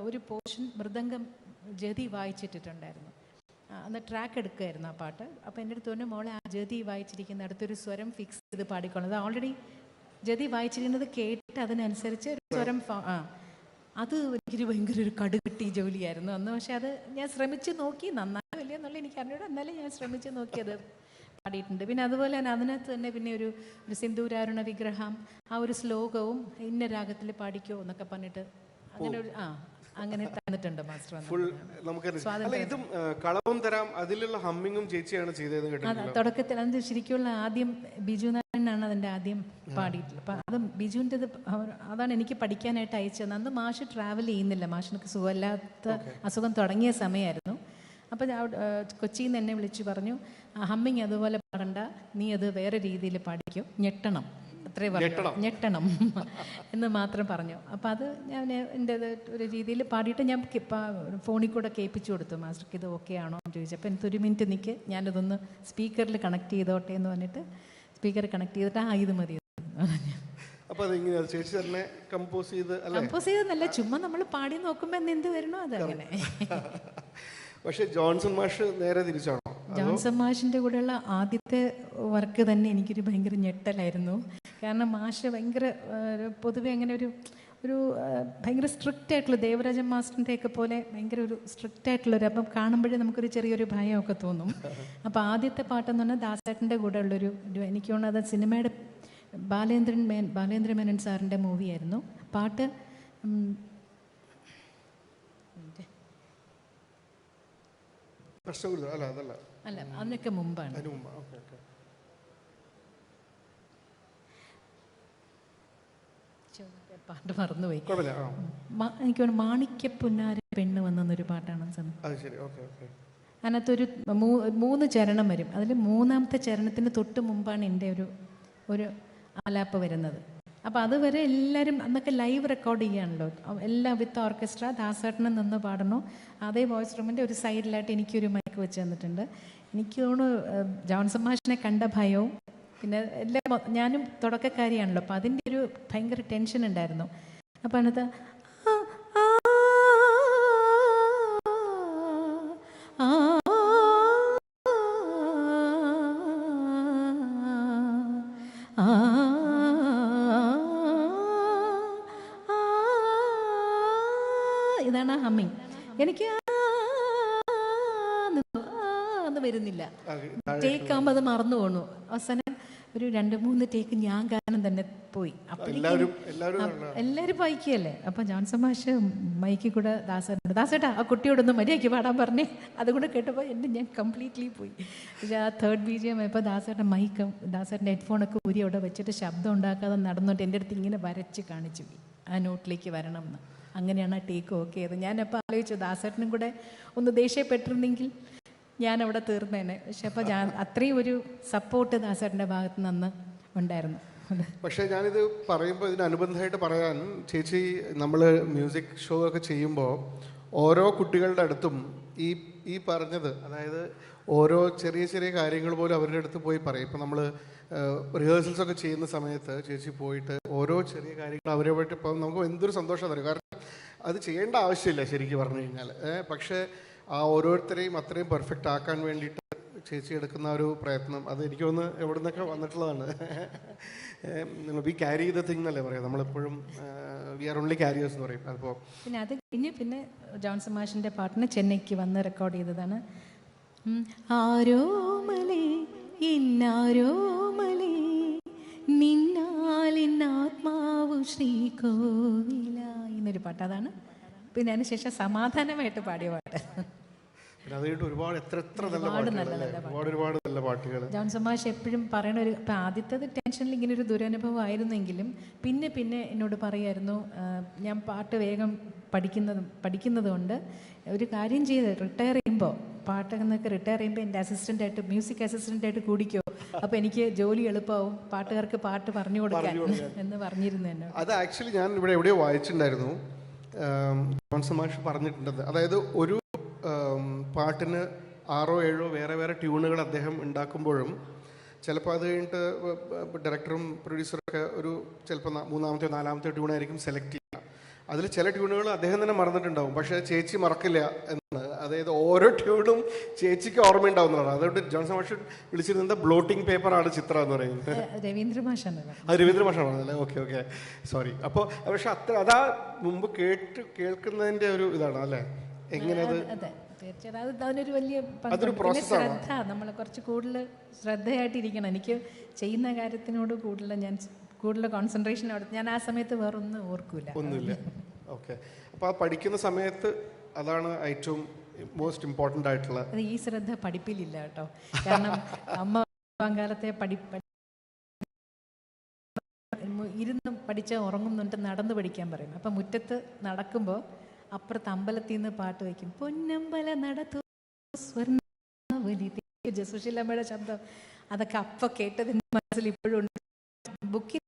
ഒരു പോർഷൻ മൃദംഗം ജതി വായിച്ചിട്ടുണ്ടായിരുന്നു. അന്ന് ട്രാക്ക് എടുക്കുമായിരുന്നു ആ പാട്ട്. അപ്പോൾ എൻ്റെ അടുത്ത് പറഞ്ഞു, മോളെ ആ ജതി വായിച്ചിരിക്കുന്ന അടുത്തൊരു സ്വരം ഫിക്സ് ചെയ്ത് പാടിക്കോളൂ. അത് ഓൾറെഡി ജതി വായിച്ചിരിക്കുന്നത് കേട്ടിട്ട് അതിനനുസരിച്ച് ഒരു സ്വരം അത് എനിക്കൊരു ഭയങ്കര ഒരു കടുകട്ടി ജോലിയായിരുന്നു അന്ന്. പക്ഷെ അത് ഞാൻ ശ്രമിച്ച് നോക്കി, നന്നായി വലിയ എന്നുള്ള എനിക്ക് അറിഞ്ഞൂടെ, എന്നാലും ഞാൻ ശ്രമിച്ച് നോക്കിയത് പാടിയിട്ടുണ്ട്. പിന്നെ അതുപോലെ തന്നെ അതിനകത്ത് തന്നെ പിന്നെ ഒരു സിന്ദൂരാരുണ വിഗ്രഹം, ആ ഒരു ശ്ലോകവും ഇന്ന രാഗത്തിൽ പാടിക്കോ എന്നൊക്കെ പറഞ്ഞിട്ട് അങ്ങനെ ഒരു അങ്ങനെ തന്നിട്ടുണ്ട് മാസ്റ്റർ. ഇതും കളവും തരാം അതിലുള്ള ഹമ്മിങ്ങും ചേച്ചിയാണ് ചെയ്തത്. തുടക്കത്തിൽ അത് ശരിക്കുള്ള ആദ്യം ബിജു നാരായണനാണ് അതിൻ്റെ ആദ്യം പാടിയിട്ടുള്ളത്. അപ്പം അത് ബിജുവിൻ്റെ അതാണ് എനിക്ക് പഠിക്കാനായിട്ട് അയച്ചത്. അന്ന് മാഷ് ട്രാവൽ ചെയ്യുന്നില്ല, മാഷിനൊക്കെ സുഖമില്ലാത്ത അസുഖം തുടങ്ങിയ സമയമായിരുന്നു. അപ്പം കൊച്ചിയിൽ നിന്ന് എന്നെ വിളിച്ചു പറഞ്ഞു, ഹമ്മിങ് അതുപോലെ പാടണ്ട, നീ അത് വേറെ രീതിയിൽ പാടിക്കും, ഞെട്ടണം, അത്രേ പറഞ്ഞു, ഞെട്ടണം എന്ന് മാത്രം പറഞ്ഞു. അപ്പം അത് ഞാൻ എൻ്റെ ഒരു രീതിയിൽ പാടിയിട്ട് ഞാൻ ഫോണിൽ കൂടെ കേൾപ്പിച്ചു കൊടുത്തു. മാസ്റ്റർക്ക് ഇത് ഓക്കെ ആണോ എന്ന് ചോദിച്ചപ്പോൾ എനിക്ക് 1 മിനിറ്റ് നിൽക്ക്, ഞാനിതൊന്ന് സ്പീക്കറിൽ കണക്ട് ചെയ്തോട്ടെ എന്ന് പറഞ്ഞിട്ട് സ്പീക്കർ കണക്ട് ചെയ്തിട്ട് ഇത് മതി. കമ്പോസ് ചെയ്തെന്നല്ല, ചുമ്മാ നമ്മൾ പാടി നോക്കുമ്പോൾ എന്ത് വരണോ അതങ്ങനെ. പക്ഷെ ജോൺസൺ മാഷ് നേരെ തിരിച്ചാണോ? ജോൺസൺ മാഷിൻ്റെ കൂടെയുള്ള ആദ്യത്തെ വർക്ക് തന്നെ എനിക്കൊരു ഭയങ്കര ഞെട്ടലായിരുന്നു. കാരണം മാഷ് ഭയങ്കര പൊതുവെ അങ്ങനെ ഒരു ഒരു ഭയങ്കര സ്ട്രിക്റ്റ് ആയിട്ടുള്ള ദേവരാജൻ മാസ്റ്ററിൻ്റെ ഒക്കെ പോലെ ഭയങ്കര ഒരു സ്ട്രിക്റ്റ് ആയിട്ടുള്ളൊരു, അപ്പം കാണുമ്പോഴേ നമുക്കൊരു ചെറിയൊരു ഭയമൊക്കെ തോന്നും. അപ്പോൾ ആദ്യത്തെ പാട്ടെന്ന് പറഞ്ഞാൽ ദാസേട്ടൻ്റെ കൂടെ ഉള്ളൊരു എനിക്ക് തോന്നുന്നത് അത് സിനിമയുടെ ബാലേന്ദ്ര മേനൻ സാറിൻ്റെ മൂവിയായിരുന്നു. പാട്ട് അല്ല അതിനൊക്കെ മുമ്പാണ്. പാട്ട് മറന്നുപോയി. എനിക്ക് തോന്നുന്നു മാണിക്യപ്പുന്നാര പെണ്ണ് വന്നൊരു പാട്ടാണ്. അതിനകത്തൊരു 3 ചരണം വരും. അതിൽ 3ാമത്തെ ചരണത്തിന് തൊട്ട് മുമ്പാണ് എൻ്റെ ഒരു ആലാപ്പ് വരുന്നത്. അപ്പോൾ അതുവരെ എല്ലാവരും അന്നൊക്കെ ലൈവ് റെക്കോർഡ് ചെയ്യാണല്ലോ, എല്ലാം വിത്ത് ഓർക്കസ്ട്ര. ദാസേട്ടനും നിന്ന് പാടണോ, അതേ വോയിസ് റൂമിൻ്റെ ഒരു സൈഡിലായിട്ട് എനിക്കൊരു മൈക്ക് വെച്ച് തന്നിട്ടുണ്ട്. എനിക്ക് തോന്നുന്നു ജോൺസൺ മാഷിനെ കണ്ട ഭയവും പിന്നെ എല്ലാം, ഞാനും തുടക്കക്കാരിയാണല്ലോ, അപ്പോൾ അതിൻ്റെ ഒരു ഭയങ്കര ടെൻഷൻ ഉണ്ടായിരുന്നു. അപ്പോൾ അതിനകത്ത് ഇതാണ് ഹമ്മിങ്. എനിക്ക് വരുന്നില്ല, ടേക്ക് ആകുമ്പോൾ അത് മറന്നു പോണു. അവസാനം ഒരു 2-3 ടേക്ക് ഞാൻ കാരണം തന്നെ പോയി. എല്ലാവരും വായിക്കുകയല്ലേ. അപ്പം ജോൺസൺ മാഷ് മൈക്കിൽ കൂടെ ദാസേട്ടാ ആ കുട്ടിയോടൊന്ന് മര്യാദയ്ക്ക് പാടാൻ പറഞ്ഞേ. അതുകൂടെ കേട്ടപ്പോൾ ഞാൻ കംപ്ലീറ്റ്ലി പോയി. പക്ഷേ ആ തേർഡ് BGM ഇപ്പോൾ ദാസേട്ടൻ്റെ ഹെഡ്ഫോണൊക്കെ ഊരി അവിടെ വെച്ചിട്ട് ശബ്ദം ഉണ്ടാക്കാതെ നടന്നിട്ട് എൻ്റെ അടുത്ത് ഇങ്ങനെ വരച്ച് കാണിച്ചു ആ നോട്ടിലേക്ക് വരണം എന്ന്. അങ്ങനെയാണ് ആ ടേക്ക് ഓക്കെ ചെയ്തത്. ഞാനപ്പോൾ ആലോചിച്ചു ദാസേട്ടനും കൂടെ ഒന്ന് ദേഷ്യപ്പെട്ടിരുന്നെങ്കിൽ ഞാൻ അവിടെ തീർന്നേനെ. പക്ഷെ അപ്പോൾ അത്രയും ഒരു സപ്പോർട്ട് ദാസേട്ടൻ്റെ ഭാഗത്ത് നിന്ന് ഉണ്ടായിരുന്നു. പക്ഷേ ഞാനിത് പറയുമ്പോൾ ഇതിനനുബന്ധമായിട്ട് പറയാൻ, ചേച്ചി നമ്മൾ മ്യൂസിക് ഷോ ഒക്കെ ചെയ്യുമ്പോൾ ഓരോ കുട്ടികളുടെ അടുത്തും ഈ പറഞ്ഞത്, അതായത് ഓരോ ചെറിയ ചെറിയ കാര്യങ്ങൾ പോലും അവരുടെ അടുത്ത് പോയി പറയും. ഇപ്പം നമ്മൾ റിഹേഴ്സൽസ് ഒക്കെ ചെയ്യുന്ന സമയത്ത് ചേച്ചി പോയിട്ട് ഓരോ ചെറിയ കാര്യങ്ങൾ അവരെ പോയിട്ട് ഇപ്പം നമുക്ക് എന്തൊരു സന്തോഷം തരും. കാരണം അത് ചെയ്യേണ്ട ആവശ്യമില്ല ശരിക്കും പറഞ്ഞു കഴിഞ്ഞാൽ. പക്ഷേ ആ ഓരോരുത്തരെയും അത്രയും പെർഫെക്റ്റ് ആക്കാൻ വേണ്ടിയിട്ട് ചേച്ചി എടുക്കുന്ന ഒരു പ്രയത്നം, അത് എനിക്കൊന്ന് എവിടെ നിന്നൊക്കെ വന്നിട്ടുള്ളതാണ്. വി ക്യാരി ദ തിങ് എന്നല്ലേ പറയാം നമ്മളെപ്പോഴും, വി ആർ ഓൺലി ക്യാരിയേഴ്സ് എന്ന് പറയും. അപ്പോൾ പിന്നെ അത് കഴിഞ്ഞ് പിന്നെ ജോൺസൺ മാഷിൻ്റെ പാട്ടിന് ചെന്നൈക്ക് വന്ന് റെക്കോർഡ് ചെയ്തതാണ്. ആരോമലേ ഇന്നാരോമലേ നിന്നാലിന്നാത്മാവു ശ്രീകോവിലായി എന്നൊരു പാട്ട്. അതാണ് പിന്നെ അതിനുശേഷം സമാധാനമായിട്ട് പാടിയ പാട്ട്. ഒരുപാട് നല്ല പാട്ടുകൾ ജോൺസൺ മാഷ് എപ്പോഴും പറയണ ഒരു, ഇപ്പം ആദ്യത്തേത് ടെൻഷനിൽ ഇങ്ങനെ ഒരു ദുരനുഭവം ആയിരുന്നെങ്കിലും പിന്നെ എന്നോട് പറയായിരുന്നു, ഞാൻ പാട്ട് വേഗം പഠിക്കുന്നത് കൊണ്ട് ഒരു കാര്യം ചെയ്ത് റിട്ടയർ ചെയ്യുമ്പോൾ പാട്ടൊക്കെ റിട്ടയർ ചെയ്യുമ്പോൾ എൻ്റെ അസിസ്റ്റൻ്റായിട്ട് മ്യൂസിക് അസിസ്റ്റൻ്റായിട്ട് കൂടിക്കോ, അപ്പോൾ എനിക്ക് ജോലി എളുപ്പമാവും, പാട്ടുകാർക്ക് പാട്ട് പറഞ്ഞു കൊടുക്കാൻ എന്ന് പറഞ്ഞിരുന്നു എന്നോട്. അത് ആക്ച്വലി ഞാൻ ഇവിടെ എവിടെയോ വായിച്ചിട്ടുണ്ടായിരുന്നു, ജോൺസൺ മാഷ് പറഞ്ഞിട്ടുണ്ട്. അതായത് ഒരു പാട്ടിന് 6-7 വേറെ ട്യൂണുകൾ അദ്ദേഹം ഉണ്ടാക്കുമ്പോഴും ചിലപ്പോൾ അത് കഴിഞ്ഞിട്ട് ഡയറക്ടറും പ്രൊഡ്യൂസറൊക്കെ ഒരു ചിലപ്പോൾ 3ാമത്തെയോ 4ാമത്തെയോ ട്യൂണായിരിക്കും സെലക്ട് ചെയ്യുക. അതിൽ ചില ട്യൂണുകൾ അദ്ദേഹം തന്നെ മറന്നിട്ടുണ്ടാവും, പക്ഷേ ചേച്ചി മറക്കില്ല എന്നാണ്. അതായത് ഓരോ ട്യൂണും ചേച്ചിക്ക് ഓർമ്മയുണ്ടാവുന്നതാണ്. അതുകൊണ്ട് ജോൺസൺ മാഷ് വിളിച്ചിരുന്നത് ബ്ലോട്ടിംഗ് പേപ്പറാണ് ചിത്ര എന്ന് പറയുന്നത്. രവീന്ദ്ര മാഷാണ് പറഞ്ഞല്ലേ? Okay sorry. അപ്പോൾ പക്ഷെ അതാ മുമ്പ് കേൾക്കുന്നതിൻ്റെ ഒരു ഇതാണ് അല്ലേ, എങ്ങനെ അത് തീർച്ചയായിട്ടും അതിനൊരു വലിയ ശ്രദ്ധ, നമ്മൾ കുറച്ച് കൂടുതൽ ശ്രദ്ധയായിട്ടിരിക്കണം. എനിക്ക് ചെയ്യുന്ന കാര്യത്തിനോട് കൂടുതൽ കോൺസെൻട്രേഷൻ ഞാൻ ആ സമയത്ത് വേറൊന്നും ഒന്നുമില്ല. ഓക്കെ. അപ്പോൾ ആ പഠിക്കുന്ന സമയത്ത് അതാണ് ഏറ്റവും മോസ്റ്റ് ഇമ്പോർട്ടൻ്റ് ആയിട്ടുള്ള. അത് ഈ ശ്രദ്ധ പഠിപ്പിലില്ല കേട്ടോ. കാരണം അമ്മ കാലത്തെ ഇരുന്ന് പഠിച്ചാൽ ഉറങ്ങുന്നുണ്ട്, നടന്ന് പഠിക്കാൻ പറയും. അപ്പം മുറ്റത്ത് നടക്കുമ്പോൾ അപ്പുറത്ത് അമ്പലത്തിൽ നിന്ന് പാട്ട് വയ്ക്കും, പൊന്നമ്പല നടത്തു സ്വർണ്ണ ജസുശീലമ്മയുടെ ശബ്ദം. അതൊക്കെ അപ്പം കേട്ടതിൻ്റെ മനസ്സിൽ ഇപ്പോഴും ഉണ്ട്. ബുക്കിൽ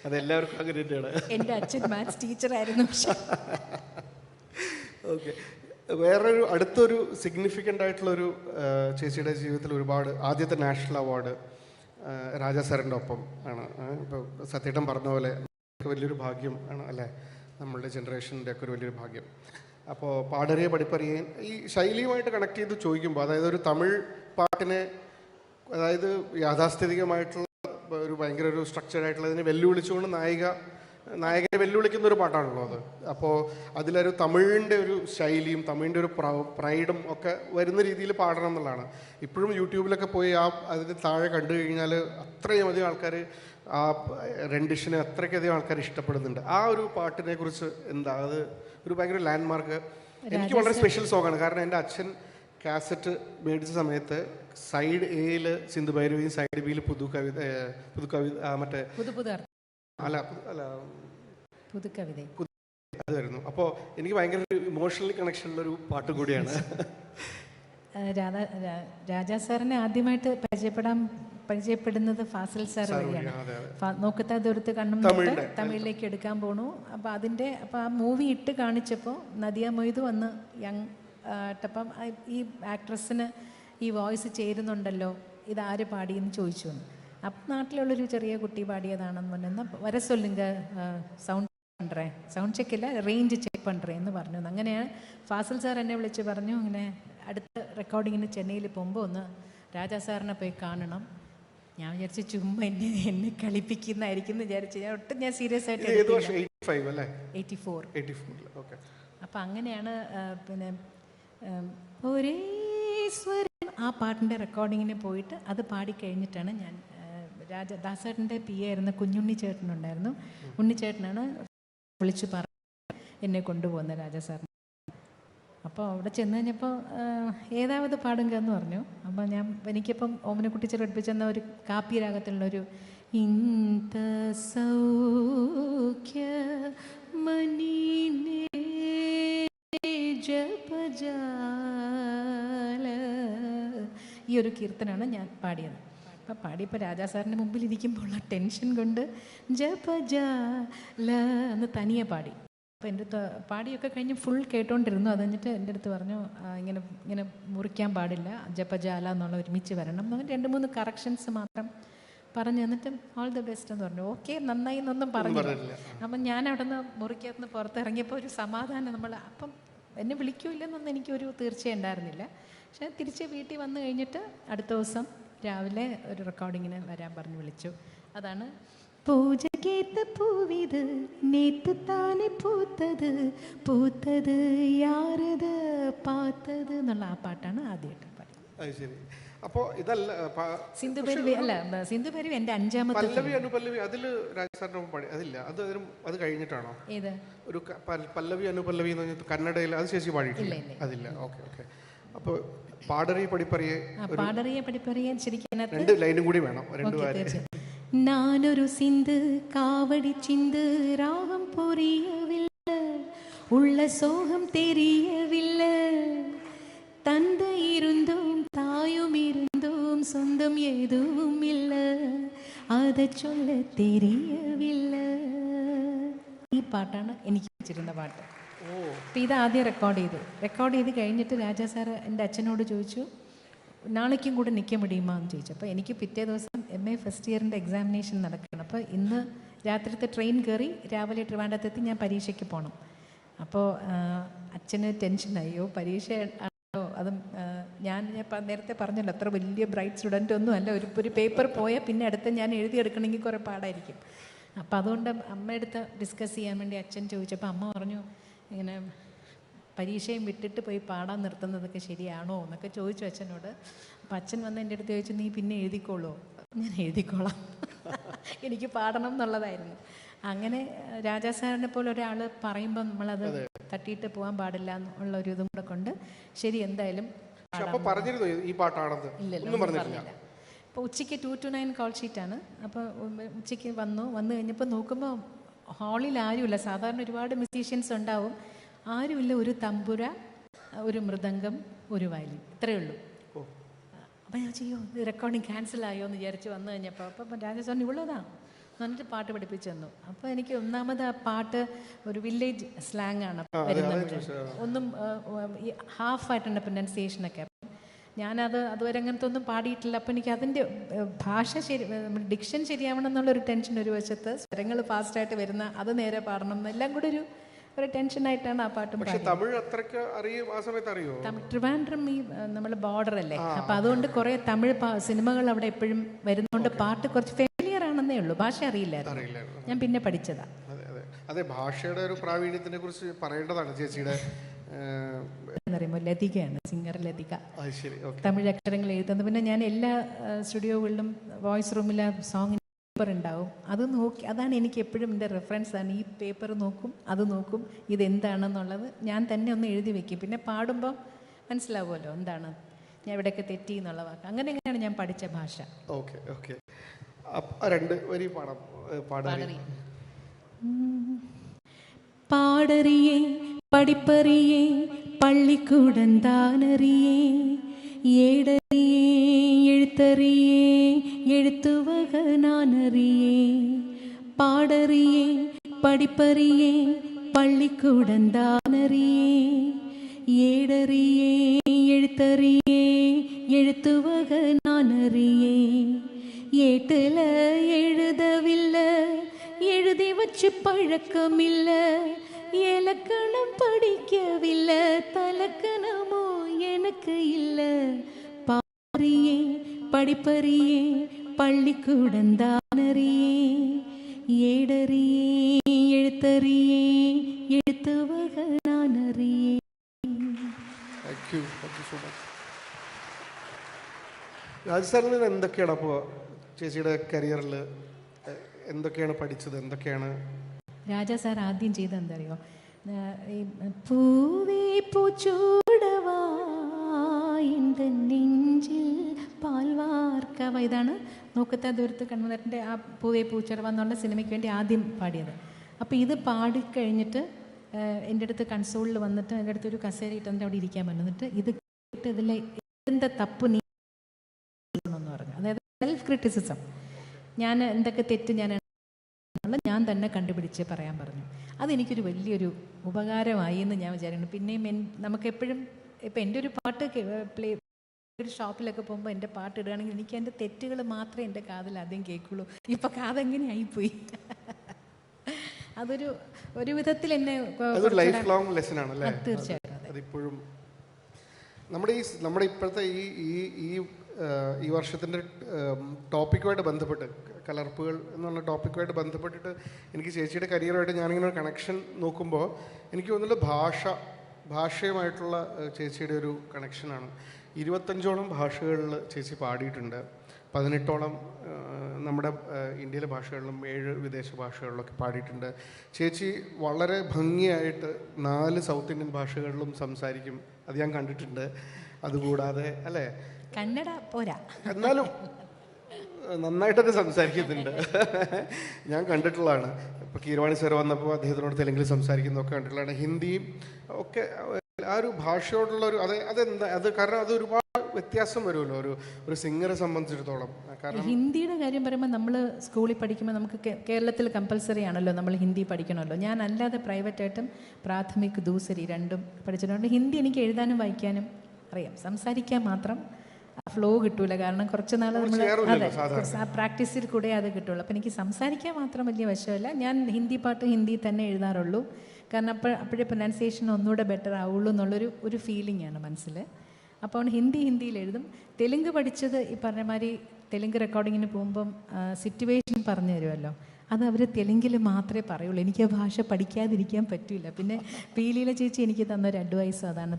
അതെല്ലാവർക്കും അങ്ങനെ തന്നെയാണ്. എൻ്റെ അച്ഛൻ മാത്സ് ടീച്ചറായിരുന്നു. ഓക്കെ. വേറൊരു അടുത്തൊരു സിഗ്നിഫിക്കൻ്റ് ആയിട്ടുള്ളൊരു ചേച്ചിയുടെ ജീവിതത്തിൽ ഒരുപാട് ആദ്യത്തെ നാഷണൽ അവാർഡ് രാജാ സാറിൻ്റെ ഒപ്പം ആണ്. ഇപ്പോൾ സത്യേട്ടൻ പറഞ്ഞ പോലെ വലിയൊരു ഭാഗ്യം ആണ് അല്ലേ. നമ്മളുടെ ജനറേഷൻ്റെ ഒക്കെ ഒരു വലിയൊരു ഭാഗ്യം. അപ്പോൾ പാടറിയ പഠിപ്പറിയാൻ ഈ ശൈലിയുമായിട്ട് കണക്ട് ചെയ്ത് ചോദിക്കുമ്പോൾ, അതായത് ഒരു തമിഴ് പാട്ടിനെ, അതായത് യാഥാസ്ഥിതികമായിട്ടുള്ള ഒരു ഭയങ്കര ഒരു സ്ട്രക്ചർഡ് ആയിട്ടുള്ളതിനെ വെല്ലുവിളിച്ചുകൊണ്ട് നായകനെ വെല്ലുവിളിക്കുന്ന ഒരു പാട്ടാണല്ലോ അത്. അപ്പോൾ അതിലൊരു തമിഴിൻ്റെ ഒരു ശൈലിയും തമിഴിൻ്റെ ഒരു പ്രൈഡും ഒക്കെ വരുന്ന രീതിയിൽ പാടണം എന്നുള്ളതാണ്. ഇപ്പോഴും യൂട്യൂബിലൊക്കെ പോയി അതിന് താഴെ കണ്ടു കഴിഞ്ഞാൽ അത്രയും അധികം ആൾക്കാർ ആ റെൻഡിഷനെ അത്രയ്ക്കധികം ആൾക്കാർ ഇഷ്ടപ്പെടുന്നുണ്ട്. ആ ഒരു പാട്ടിനെ കുറിച്ച് എന്താ, അത് ഒരു ഭയങ്കര ലാൻഡ് മാർക്ക്, എനിക്ക് വളരെ സ്പെഷ്യൽ സോങ്ങാണ്. കാരണം എൻ്റെ അച്ഛൻ കാസറ്റ് മേടിച്ച സമയത്ത് സൈഡ് എയിൽ സിന്ധു ഭൈരവിയും സൈഡ് ബിയിൽ പുതു കവിത മറ്റേ അതായിരുന്നു. അപ്പോൾ എനിക്ക് ഭയങ്കര ഇമോഷണലി കണക്ഷനുള്ളൊരു പാട്ട് കൂടിയാണ്. രാജാ സാറിനെ ആദ്യമായിട്ട് പരിചയപ്പെടുന്നത് ഫാസിൽ സാർ വഴിയാണ്. നോക്കത്താ ദൂരത്ത് കണ്ണും തമിഴിലേക്ക് എടുക്കാൻ പോണു. അപ്പോൾ ആ മൂവി ഇട്ട് കാണിച്ചപ്പോൾ നദിയ മൊയ്തു വന്ന് യങ് ആയിട്ടപ്പം ഈ ആക്ട്രസ്സിന് ഈ വോയിസ് ചേരുന്നുണ്ടല്ലോ, ഇതാര് പാടിയെന്ന് ചോദിച്ചു വന്നു. അപ്പം നാട്ടിലുള്ളൊരു ചെറിയ കുട്ടി പാടിയതാണെന്ന് പറഞ്ഞാൽ വര സൊല്ലുങ്ക സൗണ്ട് ചെക്കില്ല, റേഞ്ച് ചെക്ക് പണ്ടേ എന്ന് പറഞ്ഞു. അങ്ങനെയാണ് ഫാസിൽ സാർ എന്നെ വിളിച്ച് പറഞ്ഞു, ഇങ്ങനെ അടുത്ത റെക്കോർഡിങ്ങിന് ചെന്നൈയിൽ പോകുമ്പോൾ ഒന്ന് രാജാ സാറിനെ പോയി കാണണം. ഞാൻ വിചാരിച്ചു ചുമ്മാ എന്നെ കളിപ്പിക്കുന്നതായിരിക്കും എന്ന് വിചാരിച്ചു. ഞാൻ സീരിയസ് ആയിട്ട് 84. അപ്പം അങ്ങനെയാണ് പിന്നെ ഒരേ സ്വരം ആ പാട്ടിൻ്റെ റെക്കോർഡിങ്ങിന് പോയിട്ട് അത് പാടിക്കഴിഞ്ഞിട്ടാണ് ഞാൻ ദാസേട്ടൻ്റെ പി എ ആയിരുന്ന കുഞ്ഞുണ്ണി ചേട്ടനുണ്ടായിരുന്നു. ഉണ്ണിച്ചേട്ടനാണ് വിളിച്ചു പറഞ്ഞ് എന്നെ കൊണ്ടുപോകുന്നത് രാജാ സാറിന്. അപ്പോൾ അവിടെ ചെന്ന് കഴിഞ്ഞപ്പോൾ ഏതാവത് പാടുക എന്ന് പറഞ്ഞു. അപ്പോൾ എനിക്കിപ്പം ഓമനക്കുട്ടിച്ചർ പഠിപ്പിച്ചെന്ന ഒരു കാപ്പി രാഗത്തിലുള്ളൊരു ഇന്ത സൗഖ്യ മനിനേ ജപജാല, ഈ ഒരു കീർത്തനാണ് ഞാൻ പാടിയത്. അപ്പം പാടിയപ്പോൾ രാജാ സാറിൻ്റെ മുമ്പിൽ ഇരിക്കുമ്പോൾ ഉള്ള ടെൻഷൻ കൊണ്ട് ജപജാല എന്ന് തനിയെ പാടി. അപ്പോൾ എൻ്റെ അടുത്ത് പാടിയൊക്കെ കഴിഞ്ഞ് ഫുൾ കേട്ടോണ്ടിരുന്നു. അത് കഴിഞ്ഞിട്ട് എൻ്റെ അടുത്ത് പറഞ്ഞു, ഇങ്ങനെ മുറിക്കാൻ പാടില്ല, ജപജാല എന്നുള്ള ഒരുമിച്ച് വരണം. അങ്ങനെ 2-3 കറക്ഷൻസ് മാത്രം പറഞ്ഞു തന്നിട്ട് ഓൾ ദ ബെസ്റ്റ് എന്ന് പറഞ്ഞു. ഓക്കെ, നന്നായി എന്നൊന്നും പറഞ്ഞില്ല. അപ്പം ഞാൻ അവിടെ നിന്ന് മുറിക്കകത്ത് പുറത്തിറങ്ങിയപ്പോൾ ഒരു സമാധാനം. അപ്പം എന്നെ വിളിക്കൂല്ലെന്നൊന്നും എനിക്കൊരു തീർച്ചയായും ഉണ്ടായിരുന്നില്ല. പക്ഷേ തിരിച്ച് വീട്ടിൽ വന്നു കഴിഞ്ഞിട്ട് അടുത്ത ദിവസം രാവിലെ ഒരു റെക്കോർഡിങ്ങിന് വരാൻ പറഞ്ഞ് വിളിച്ചു. അതാണ് പൂജ കേത്ത പൂവിത് നേത്ത് താനെ പൂത്തത് യാരത് പാത്തത് എന്നുള്ള ആ പാട്ടാണ് ആദ്യമായിട്ട് പാടിയത്. അപ്പോൾ ഇതല്ല സിന്ധുഭൈരവി അല്ല, സിന്ധുഭൈരവി എൻ്റെ 5ാമത്തെ പല്ലവി അനുപല്ലവി അതിൽ രാജസാറിന് പാടി അതില്ല. അത് കഴിഞ്ഞിട്ടാണോ? ഏത് ഒരു പല്ലവി അനുപല്ലവി എന്ന് പറഞ്ഞാൽ കന്നഡയിൽ അത് ചേച്ചി പാടിയിട്ടില്ല? അതില്ല. ഓക്കെ. അപ്പോൾ പാടറിയ പഠിപ്പറിയാൻ ശരിക്കും 2 ലൈനും കൂടി വേണം. 2 വാരം. നാനൊരു സിந்து കാവടി ചിந்து ராகம் புரியவில்லை, உள்ள சோகம் தெரியவில்லை, தந்தை இருந்தும் தாயும் இருந்தும் சொந்தம் எதுவும் இல்லை, அதை சொல்ல தெரியவில்லை. ഈ പാട്ടാണ് എനിക്ക് വെച്ചിരുന്ന പാട്ട്. അപ്പം ഇത് ആദ്യം റെക്കോർഡ് ചെയ്ത് കഴിഞ്ഞിട്ട് രാജാ സാറ് എൻ്റെ അച്ഛനോട് ചോദിച്ചു, നാളേക്കും കൂടെ നിൽക്കാൻ മുടിയുമോ എന്ന് ചോദിച്ചു. അപ്പോൾ എനിക്ക് പിറ്റേ ദിവസം MA ഫസ്റ്റ് ഇയറിൻ്റെ എക്സാമിനേഷൻ നടക്കണം. അപ്പോൾ ഇന്ന് രാത്രിത്തെ ട്രെയിൻ കയറി രാവിലെ ട്രിവാൻഡ്രത്തെത്തി ഞാൻ പരീക്ഷയ്ക്ക് പോകണം. അപ്പോൾ അച്ഛന് ടെൻഷനായോ, പരീക്ഷ ആണോ? അതും ഞാൻ നേരത്തെ പറഞ്ഞല്ലോ, അത്ര വലിയ ബ്രൈറ്റ് സ്റ്റുഡൻ്റ് ഒന്നും അല്ല. ഒരു പേപ്പർ പോയാൽ പിന്നെ അടുത്ത് ഞാൻ എഴുതിയെടുക്കണമെങ്കിൽ കുറേ പാടായിരിക്കും. അപ്പോൾ അതുകൊണ്ട് അമ്മയെടുത്ത് ഡിസ്കസ് ചെയ്യാൻ വേണ്ടി അച്ഛൻ ചോദിച്ചപ്പോൾ അമ്മ പറഞ്ഞു, ഇങ്ങനെ പരീക്ഷയും വിട്ടിട്ട് പോയി പാടാൻ നിർത്തുന്നതൊക്കെ ശരിയാണോ എന്നൊക്കെ ചോദിച്ചു അച്ഛനോട്. അപ്പം അച്ഛൻ വന്ന് എൻ്റെ അടുത്ത് ചോദിച്ചു, നീ പിന്നെ എഴുതിക്കോളൂ? ഞാൻ എഴുതിക്കോളാം, എനിക്ക് പാടണം എന്നുള്ളതായിരുന്നു. അങ്ങനെ രാജാ സാറിനെ പോലെ ഒരാൾ പറയുമ്പോൾ നമ്മളത് തട്ടിയിട്ട് പോകാൻ പാടില്ല എന്നുള്ള ഒരു ഇതും കൂടെ കൊണ്ട് ശരി എന്തായാലും പറഞ്ഞില്ല. അപ്പോൾ ഉച്ചയ്ക്ക് 2 to 9 കോൾ ഷീറ്റാണ്. അപ്പോൾ ഉച്ചയ്ക്ക് വന്നു കഴിഞ്ഞപ്പോൾ നോക്കുമ്പോൾ ഹാളിൽ ആരുമില്ല. സാധാരണ ഒരുപാട് മ്യൂസീഷ്യൻസ് ഉണ്ടാവും, ആരുമില്ല. ഒരു തമ്പുര, ഒരു മൃദംഗം, ഒരു വയലിൻ, ഇത്രയേ ഉള്ളൂ. അപ്പം ഞാൻ ചെയ്യോ റെക്കോർഡിങ് ക്യാൻസലായോ എന്ന് വിചാരിച്ച് വന്നു കഴിഞ്ഞപ്പോൾ അപ്പം രാജസാറിന് ഇവളതാ എന്നിട്ട് പാട്ട് പഠിപ്പിച്ചു തന്നു. അപ്പോൾ എനിക്ക് ഒന്നാമത് ആ പാട്ട് ഒരു വില്ലേജ് സ്ലാങ് ആണ് വരുന്നത്, ഒന്നും ഹാഫായിട്ടുണ്ട് പ്രൊനൗൺസിയേഷനൊക്കെ. ഞാനത് അതുവരെ അങ്ങനത്തെ ഒന്നും പാടിയിട്ടില്ല. അപ്പോൾ എനിക്ക് അതിൻ്റെ ഭാഷ ഡിക്ഷൻ ശരിയാവണം എന്നുള്ളൊരു ടെൻഷൻ ഒരു വശത്ത്, സ്വരങ്ങൾ ഫാസ്റ്റായിട്ട് വരുന്ന അത് നേരെ പാടണം എന്നെല്ലാം കൂടെ ഒരു ഒരു ടെൻഷനായിട്ടാണ് ആ പാട്ടും പക്ഷെ പാടിയത്. തമിഴ് അത്രയ്ക്ക് അറിയും ആ സമയത്ത് അറിയോ? ട്രിവാൻഡ്രം ഈ നമ്മൾ ബോർഡർ അല്ലേ, അപ്പം അതുകൊണ്ട് കുറേ തമിഴ് സിനിമകൾ അവിടെ എപ്പോഴും വരുന്നതുകൊണ്ട് പാട്ട് കുറച്ച് ഫെമിലിയർ ആണെന്നേ ഉള്ളൂ, ഭാഷ അറിയില്ലായിരുന്നു. ഞാൻ പിന്നെ പഠിച്ചതാ. അതെ അതെ അതെ, ഭാഷയുടെ ഒരു പ്രാവീണ്യത്തിനെ കുറിച്ച് പറയേണ്ടതാണ് ചേച്ചിയുടെ. എന്നറിയുമ്പോൾ ലതികയാണ്, സിംഗർ ലതിക. ശരി, തമിഴ് അക്ഷരങ്ങൾ എഴുതുന്നത്. പിന്നെ ഞാൻ എല്ലാ സ്റ്റുഡിയോകളിലും വോയിസ് റൂമിലെ സോങ്ങിന് പേപ്പർ ഉണ്ടാവും, അത് നോക്കി, അതാണ് എനിക്ക് എപ്പോഴും എൻ്റെ റെഫറൻസ് ആണ്. ഈ പേപ്പർ നോക്കും, അത് നോക്കും, ഇതെന്താണെന്നുള്ളത് ഞാൻ തന്നെ ഒന്ന് എഴുതി വെക്കും. പിന്നെ പാടുമ്പോൾ മനസ്സിലാവുമല്ലോ എന്താണ് ഞാൻ ഇവിടെയൊക്കെ തെറ്റി എന്നുള്ള വാക്ക്. അങ്ങനെയാണ് ഞാൻ പഠിച്ച ഭാഷ. ഓക്കെ ഓക്കെ, രണ്ട് വരി പാടാം. பாடறியே படிப்பறியே பள்ளிக்கூடந்தானறியே ஏடறியே எழுத்தறியே எழுத்துவக நானறியே பாடறியே படிப்பறியே பள்ளிக்கூடந்தானறியே ஏடறியே எழுத்தறியே எழுத்துவக நானறியே ஏட்டுல எழுதவில்லை எழுதி வச்சு பழக்கமில்ல இலக்கணம் படிக்கவில்லை தலக்கணமோ எனக்கு இல்லை பாரியே படிப்பறியே பள்ளிக்கூடந்தானறியே ஏடறியே எழுத்தறியே எழுத்துவக நானறியே. രാജസ്ഥാനിൽ എന്തൊക്കെയാണ് അപ്പോൾ ചേച്ചിയുടെ കരിയറിൽ എന്തൊക്കെയാണ് പഠിച്ചത്, എന്തൊക്കെയാണ്? രാജാ സാർ ആദ്യം ചെയ്ത എന്താ അറിയോ, പൂവേ പൂച്ചൂടവാ എൻ്റെ നെഞ്ചിൽ പാൽവാർക്കവ, ഇതാണ് നോക്കത്താ ദൂരത്ത് കണ്ണുനീരിൻ്റെ ആ പൂവേ പൂച്ചൂടവ എന്നുള്ള സിനിമയ്ക്ക് വേണ്ടി ആദ്യം പാടിയത്. അപ്പോൾ ഇത് പാടിക്കഴിഞ്ഞിട്ട് എൻ്റെ അടുത്ത് കൺസോളിൽ വന്നിട്ട് എൻ്റെ അടുത്തൊരു കസേര ഇട്ടെൻ്റെ അവിടെ ഇരിക്കാൻ പറഞ്ഞു. എന്നിട്ട് ഇത് കേട്ട് ഇതിൽ എന്താ തപ്പ് നീ എന്ന് പറഞ്ഞു. അതായത് സെൽഫ് ക്രിറ്റിസിസം, ഞാൻ എന്തൊക്കെ തെറ്റ് ഞാൻ തന്നെ കണ്ടുപിടിച്ച് പറയാൻ പറഞ്ഞു. അതെനിക്കൊരു വലിയൊരു ഉപകാരമായി എന്ന് ഞാൻ വിചാരിക്കുന്നു. പിന്നെയും നമുക്കെപ്പോഴും ഇപ്പം എൻ്റെ ഒരു പാട്ട് ഒരു ഷോപ്പിലൊക്കെ പോകുമ്പോൾ എൻ്റെ പാട്ട് ഇടുകയാണെങ്കിൽ എനിക്ക് എൻ്റെ തെറ്റുകൾ മാത്രമേ എൻ്റെ കാതിൽ ആദ്യം കേൾക്കുള്ളൂ. ഇപ്പം കാതെങ്ങനെ ആയിപ്പോയി. അതൊരു വിധത്തിൽ എന്നെ ലൈഫ് ലോങ് ലെസൺ ആണ്. തീർച്ചയായിട്ടും അതിപ്പോഴും നമ്മുടെ ഇപ്പോഴത്തെ ഈ വർഷത്തിൻ്റെ ടോപ്പിക്കുമായിട്ട് ബന്ധപ്പെട്ട്, കലർപ്പുകൾ എന്ന് പറഞ്ഞ ടോപ്പിക്കുമായിട്ട് ബന്ധപ്പെട്ടിട്ട് എനിക്ക് ചേച്ചിയുടെ കരിയറുമായിട്ട് ഞാനിങ്ങനെ ഒരു കണക്ഷൻ നോക്കുമ്പോൾ എനിക്ക് തോന്നുന്നത് ഭാഷയുമായിട്ടുള്ള ചേച്ചിയുടെ ഒരു കണക്ഷനാണ്. 25ഓളം ഭാഷകളിൽ ചേച്ചി പാടിയിട്ടുണ്ട്. 18ഓളം നമ്മുടെ ഇന്ത്യയിലെ ഭാഷകളിലും 7 വിദേശ ഭാഷകളിലൊക്കെ പാടിയിട്ടുണ്ട്. ചേച്ചി വളരെ ഭംഗിയായിട്ട് 4 സൗത്ത് ഇന്ത്യൻ ഭാഷകളിലും സംസാരിക്കും, അത് ഞാൻ കണ്ടിട്ടുണ്ട്. അതുകൂടാതെ അല്ലേ, കന്നഡ പോരാ എന്നാലും നന്നായിട്ടൊക്കെ സംസാരിക്കുന്നുണ്ട്, ഞാൻ കണ്ടിട്ടുള്ളതാണ്. ഇപ്പോൾ കീരവാണി സാർ വന്നപ്പോൾ അദ്ദേഹത്തിനോട് തെലുങ്കിൽ സംസാരിക്കുന്നതൊക്കെ കണ്ടിട്ടുള്ളതാണ്. ഹിന്ദിയും ഒക്കെ ആ ഒരു ഭാഷയോടുള്ള ഒരു അത് കാരണം അത് ഒരുപാട് വ്യത്യാസം വരുമല്ലോ ഒരു സിംഗറെ സംബന്ധിച്ചിടത്തോളം. കാരണം ഹിന്ദിയുടെ കാര്യം പറയുമ്പോൾ നമ്മൾ സ്കൂളിൽ പഠിക്കുമ്പോൾ നമുക്ക് കേരളത്തിൽ കമ്പൽസറി ആണല്ലോ നമ്മൾ ഹിന്ദി പഠിക്കണമല്ലോ. ഞാൻ അല്ലാതെ പ്രൈവറ്റായിട്ടും പ്രാഥമിക് ദൂസരി രണ്ടും പഠിച്ചിട്ടുണ്ട്. ഹിന്ദി എനിക്ക് എഴുതാനും വായിക്കാനും അറിയാം, സംസാരിക്കാൻ മാത്രം ഫ്ലോ കിട്ടൂല. കാരണം കുറച്ച് നാൾ നമ്മൾ ആ പ്രാക്ടീസിൽ കൂടെ അത് കിട്ടുള്ളൂ. അപ്പം എനിക്ക് സംസാരിക്കാൻ മാത്രം വലിയ വശമല്ല. ഞാൻ ഹിന്ദി പാട്ട് ഹിന്ദി തന്നെ എഴുതാറുള്ളൂ. കാരണം അപ്പോഴേ പ്രൊനൗൺസിയേഷൻ ഒന്നുകൂടെ ബെറ്റർ ആവുള്ളൂ എന്നുള്ളൊരു ഫീലിംഗ് ആണ് മനസ്സിൽ. അപ്പോൾ ഹിന്ദിയിൽ എഴുതും. തെലുങ്ക് പഠിച്ചത് ഈ പറഞ്ഞ മാതിരി തെലുങ്ക് റെക്കോർഡിങ്ങിന് പോകുമ്പം സിറ്റുവേഷൻ പറഞ്ഞു തരുമല്ലോ, അത് അവർ തെലുങ്കിൽ മാത്രമേ പറയുള്ളൂ. എനിക്ക് ആ ഭാഷ പഠിക്കാതിരിക്കാൻ പറ്റില്ല. പിന്നെ ലീല ചേച്ചി എനിക്ക് തന്നൊരു അഡ്വൈസ് അതാണ്,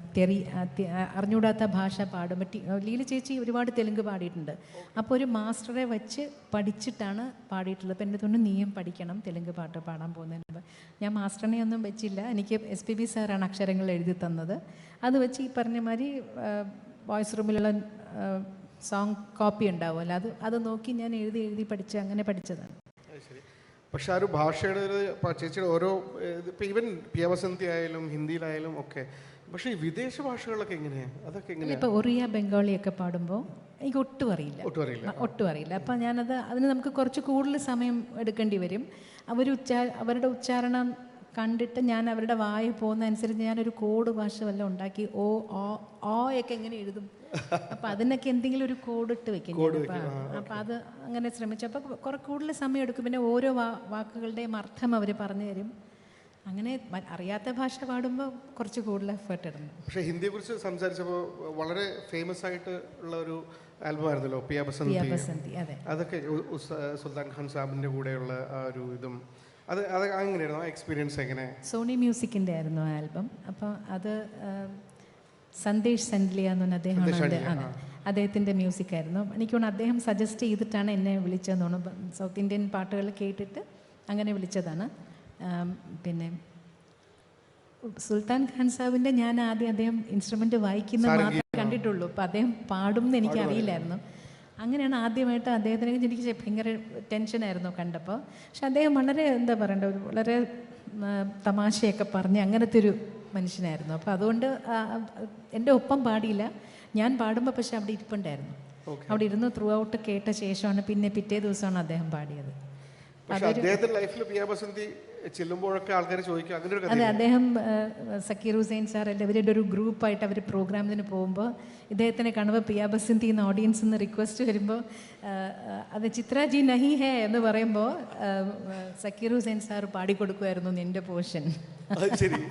അറിഞ്ഞുകൂടാത്ത ഭാഷ പാടുമ്പോൾ. ലീല ചേച്ചി ഒരുപാട് തെലുങ്ക് പാടിയിട്ടുണ്ട്. അപ്പോൾ ഒരു മാസ്റ്ററെ വെച്ച് പഠിച്ചിട്ടാണ് പാടിയിട്ടുള്ളത്. അപ്പോൾ എൻ്റെ തോന്നുന്നു നീയും പഠിക്കണം തെലുങ്ക് പാട്ട് പാടാൻ പോകുന്നതിന് മുമ്പ്. ഞാൻ മാസ്റ്ററിനെ ഒന്നും വെച്ചില്ല, എനിക്ക് SPB സാറാണ് അക്ഷരങ്ങൾ എഴുതി തന്നത്. അത് വെച്ച് ഈ പറഞ്ഞ മാതിരി വോയിസ് റൂമിലുള്ള സോങ് കോപ്പി ഉണ്ടാവുമല്ലോ, അത് നോക്കി ഞാൻ എഴുതി പഠിച്ച് അങ്ങനെ പഠിച്ചതാണ്. പക്ഷെ ആ ഒരു ഭാഷയുടെ ഒരു ചേച്ചിയുടെ ഓരോ ഇപ്പം ഈവൻ പിയവസന്തി ആയാലും ഹിന്ദിയിലായാലും ഒക്കെ. പക്ഷേ ഈ വിദേശ ഭാഷകളൊക്കെ എങ്ങനെയാണ്, അതൊക്കെ എങ്ങനെയാണ്? ഇപ്പോൾ ഒറിയ ബംഗാളിയൊക്കെ പാടുമ്പോൾ എനിക്ക് ഒട്ടും അറിയില്ല. അപ്പം അതിന് നമുക്ക് കുറച്ച് കൂടുതൽ സമയം എടുക്കേണ്ടി വരും. അവരുടെ ഉച്ചാരണം കണ്ടിട്ട് ഞാൻ അവരുടെ വായ പോകുന്ന അനുസരിച്ച് ഞാനൊരു കോഡ് ഭാഷ വല്ലതും ഉണ്ടാക്കി ഓ ഒക്കെ എങ്ങനെ എഴുതും, അപ്പം അതിനൊക്കെ എന്തെങ്കിലും ഒരു കോഡ് ഇട്ട് വെക്കും. അപ്പം അത് അങ്ങനെ ശ്രമിച്ചു. അപ്പം കുറെ കൂടുതൽ സമയം എടുക്കും. പിന്നെ ഓരോ വാക്കുകളുടെയും അർത്ഥം അവർ പറഞ്ഞു തരും. അങ്ങനെ അറിയാത്ത ഭാഷ പാടുമ്പോൾ കുറച്ച് കൂടുതൽ എഫേർട്ട് ഇടണം. പക്ഷേ ഹിന്ദിയെക്കുറിച്ച് സംസാരിച്ചപ്പോൾ വളരെ ഫേമസ് ആയിട്ട് ഉള്ള ഒരു ആൽബം ആയിരുന്നല്ലോ പിയ ബസന്തി. അതെ, അതൊക്കെ സുൽത്താൻ ഖാൻ സാബിൻ്റെ കൂടെയുള്ള ആ ഒരു ഇതും അത് അങ്ങനെയായിരുന്നു ആ എക്സ്പീരിയൻസ് എങ്ങനെ? സോണി മ്യൂസിക്കിൻ്റെ ആയിരുന്നു ആ ആൽബം. അപ്പോൾ അത് സന്ദേശ് സൻലിയ എന്ന് പറഞ്ഞ അദ്ദേഹമാണ്, അദ്ദേഹത്തിൻ്റെ മ്യൂസിക്കായിരുന്നു. എനിക്ക് തോന്നുന്നു അദ്ദേഹം സജസ്റ്റ് ചെയ്തിട്ടാണ് എന്നെ വിളിച്ചതെന്ന് തോന്നുന്നു. സൗത്ത് ഇന്ത്യൻ പാട്ടുകൾ കേട്ടിട്ട് അങ്ങനെ വിളിച്ചതാണ്. പിന്നെ സുൽത്താൻ ഖാൻ സാബിൻ്റെ ഞാൻ ആദ്യം അദ്ദേഹം ഇൻസ്ട്രുമെൻ്റ് വായിക്കുന്നത് മാത്രമേ കണ്ടിട്ടുള്ളൂ. അപ്പോൾ അദ്ദേഹം പാടും എന്ന് എനിക്ക് അറിയില്ലായിരുന്നു. അങ്ങനെയാണ് ആദ്യമായിട്ട് അദ്ദേഹത്തിനെ എനിക്ക് ഭയങ്കര ടെൻഷനായിരുന്നു കണ്ടപ്പോൾ. പക്ഷെ അദ്ദേഹം വളരെ എന്താ പറയണ്ട, ഒരു വളരെ തമാശയൊക്കെ പറഞ്ഞ് അങ്ങനത്തെ ഒരു മനുഷ്യനായിരുന്നു. അപ്പോൾ അതുകൊണ്ട് എൻ്റെ ഒപ്പം പാടിയില്ല, ഞാൻ പാടുമ്പോൾ പക്ഷെ അവിടെ ഇരിപ്പുണ്ടായിരുന്നു. അവിടെ ഇരുന്ന് ത്രൂ ഔട്ട് കേട്ട ശേഷമാണ് പിന്നെ പിറ്റേ ദിവസമാണ് അദ്ദേഹം പാടിയത്. ചെല്ലുമ്പോഴൊക്കെ ആൾക്കാർ ചോദിക്കും അങ്ങനെ ഒരു അതെ, അദ്ദേഹം സക്കീർ ഹുസൈൻ സാർ ഇവരുടെ ഒരു ഗ്രൂപ്പായിട്ട് അവർ പ്രോഗ്രാമിന് പോകുമ്പോൾ ഇദ്ദേഹത്തിനെ കാണുമ്പോൾ പിയ ബസന്തി എന്ന ഓഡിയൻസിൽ നിന്ന് റിക്വസ്റ്റ് വരുമ്പോൾ അത് ചിത്രാജി നഹി ഹേ എന്ന് പറയുമ്പോൾ സക്കീർ ഹുസൈൻ സാർ പാടിക്കൊടുക്കുമായിരുന്നു എൻ്റെ പോർഷൻ. ശരി,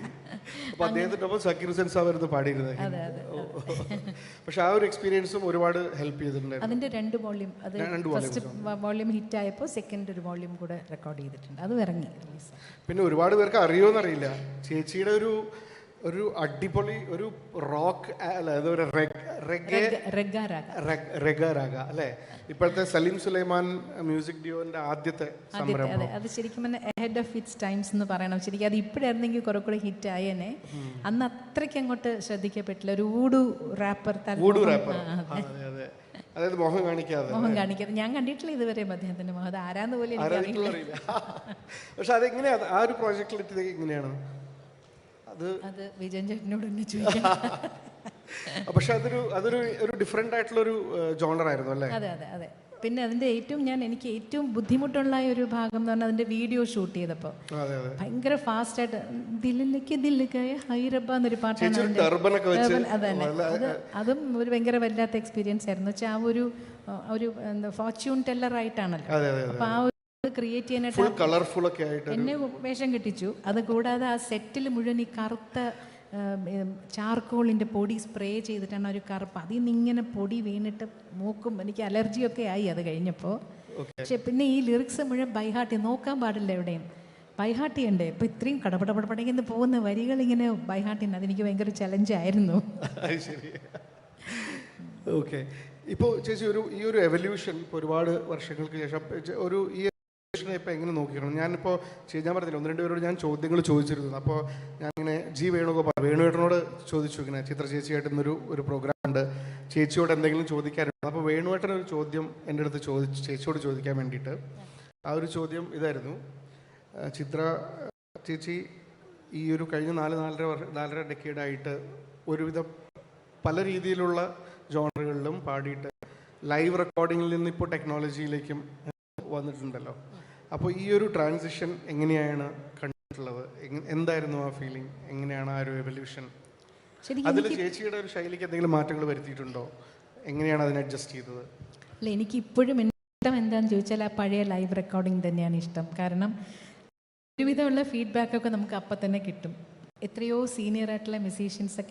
അപ്പോൾ അദ്ദേഹത്തിനൊപ്പം സക്കീർ ഹുസൈൻ സാർ ആയിരുന്നു പാടിയിരുന്നത്. അതെ അതെ. പക്ഷെ ആ ഒരു എക്സ്പീരിയൻസും ഒരുപാട് ഹെൽപ്പ് ചെയ്തിട്ടുണ്ടായിരുന്നു. അതിൻ്റെ 2 വോള്യൂം, അത് ഫസ്റ്റ് വോള്യൂം ഹിറ്റായപ്പോൾ സെക്കൻഡ് ഒരു വോള്യൂം കൂടെ റെക്കോർഡ് ചെയ്തിട്ടുണ്ട്. അത് ഇറങ്ങി റിലീസ്. പിന്നെ ഒരുപാട് പേർക്ക് അറിയുമെന്നറിയില്ല, ചേച്ചിയുടെ ഒരു അടിപൊളി ഒരു റോക്ക് അല്ല അതൊരു റെഗ രാഗ അല്ലേ, ഇപ്പോഴത്തെ സലീം സുലൈമാൻ മ്യൂസിക് ഡ്യൂവിന്റെ ആദ്യത്തെ സംരംഭം. അത് ശരിക്കും അഹെഡ് ഓഫ് ഇറ്റ്സ് ടൈംസ് എന്ന് പറയണം. ശരിക്കും അത് ഇപ്പോഴായിരുന്നെങ്കിൽ കുറെ കൂടെ ഹിറ്റ് ആയേനെ. അന്ന് അത്രയ്ക്ക് അങ്ങോട്ട് ശ്രദ്ധിക്കപ്പെട്ടില്ല. ഒരു ഊഡു റാപ്പർ, അതായത് മോഹം കാണിക്കാതെ. ഞാൻ കണ്ടിട്ടില്ല ഇതുവരെ അദ്ദേഹത്തിന്റെ മോഹം, ആരാന്ന് പോലും എനിക്കറിയില്ല. പക്ഷെ അതെങ്ങനെയാ ആ ഒരു പ്രോജക്റ്റിൽ എത്തിയത് എങ്ങനെയാണ്? അത് വിജയൻ ചേട്ടനോട് തന്നെ ചോദിക്കാം. പക്ഷെ അതൊരു ഡിഫറെന്റ് ആയിട്ടുള്ള ഒരു ജോണർ ആയിരുന്നു അല്ലേ? അതെ അതെ അതെ. പിന്നെ അതിന്റെ എനിക്ക് ഏറ്റവും ബുദ്ധിമുട്ടുള്ള ഒരു ഭാഗം എന്ന് പറഞ്ഞാൽ അതിന്റെ വീഡിയോ ഷൂട്ട് ചെയ്തപ്പോൾ ഭയങ്കര ഫാസ്റ്റ് ആയിട്ട് ദില്ലിലേക്ക് ഹൈറബ എന്നൊരു പാട്ടാണ്. അതും ഒരു ഭയങ്കര വല്ലാത്ത എക്സ്പീരിയൻസ് ആയിരുന്നു. വെച്ചാൽ ആ ഒരു ഫോർച്യൂൺ ടെല്ലർ ആയിട്ടാണല്ലോ. അപ്പൊ ആ ക്രിയേറ്റ് ചെയ്യാനായിട്ട് എന്നെ വേഷം കെട്ടിച്ചു. അത് കൂടാതെ ആ സെറ്റിൽ മുഴുവൻ ഈ കറുത്ത ചാർക്കോളിൻ്റെ പൊടി സ്പ്രേ ചെയ്തിട്ടാണ് ഒരു കറുപ്പ്, അതിൽ നിന്ന് ഇങ്ങനെ പൊടി വീണിട്ട് മൂക്കും എനിക്ക് അലർജിയൊക്കെ ആയി അത് കഴിഞ്ഞപ്പോൾ. പക്ഷെ പിന്നെ ഈ ലിറിക്സ് മുഴുവൻ ബൈഹാർട്ട് നോക്കാൻ പാടില്ല എവിടെയും, ബൈഹാർട്ട് ചെയ്യണ്ടേ. ഇപ്പം ഇത്രയും കടപടപടപടങ്ങുന്ന പോകുന്ന വരികൾ ഇങ്ങനെ ബൈഹാർട്ട് ചെയ്യുന്നത് അതെനിക്ക് ഭയങ്കര ചലഞ്ചായിരുന്നു. ഓക്കെ, ഇപ്പോൾ ചേച്ചി ഈ ഒരു എവല്യൂഷൻ ഇപ്പോൾ ഒരുപാട് വർഷങ്ങൾക്ക് ശേഷം ഈ ഇപ്പം എങ്ങനെ നോക്കിക്കണം? ഞാനിപ്പോൾ ഞാൻ പറഞ്ഞില്ല, 1-2 പേരോട് ഞാൻ ചോദ്യങ്ങൾ ചോദിച്ചിരുന്നു. അപ്പോൾ ഞാനിങ്ങനെ വേണുവേട്ടനോട് ചോദിച്ചു, ഇങ്ങനെ ചിത്ര ചേച്ചിയായിട്ട് ഇന്നൊരു പ്രോഗ്രാം ഉണ്ട്, ചേച്ചിയോട് എന്തെങ്കിലും ചോദിക്കാനുണ്ട്. അപ്പോൾ വേണുവേട്ടനൊരു ചോദ്യം എൻ്റെ അടുത്ത് ചേച്ചിയോട് ചോദിക്കാൻ വേണ്ടിയിട്ട്. ആ ഒരു ചോദ്യം ഇതായിരുന്നു, ചിത്ര ചേച്ചി ഈ ഒരു കഴിഞ്ഞ 4-4.5 ഡെക്കേഡായിട്ട് ഒരുവിധം പല രീതിയിലുള്ള ജോണറുകളിലും പാടിയിട്ട് ലൈവ് റെക്കോർഡിങ്ങിൽ നിന്ന് ഇപ്പോൾ ടെക്നോളജിയിലേക്കും വന്നിട്ടുണ്ടല്ലോ. അപ്പോൾ ഈ ഒരു ട്രാൻസിഷൻ എങ്ങനെയാണ് കണ്ടിട്ടുള്ളത്? എന്തായിരുന്നു ആ ഫീലിംഗ്? എങ്ങനെയാണ് ആ ഒരു എവല്യൂഷൻ? അതിൽ ചേച്ചിയുടെ ഒരു ശൈലിക്ക് എന്തെങ്കിലും മാറ്റങ്ങൾ വരുത്തിയിട്ടുണ്ടോ? എങ്ങനെയാണ് അതിനെ അഡ്ജസ്റ്റ് ചെയ്തത്? അല്ല, എനിക്ക് ഇപ്പോഴും ഇഷ്ടം എന്താണെന്ന് ചോദിച്ചാൽ ആ പഴയ ലൈവ് റെക്കോർഡിംഗ് തന്നെയാണ് ഇഷ്ടം. കാരണം ഒരുവിധമുള്ള ഫീഡ്ബാക്കൊക്കെ നമുക്ക് അപ്പം തന്നെ കിട്ടും. എത്രയോ സീനിയർ ആയിട്ടുള്ള മ്യൂസീഷ്യൻസൊക്കെ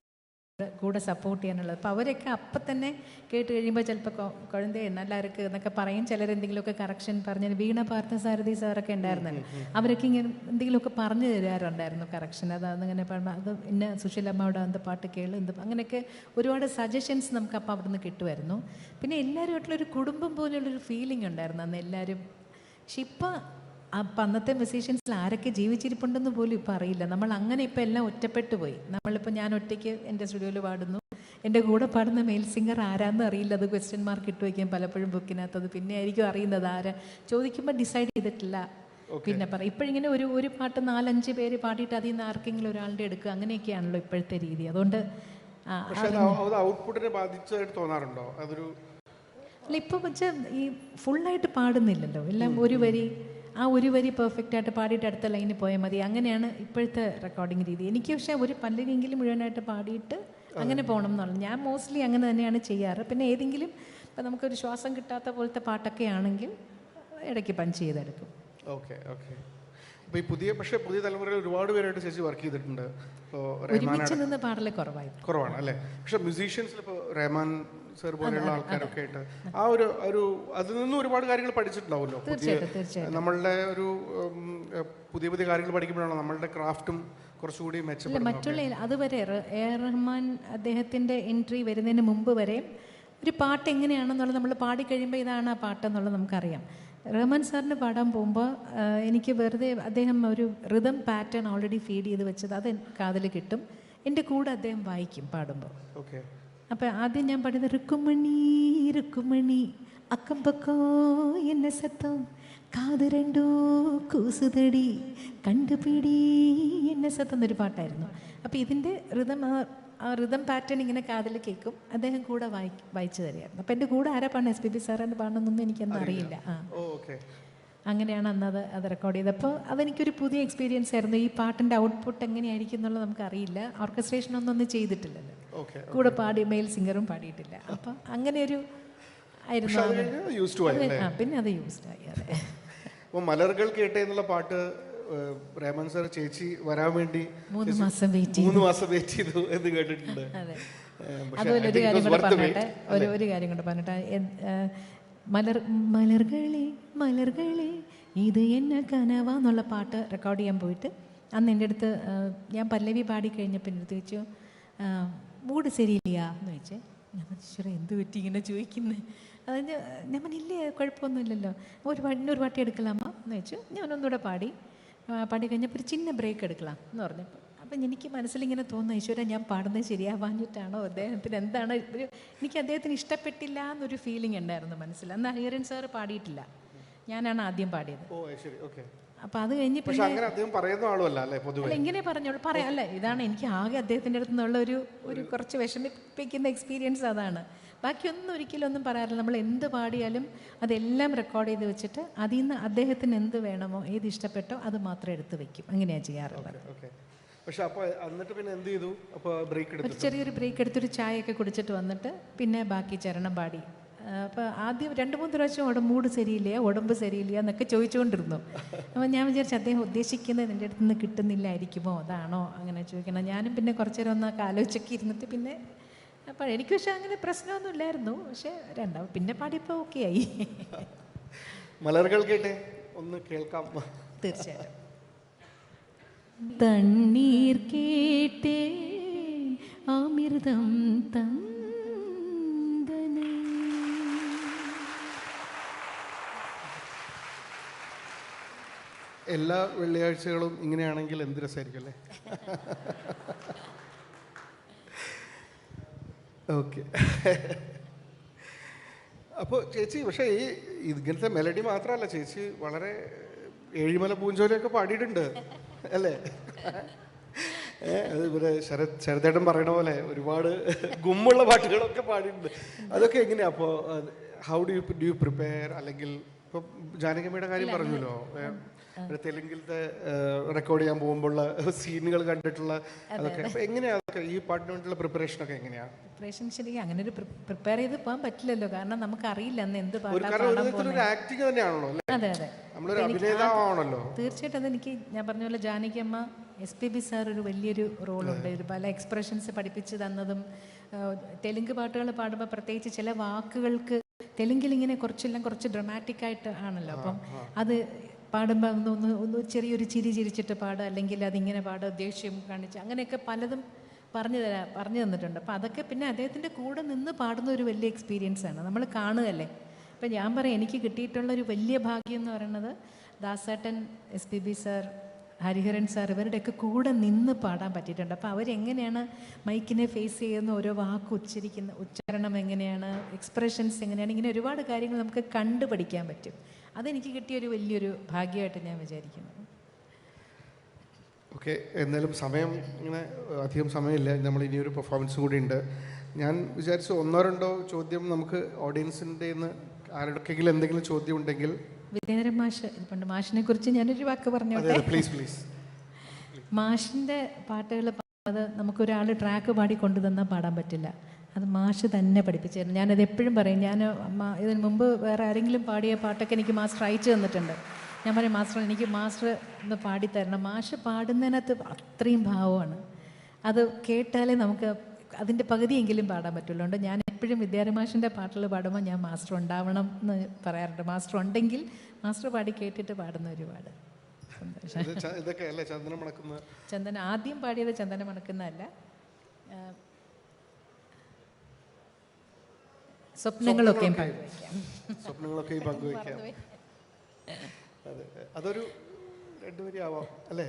കൂടെ സപ്പോർട്ട് ചെയ്യാനുള്ളത്. അപ്പോൾ അവരൊക്കെ അപ്പം തന്നെ കേട്ട് കഴിയുമ്പോൾ ചിലപ്പോൾ കുഴന്തേ നല്ല ഇருக்கு എന്നൊക്കെ പറയും. ചിലരെന്തെങ്കിലുമൊക്കെ കറക്ഷൻ പറഞ്ഞ് വീണ പാർത്ഥസാരഥി സാറൊക്കെ ഉണ്ടായിരുന്നല്ലോ, അവരൊക്കെ ഇങ്ങനെ എന്തെങ്കിലുമൊക്കെ പറഞ്ഞു തരാറുണ്ടായിരുന്നു കറക്ഷൻ. അതങ്ങനെ പറയുമ്പോൾ അത് ഇന്ന സുശീലമ്മയുടെ എന്ത് പാട്ട് കേള് അങ്ങനെയൊക്കെ ഒരുപാട് സജഷൻസ് നമുക്ക് അപ്പം അവിടെ നിന്ന് കിട്ടുമായിരുന്നു. പിന്നെ എല്ലാവരുമായിട്ടുള്ളൊരു കുടുംബം പോലെയുള്ളൊരു ഫീലിംഗ് ഉണ്ടായിരുന്നു അന്ന് എല്ലാവരും. പക്ഷെ ഇപ്പം അപ്പം അന്നത്തെ മ്യൂസീഷ്യൻസിൽ ആരൊക്കെ ജീവിച്ചിരിപ്പുണ്ടെന്ന് പോലും ഇപ്പം അറിയില്ല. നമ്മൾ അങ്ങനെ ഇപ്പം എല്ലാം ഒറ്റപ്പെട്ടു പോയി. നമ്മളിപ്പോൾ ഞാൻ ഒറ്റയ്ക്ക് എൻ്റെ സ്റ്റുഡിയോയിൽ പാടുന്നു, എൻ്റെ കൂടെ പാടുന്ന മെയിൽ സിംഗർ ആരാന്ന് അറിയില്ല. അത് ക്വസ്റ്റ്യൻ മാർക്ക് ഇട്ട് വയ്ക്കും പലപ്പോഴും ബുക്കിനകത്തത്. പിന്നെ ആയിരിക്കും അറിയുന്നത് ആരാ ചോദിക്കുമ്പോൾ ഡിസൈഡ് ചെയ്തിട്ടില്ല. പിന്നെ പറയും ഇപ്പോഴിങ്ങനെ ഒരു പാട്ട് 4-5 പേര് പാടിയിട്ട് അതിൽ നിന്ന് ആർക്കെങ്കിലും ഒരാളുടെ എടുക്കുക, അങ്ങനെയൊക്കെയാണല്ലോ ഇപ്പോഴത്തെ രീതി. അതുകൊണ്ട് അല്ല, ഇപ്പോൾ വെച്ചാൽ ഈ ഫുള്ളായിട്ട് പാടുന്നില്ലല്ലോ, എല്ലാം ഒരു വരി പെർഫെക്റ്റ് ആയിട്ട് പാടിയിട്ട് അടുത്ത ലൈനിൽ പോയാൽ മതി. അങ്ങനെയാണ് ഇപ്പോഴത്തെ റെക്കോർഡിങ് രീതി. എനിക്ക് പക്ഷേ ഒരു പല്ലവിയെങ്കിലും മുഴുവനായിട്ട് പാടിയിട്ട് അങ്ങനെ പോകണം എന്നുള്ളത്. ഞാൻ മോസ്റ്റ്ലി അങ്ങനെ തന്നെയാണ് ചെയ്യാറ്. പിന്നെ ഏതെങ്കിലും ഇപ്പം നമുക്കൊരു ശ്വാസം കിട്ടാത്ത പോലത്തെ പാട്ടൊക്കെ ആണെങ്കിൽ ഇടയ്ക്ക് പഞ്ച് ചെയ്തെടുക്കും. ഓക്കെ. അപ്പോൾ ഈ പുതിയ തലമുറയിൽ ഒരുപാട് പേരായിട്ട് ചേച്ചി വർക്ക് ചെയ്തിട്ടുണ്ട്. ഇപ്പോൾ ഒരുമിച്ച് നിന്ന് പാടല് കുറവാണ് അല്ലേ? പക്ഷെ മ്യൂസീഷ്യൻസിൽ ഇപ്പോൾ റഹ്മാൻ സർ പോലെയുള്ള ആൾക്കാരൊക്കെ ആയിട്ട് ആ ഒരു അതിൽ നിന്നും ഒരുപാട് കാര്യങ്ങൾ പഠിച്ചിട്ടുണ്ടാവുമല്ലോ. നമ്മളുടെ ഒരു പുതിയ കാര്യങ്ങൾ പഠിക്കുമ്പോഴാണ് നമ്മളുടെ ക്രാഫ്റ്റും കുറച്ചുകൂടി മെച്ചപ്പെടുന്നത്. മറ്റുള്ള അതുവരെ റഹ്മാൻ അദ്ദേഹത്തിൻ്റെ എൻട്രി വരുന്നതിന് മുമ്പ് വരെ ഒരു പാട്ട് എങ്ങനെയാണെന്നുള്ളത് നമ്മൾ പാടിക്കഴിയുമ്പോൾ ഇതാണ് ആ പാട്ടെന്നുള്ളത് നമുക്കറിയാം. റഹ്മാൻ സാറിന് പാടാൻ പോകുമ്പോൾ എനിക്ക് വെറുതെ അദ്ദേഹം ഒരു റിതം പാറ്റേൺ ഓൾറെഡി ഫീഡ് ചെയ്ത് വെച്ചത് അത് കാതിൽ കിട്ടും. എൻ്റെ കൂടെ അദ്ദേഹം വായിക്കും പാടുമ്പോൾ. അപ്പം ആദ്യം ഞാൻ പാടിയത് റുക്കുമണി റുക്കുമണി അക്കം പക്കോ എന്നെ സത്തം കാത് രണ്ടോ കൂസുതടി കണ്ടുപിടി എന്നെ സത്തം എന്നൊരു പാട്ടായിരുന്നു. അപ്പോൾ ഇതിൻ്റെ റിതം പാറ്റേൺ ഇങ്ങനെ കാതിൽ കേൾക്കും, അദ്ദേഹം കൂടെ വായിച്ചു തരികയായിരുന്നു. അപ്പം എൻ്റെ കൂടെ ആരാ പാടുന്നത്, SPB സാറിൻ്റെ പാടണമെന്നൊന്നും എനിക്കൊന്നും അറിയില്ല. അങ്ങനെയാണ് അന്നത് അത് റെക്കോർഡ് ചെയ്തത്. അപ്പോൾ അതെനിക്കൊരു പുതിയ എക്സ്പീരിയൻസ് ആയിരുന്നു. ഈ പാട്ടിൻ്റെ ഔട്ട്പുട്ട് എങ്ങനെയായിരിക്കും എന്നുള്ളത് നമുക്കറിയില്ല. ഓർക്കസ്ട്രേഷനൊന്നും ചെയ്തിട്ടില്ലല്ലോ, കൂടെ പാടി മെയിൽ സിംഗറും പാടിയിട്ടില്ല. അപ്പം അങ്ങനെ ഒരു ആയിരുന്നു. പിന്നെ അത് യൂസ്ഡ് ആയി. അതെ. അപ്പോൾ മലർകൾ കേട്ടേ എന്നുള്ള പാട്ട് റഹ്മാൻ സാർ ചേച്ചി വരാൻ വേണ്ടി 3 മാസം വെയിറ്റ് ചെയ്തു എന്ന് കേട്ടിട്ടുണ്ട്. അതുപോലെ ഒരു കാര്യം കൂടെ പറഞ്ഞിട്ടെ, ഒരു കാര്യം കൂടെ പറഞ്ഞിട്ട് മലർകളെ മലർകളെ ഇത് എന്നെ കനവാന്നുള്ള പാട്ട് റെക്കോർഡ് ചെയ്യാൻ പോയിട്ട് അന്ന് എൻ്റെ അടുത്ത് ഞാൻ പല്ലവി പാടി കഴിഞ്ഞപ്പോൾ എൻ്റെ അടുത്ത് ചോദിച്ചു മൂഡ് ശരിയില്ല എന്ന് ചോദിച്ചേ. ഞാൻ ഈശ്വര എന്ത് പറ്റി ഇങ്ങനെ ചോദിക്കുന്നത്? അതായത് ഞാൻ പറഞ്ഞില്ലേ കുഴപ്പമൊന്നുമില്ലല്ലോ, ഇന്നൊരു പാട്ട് എടുക്കലാമോ എന്ന് ചോദിച്ചു. ഞാനൊന്നുകൂടെ പാടി കഴിഞ്ഞപ്പോൾ ഒരു ചിന്ന ബ്രേക്ക് എടുக்கலாம் എന്ന് പറഞ്ഞപ്പോൾ അപ്പം എനിക്ക് മനസ്സിലിങ്ങനെ തോന്നുന്നു, ഈശ്വര ഞാൻ പാടുന്നത് ശരിയാവാഞ്ഞിട്ടാണോ, അദ്ദേഹത്തിന് എന്താണ് എനിക്ക് അദ്ദേഹത്തിന് ഇഷ്ടപ്പെട്ടില്ല എന്നൊരു ഫീലിംഗ് ഉണ്ടായിരുന്നു മനസ്സിൽ. അന്ന് ഹരിഹരൻ സാറ് പാടിയിട്ടില്ല, ഞാനാണ് ആദ്യം പാടിയത്. അപ്പം അത് കഴിഞ്ഞ് പിന്നെ അല്ല ഇങ്ങനെ പറഞ്ഞോളൂ പറയാം. ഇതാണ് എനിക്ക് ആകെ അദ്ദേഹത്തിൻ്റെ അടുത്ത് നിന്നുള്ള ഒരു കുറച്ച് വിഷമിപ്പിക്കുന്ന എക്സ്പീരിയൻസ് അതാണ്. ബാക്കിയൊന്നും ഒരിക്കലും പറയാറില്ല. നമ്മൾ എന്ത് പാടിയാലും അതെല്ലാം റെക്കോർഡ് ചെയ്ത് വെച്ചിട്ട് അതിൽ നിന്ന് അദ്ദേഹത്തിന് എന്ത് വേണമോ ഏത് ഇഷ്ടപ്പെട്ടോ അത് മാത്രം എടുത്ത് വെക്കും. അങ്ങനെയാണ് ചെയ്യാറുള്ളത്. പക്ഷെ അപ്പോൾ എന്നിട്ട് പിന്നെ എന്ത് ചെയ്തു? അപ്പോൾ ഒരു ചെറിയൊരു ബ്രേക്ക് എടുത്തൊരു ചായയൊക്കെ കുടിച്ചിട്ട് വന്നിട്ട് പിന്നെ ബാക്കി ചരണം പാടി. അപ്പോൾ ആദ്യം 2-3 പ്രാവശ്യം മൂഡ് ശരിയില്ല, ഉടമ്പ് ശരിയില്ല എന്നൊക്കെ ചോദിച്ചുകൊണ്ടിരുന്നു. അപ്പോൾ ഞാൻ വിചാരിച്ചു അദ്ദേഹം ഉദ്ദേശിക്കുന്നത് എൻ്റെ അടുത്ത് നിന്ന് കിട്ടുന്നില്ലായിരിക്കുമോ, അതാണോ അങ്ങനെ ചോദിക്കണം. ഞാനും പിന്നെ കുറച്ചു നേരം ഒന്നൊക്കെ ആലോചിച്ചൊക്കെ ഇരുന്നിട്ട് പിന്നെ അപ്പോൾ എനിക്ക് പക്ഷെ അങ്ങനെ പ്രശ്നമൊന്നും ഇല്ലായിരുന്നു. പക്ഷെ പിന്നെ പാടിയപ്പോൾ ഓക്കെ ആയി. മലർകൾ കേട്ടെ ഒന്ന് കേൾക്കാം. തീർച്ചയായിട്ടും. തണ്ണീർ കേട്ടേ അമൃതം തന്തനേ. എല്ലാ വെള്ളിയാഴ്ചകളും ഇങ്ങനെയാണെങ്കിൽ എന്ത് രസമായിരിക്കും അല്ലേ? ഓക്കെ. അപ്പോൾ ചേച്ചി പക്ഷേ ഇങ്ങനത്തെ മെലഡി മാത്രമല്ല, ചേച്ചി വളരെ ഏഴിമല പൂഞ്ചോലയൊക്കെ പാടിയിട്ടുണ്ട് അല്ലേ? അത് ഇവരെ ശരദേട്ടൻ പറയണ പോലെ ഒരുപാട് ഗുമ്മുള്ള പാട്ടുകളൊക്കെ പാടിയിട്ടുണ്ട്. അതൊക്കെ എങ്ങനെയാ? അപ്പോൾ ഹൗ ഡു യു പ്രിപ്പയർ? അല്ലെങ്കിൽ ഇപ്പോൾ ജാനകിയമ്മയുടെ കാര്യം പറഞ്ഞല്ലോ, തെലുങ്കിലത്തെ റെക്കോർഡ് ചെയ്യാൻ പോകുമ്പോഴുള്ള സീനുകൾ കണ്ടിട്ടുള്ള അതൊക്കെ. അപ്പോൾ എങ്ങനെയാ അതൊക്കെ ഈ പാട്ടിന് വേണ്ടിയുള്ള പ്രിപ്പറേഷനൊക്കെ എങ്ങനെയാ? പ്രിപ്പറേഷൻ ശരിക്കും അങ്ങനെ ഒരു പ്രിപ്പയർ ചെയ്ത് പോകാൻ പറ്റില്ലല്ലോ, കാരണം നമുക്കറിയില്ല അന്ന് എന്ത് ആക്ടിങ് തന്നെയാണല്ലോ. അതെ അതെ, നമ്മളൊരു അഭിനേതാവാണല്ലോ. തീർച്ചയായിട്ടും. അതെനിക്ക് ഞാൻ പറഞ്ഞ പോലെ ജാനകിയമ്മ, SPB സാർ ഒരു വലിയൊരു റോളുണ്ട്. ഒരു പല എക്സ്പ്രഷൻസ് പഠിപ്പിച്ച് തന്നതും. തെലുങ്ക് പാട്ടുകൾ പാടുമ്പോൾ പ്രത്യേകിച്ച് ചില വാക്കുകൾക്ക് തെലുങ്കിൽ ഇങ്ങനെ കുറച്ച് ഡ്രമാറ്റിക് ആയിട്ട് ആണല്ലോ. അപ്പം അത് പാടുമ്പോൾ ഒന്ന് ചെറിയൊരു ചിരിച്ചിട്ട് പാടുക, അല്ലെങ്കിൽ അതിങ്ങനെ പാടുക, ദേഷ്യം കാണിച്ച്, അങ്ങനെയൊക്കെ പലതും പറഞ്ഞു തന്നിട്ടുണ്ട്. അപ്പോൾ അതൊക്കെ പിന്നെ അദ്ദേഹത്തിൻ്റെ കൂടെ നിന്ന് പാടുന്ന ഒരു വലിയ എക്സ്പീരിയൻസ് ആണ്, നമ്മൾ കാണുകയല്ലേ. അപ്പം ഞാൻ പറയാം, എനിക്ക് കിട്ടിയിട്ടുള്ളൊരു വലിയ ഭാഗ്യം എന്ന് പറയുന്നത് ദാസേട്ടൻ, SPB സാർ, ഹരിഹരൻ സാർ, ഇവരുടെയൊക്കെ കൂടെ നിന്ന് പാടാൻ പറ്റിയിട്ടുണ്ട്. അപ്പോൾ അവരെങ്ങനെയാണ് മൈക്കിനെ ഫേസ് ചെയ്യുന്ന, ഓരോ വാക്ക് ഉച്ചാരണം എങ്ങനെയാണ്, എക്സ്പ്രഷൻസ് എങ്ങനെയാണ്, ഇങ്ങനെ ഒരുപാട് കാര്യങ്ങൾ നമുക്ക് കണ്ടുപഠിക്കാൻ പറ്റും. അതെനിക്ക് കിട്ടിയൊരു വലിയൊരു ഭാഗ്യമായിട്ട് ഞാൻ വിചാരിക്കുന്നു. ഓക്കെ, എന്നാലും ഇങ്ങനെ അധികം സമയമില്ല, നമ്മൾ ഇനിയൊരു പെർഫോമൻസ് കൂടി ഉണ്ട്. ഞാൻ വിചാരിച്ചു 1-2 ചോദ്യം നമുക്ക് ഓഡിയൻസിൻ്റെ ആരുടെക്കെങ്കിലും എന്തെങ്കിലും ചോദ്യം ഉണ്ടെങ്കിൽ. വിദ്യാധരൻ മാഷ് ഇരിപ്പുണ്ട്, മാഷിനെ കുറിച്ച് ഞാനൊരു വാക്ക് പറഞ്ഞോട്ടെ. പ്ലീസ്. മാഷിൻ്റെ പാട്ടുകൾ പാടുന്നത് നമുക്കൊരാൾ ട്രാക്ക് പാടി കൊണ്ടുതന്നാൽ പാടാൻ പറ്റില്ല, അത് മാഷ് തന്നെ പഠിപ്പിച്ചിരുന്നു. ഞാനത് എപ്പോഴും പറയും. ഇതിനു മുമ്പ് വേറെ ആരെങ്കിലും പാടിയ പാട്ടൊക്കെ എനിക്ക് മാസ്റ്റർ അയച്ചു തന്നിട്ടുണ്ട്. ഞാൻ പറയും മാസ്റ്റർ എനിക്ക് മാസ്റ്റർ ഒന്ന് പാടിത്തരണം. മാഷ് പാടുന്നതിനകത്ത് അത്രയും ഭാവമാണ്. അത് കേട്ടാലേ നമുക്ക് അതിൻ്റെ പകുതിയെങ്കിലും പാടാൻ പറ്റുള്ളൂ. അതുകൊണ്ട് ഞാൻ എപ്പോഴും വിദ്യാരംഗ മാഷിൻ്റെ പാട്ടുകൾ പാടുമ്പോൾ ഞാൻ മാസ്റ്റർ ഉണ്ടാവണം എന്ന് പറയാറുണ്ട്. മാസ്റ്റർ ഉണ്ടെങ്കിൽ മാസ്റ്റർ പാടി കേട്ടിട്ട് പാടുന്ന ഒരുപാട് സന്തോഷം. ചന്ദന ആദ്യം പാടിയത് ചന്ദന മണക്കുന്നതല്ല, സ്വപ്നങ്ങളൊക്കെയും പങ്കുവയ്ക്കാം. അതൊരു രണ്ടുപേരാവാം അല്ലേ?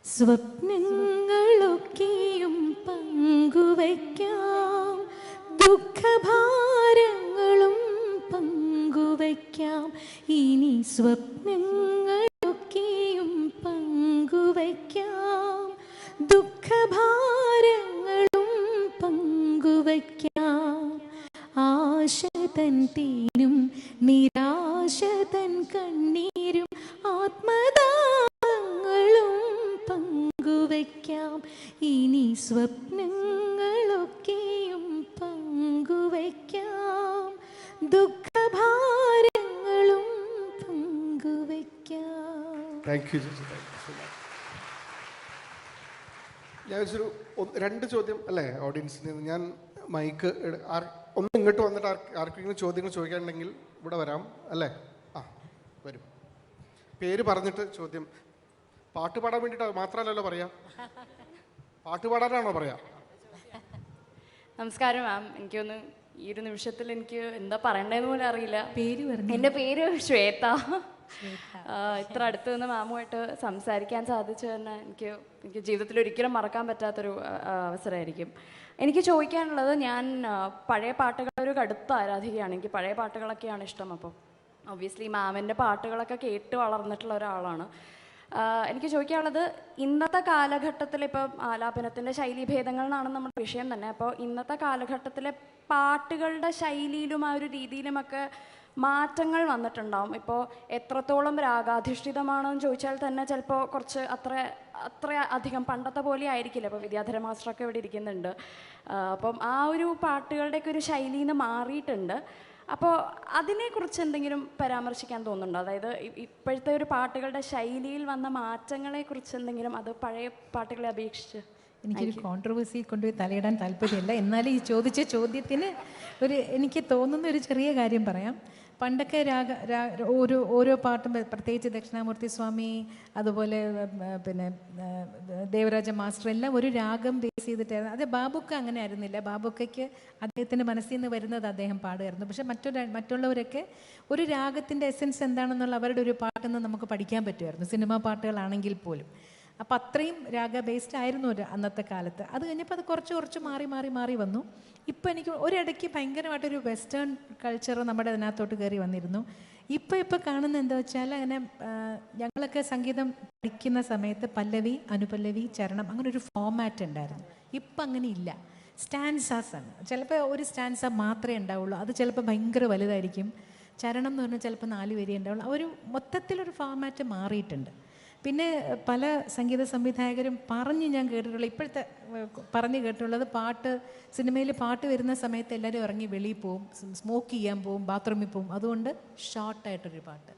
സ്വപ്നങ്ങളൊക്കെയും പങ്കുവയ്ക്കാം, ദുഃഖഭാരങ്ങളും പങ്കുവയ്ക്കാം. ഇനി സ്വപ്നങ്ങളൊക്കെയും പങ്കുവയ്ക്കാം, ദുഃഖഭാരങ്ങളും പങ്കുവയ്ക്കാം. ആശ തൻ തേനും നിരാശ തൻ കണ്ണീരും ആത്മദാഹങ്ങളും പങ്കുവയ്ക്കാം. ഇനി സ്വപ്നങ്ങളൊക്കെയും പങ്കുവയ്ക്കാം, ദുഃഖഭാരങ്ങളും പങ്കുവയ്ക്കാം. താങ്ക് യു ചേച്ചി. ഞാൻ വെച്ചൊരു 2 ചോദ്യം അല്ലേ ഓഡിയൻസിന്. ഞാൻ മൈക്ക് ഒന്ന് ഇങ്ങോട്ട് വന്നിട്ട് ആർക്കെങ്കിലും ചോദ്യങ്ങൾ ചോദിക്കാനുണ്ടെങ്കിൽ ഇവിടെ വരാം അല്ലേ? വരും. പേര് പറഞ്ഞിട്ട് ചോദ്യം. പാട്ട് പാടാൻ വേണ്ടിയിട്ട് മാത്രമല്ലല്ലോ പറയാം, പാട്ട് പാടാനാണോ പറയാ? നമസ്കാരം മാം. എനിക്കൊന്ന് ഈ ഒരു നിമിഷത്തിൽ എനിക്ക് എന്താ പറയണ്ടതെന്ന് പോലും അറിയില്ല. പേര് എൻ്റെ പേര് ശ്വേത. ഇത്ര അടുത്ത് നിന്ന് മാമുമായിട്ട് സംസാരിക്കാൻ സാധിച്ചു തന്നെ എനിക്ക് ജീവിതത്തിൽ ഒരിക്കലും മറക്കാൻ പറ്റാത്തൊരു അവസരമായിരിക്കും. എനിക്ക് ചോദിക്കാനുള്ളത്, ഞാൻ പഴയ പാട്ടുകളുടെ ഒരു കടുത്ത ആരാധികയാണ്. എനിക്ക് പഴയ പാട്ടുകളൊക്കെയാണ് ഇഷ്ടം. അപ്പോൾ ഒബ്വിയസ്ലി മാമിൻ്റെ പാട്ടുകളൊക്കെ കേട്ട് വളർന്നിട്ടുള്ള ഒരാളാണ്. എനിക്ക് ചോദിക്കാനുള്ളത്, ഇന്നത്തെ കാലഘട്ടത്തിൽ ഇപ്പം ആലാപനത്തിൻ്റെ ശൈലീഭേദങ്ങൾ എന്നാണ് നമ്മുടെ വിഷയം തന്നെ. അപ്പോൾ ഇന്നത്തെ കാലഘട്ടത്തിലെ പാട്ടുകളുടെ ശൈലിയിലും ആ ഒരു രീതിയിലുമൊക്കെ മാറ്റങ്ങൾ വന്നിട്ടുണ്ടാവും. ഇപ്പോൾ എത്രത്തോളം രാഗാധിഷ്ഠിതമാണെന്ന് ചോദിച്ചാൽ തന്നെ ചിലപ്പോൾ കുറച്ച് അത്ര അധികം പണ്ടത്തെ പോലെ ആയിരിക്കില്ല. ഇപ്പോൾ വിദ്യാധര മാസ്റ്ററൊക്കെ ഇവിടെ ഇരിക്കുന്നുണ്ട്. അപ്പം ആ ഒരു പാട്ടുകളുടെയൊക്കെ ഒരു ശൈലിയിൽ നിന്ന് മാറിയിട്ടുണ്ട്. അപ്പോൾ അതിനെക്കുറിച്ച് എന്തെങ്കിലും പരാമർശിക്കാൻ തോന്നുന്നുണ്ടോ? അതായത് ഇപ്പോഴത്തെ ഒരു പാട്ടുകളുടെ ശൈലിയിൽ വന്ന മാറ്റങ്ങളെക്കുറിച്ച് എന്തെങ്കിലും, അത് പഴയ പാട്ടുകളെ അപേക്ഷിച്ച്? എനിക്കൊരു കോൺട്രവേഴ്സി കൊണ്ടുപോയി തലയിടാൻ താല്പര്യമില്ല. എന്നാലും ഈ ചോദിച്ച ചോദ്യത്തിന് എനിക്ക് തോന്നുന്ന ഒരു ചെറിയ കാര്യം പറയാം. പണ്ടൊക്കെ ഓരോ പാട്ടും, പ്രത്യേകിച്ച് ദക്ഷിണാമൂർത്തി സ്വാമി, അതുപോലെ പിന്നെ ദേവരാജ മാസ്റ്റർ, എല്ലാം ഒരു രാഗം ബേസ് ചെയ്തിട്ടായിരുന്നു. അത് ബാബുക്ക അങ്ങനെ ആയിരുന്നില്ല. ബാബുക്കയ്ക്ക് അദ്ദേഹത്തിൻ്റെ മനസ്സിൽ നിന്ന് വരുന്നത് അദ്ദേഹം പാടുമായിരുന്നു. പക്ഷെ മറ്റുള്ളവരൊക്കെ ഒരു രാഗത്തിൻ്റെ എസെൻസ് എന്താണെന്നുള്ള അവരുടെ ഒരു പാട്ടെന്ന് നമുക്ക് പഠിക്കാൻ പറ്റുമായിരുന്നു, സിനിമാ പാട്ടുകളാണെങ്കിൽ പോലും. അപ്പം അത്രയും രാഗ ബേസ്ഡ് ആയിരുന്നു അന്നത്തെ കാലത്ത്. അത് കഴിഞ്ഞപ്പോൾ അത് കുറച്ച് മാറി വന്നു. ഇപ്പം എനിക്ക് ഒരിടയ്ക്ക് ഭയങ്കരമായിട്ടൊരു വെസ്റ്റേൺ കൾച്ചർ നമ്മുടെ അതിനകത്തോട്ട് കയറി വന്നിരുന്നു. ഇപ്പോൾ കാണുന്ന എന്താ വെച്ചാൽ, അങ്ങനെ ഞങ്ങളൊക്കെ സംഗീതം പഠിക്കുന്ന സമയത്ത് പല്ലവി, അനുപല്ലവി, ചരണം, അങ്ങനെ ഒരു ഫോമാറ്റ് ഉണ്ടായിരുന്നു. ഇപ്പം അങ്ങനെ ഇല്ല. സ്റ്റാൻസാസ് ആണ്. ചിലപ്പോൾ ഒരു സ്റ്റാൻസ മാത്രമേ ഉണ്ടാവുള്ളൂ. അത് ചിലപ്പോൾ ഭയങ്കര വലുതായിരിക്കും. ചരണം എന്ന് പറഞ്ഞാൽ ചിലപ്പോൾ 4 വരി ഉണ്ടാവുള്ളൂ. ഒരു മൊത്തത്തിലൊരു ഫോമാറ്റ് മാറിയിട്ടുണ്ട്. പിന്നെ പല സംഗീത സംവിധായകരും ഞാൻ കേട്ടിട്ടുള്ള, ഇപ്പോഴത്തെ കേട്ടിട്ടുള്ളത്, സിനിമയിൽ പാട്ട് വരുന്ന സമയത്ത് എല്ലാവരും ഇറങ്ങി വെളിയിൽ പോവും, സ്മോക്ക് ചെയ്യാൻ പോവും, ബാത്റൂമിൽ പോവും. അതുകൊണ്ട് ഷോർട്ടായിട്ടൊരു പാട്ട്.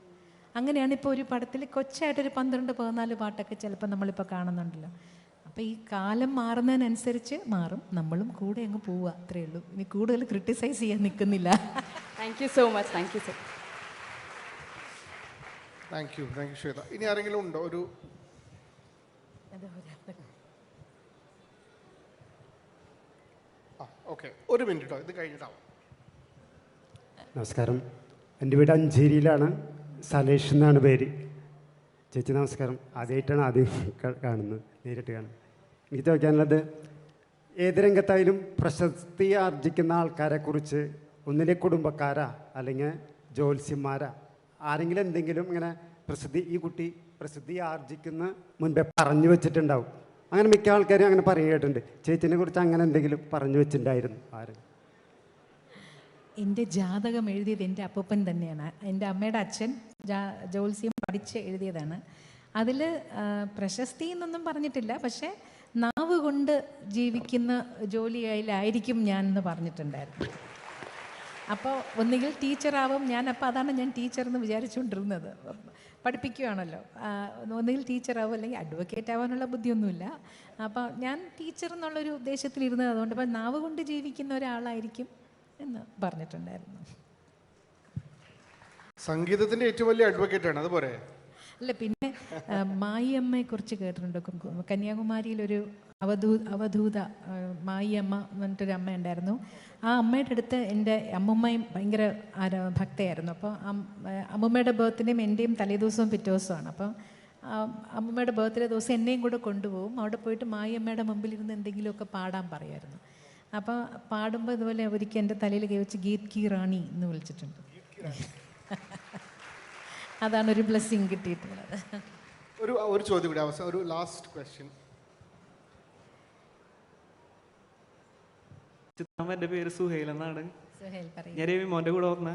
അങ്ങനെയാണ് ഇപ്പോൾ ഒരു പടത്തിൽ കൊച്ചായിട്ടൊരു 12-14 പാട്ടൊക്കെ ചിലപ്പോൾ നമ്മളിപ്പോൾ കാണുന്നുണ്ടല്ലോ. അപ്പോൾ ഈ കാലം മാറുന്നതിനനുസരിച്ച് മാറും, നമ്മളും കൂടെ അങ്ങ് പോവുക, അത്രയേ ഉള്ളൂ. ഇനി കൂടുതൽ ക്രിട്ടിസൈസ് ചെയ്യാൻ നിൽക്കുന്നില്ല. Thank you so much. Thank you so much. Thank you Shweta. ഇനി ആരെങ്കിലും ഉണ്ടോ? ഓക്കെ, 1 മിനിറ്റ് ഇത് കഴിഞ്ഞിട്ടാവും. നമസ്കാരം. എൻ്റെ വീട് അഞ്ചേരിയിലാണ്. സലേഷ് എന്നാണ് പേര്. ചേച്ചി നമസ്കാരം. ആദ്യമായിട്ടാണ് നേരിട്ട് കാണുന്നത്. എനിക്ക് ചോദിക്കാനുള്ളത്, ഏത് രംഗത്തായാലും പ്രശസ്തി ആർജിക്കുന്ന ആൾക്കാരെക്കുറിച്ച് ഒന്നിലെ കുടുംബക്കാരാ അല്ലെങ്കിൽ ജ്യോത്സ്യന്മാരാ ആരെങ്കിലും എന്തെങ്കിലും ഇങ്ങനെ ഈ കുട്ടി പ്രസിദ്ധി ആർജിക്കുന്ന മുൻപേ പറഞ്ഞു വെച്ചിട്ടുണ്ടാവും. അങ്ങനെ മിക്ക ആൾക്കാരും അങ്ങനെ പറയുകയായിട്ടുണ്ട്. ചേച്ചിനെ കുറിച്ച് അങ്ങനെ എന്തെങ്കിലും പറഞ്ഞു വെച്ചിട്ടുണ്ടായിരുന്നു ആര്? എൻ്റെ ജാതകം എഴുതിയത് എൻ്റെ അപ്പൂപ്പൻ തന്നെയാണ്. എൻ്റെ അമ്മയുടെ അച്ഛൻ ജ്യോത്സ്യം പഠിച്ച് എഴുതിയതാണ്. അതിൽ പ്രശസ്തി എന്നൊന്നും പറഞ്ഞിട്ടില്ല, പക്ഷേ നാവ് കൊണ്ട് ജീവിക്കുന്ന ജോലിയായിരിക്കും ഞാൻ എന്ന് പറഞ്ഞിട്ടുണ്ടായിരുന്നു. അപ്പോൾ ഒന്നുകിൽ ടീച്ചറാവും ഞാൻ, അപ്പോൾ അതാണ് ഞാൻ ടീച്ചറെന്ന് വിചാരിച്ചുകൊണ്ടിരുന്നത്. പഠിപ്പിക്കുകയാണല്ലോ, ഒന്നുകിൽ ടീച്ചറാവും അല്ലെങ്കിൽ അഡ്വക്കേറ്റ് ആവാനുള്ള ബുദ്ധിയൊന്നുമില്ല. അപ്പോൾ ഞാൻ ടീച്ചർ എന്നുള്ളൊരു ഉദ്ദേശത്തിലിരുന്നത് അതുകൊണ്ട്. അപ്പോൾ നാവ് കൊണ്ട് ജീവിക്കുന്ന ഒരാളായിരിക്കും എന്ന് പറഞ്ഞിട്ടുണ്ടായിരുന്നു. സംഗീതത്തിൻ്റെ ഏറ്റവും വലിയ അഡ്വക്കേറ്റാണ്, അതുപോലെ. അല്ല, പിന്നെ മായി അമ്മയെക്കുറിച്ച് കേട്ടിട്ടുണ്ട്. കന്യാകുമാരിയിലൊരു അവധൂത മായി അമ്മ എന്ന് പറഞ്ഞിട്ടൊരു അമ്മ ഉണ്ടായിരുന്നു. ആ അമ്മയുടെ അടുത്ത് എൻ്റെ അമ്മുമ്മയും ഭയങ്കര ഭക്തയായിരുന്നു. അപ്പോൾ അമ്മുമ്മയുടെ ബർത്ത്ഡേയും എൻ്റെയും തലേദിവസവും പിറ്റേ ദിവസമാണ്. അപ്പം അമ്മുമ്മയുടെ ബർത്ത്ഡേ ദിവസം എന്നെയും കൂടെ കൊണ്ടുപോകും. അവിടെ പോയിട്ട് മായി അമ്മയുടെ മുമ്പിലിരുന്ന് എന്തെങ്കിലുമൊക്കെ പാടാൻ പറയുമായിരുന്നു. അപ്പോൾ പാടുമ്പോൾ ഇതുപോലെ ഒരിക്കൽ എൻ്റെ തലയിൽ കൈവച്ച് ഗീത് കി റാണി എന്ന് വിളിച്ചിട്ടുണ്ട്. അതാണ് ഒരു ബ്ലെസ്സിങ് കിട്ടിയിട്ടുള്ളത്. ഒരു ചോദ്യം കൂടി, അവസാനം ഒരു ലാസ്റ്റ് ക്വസ്റ്റ്യൻ. എൻ്റെ പേര് സുഹൈൽ എന്നാണ്. ഞാൻ രവി മോൻ്റെ കൂടെ വന്ന.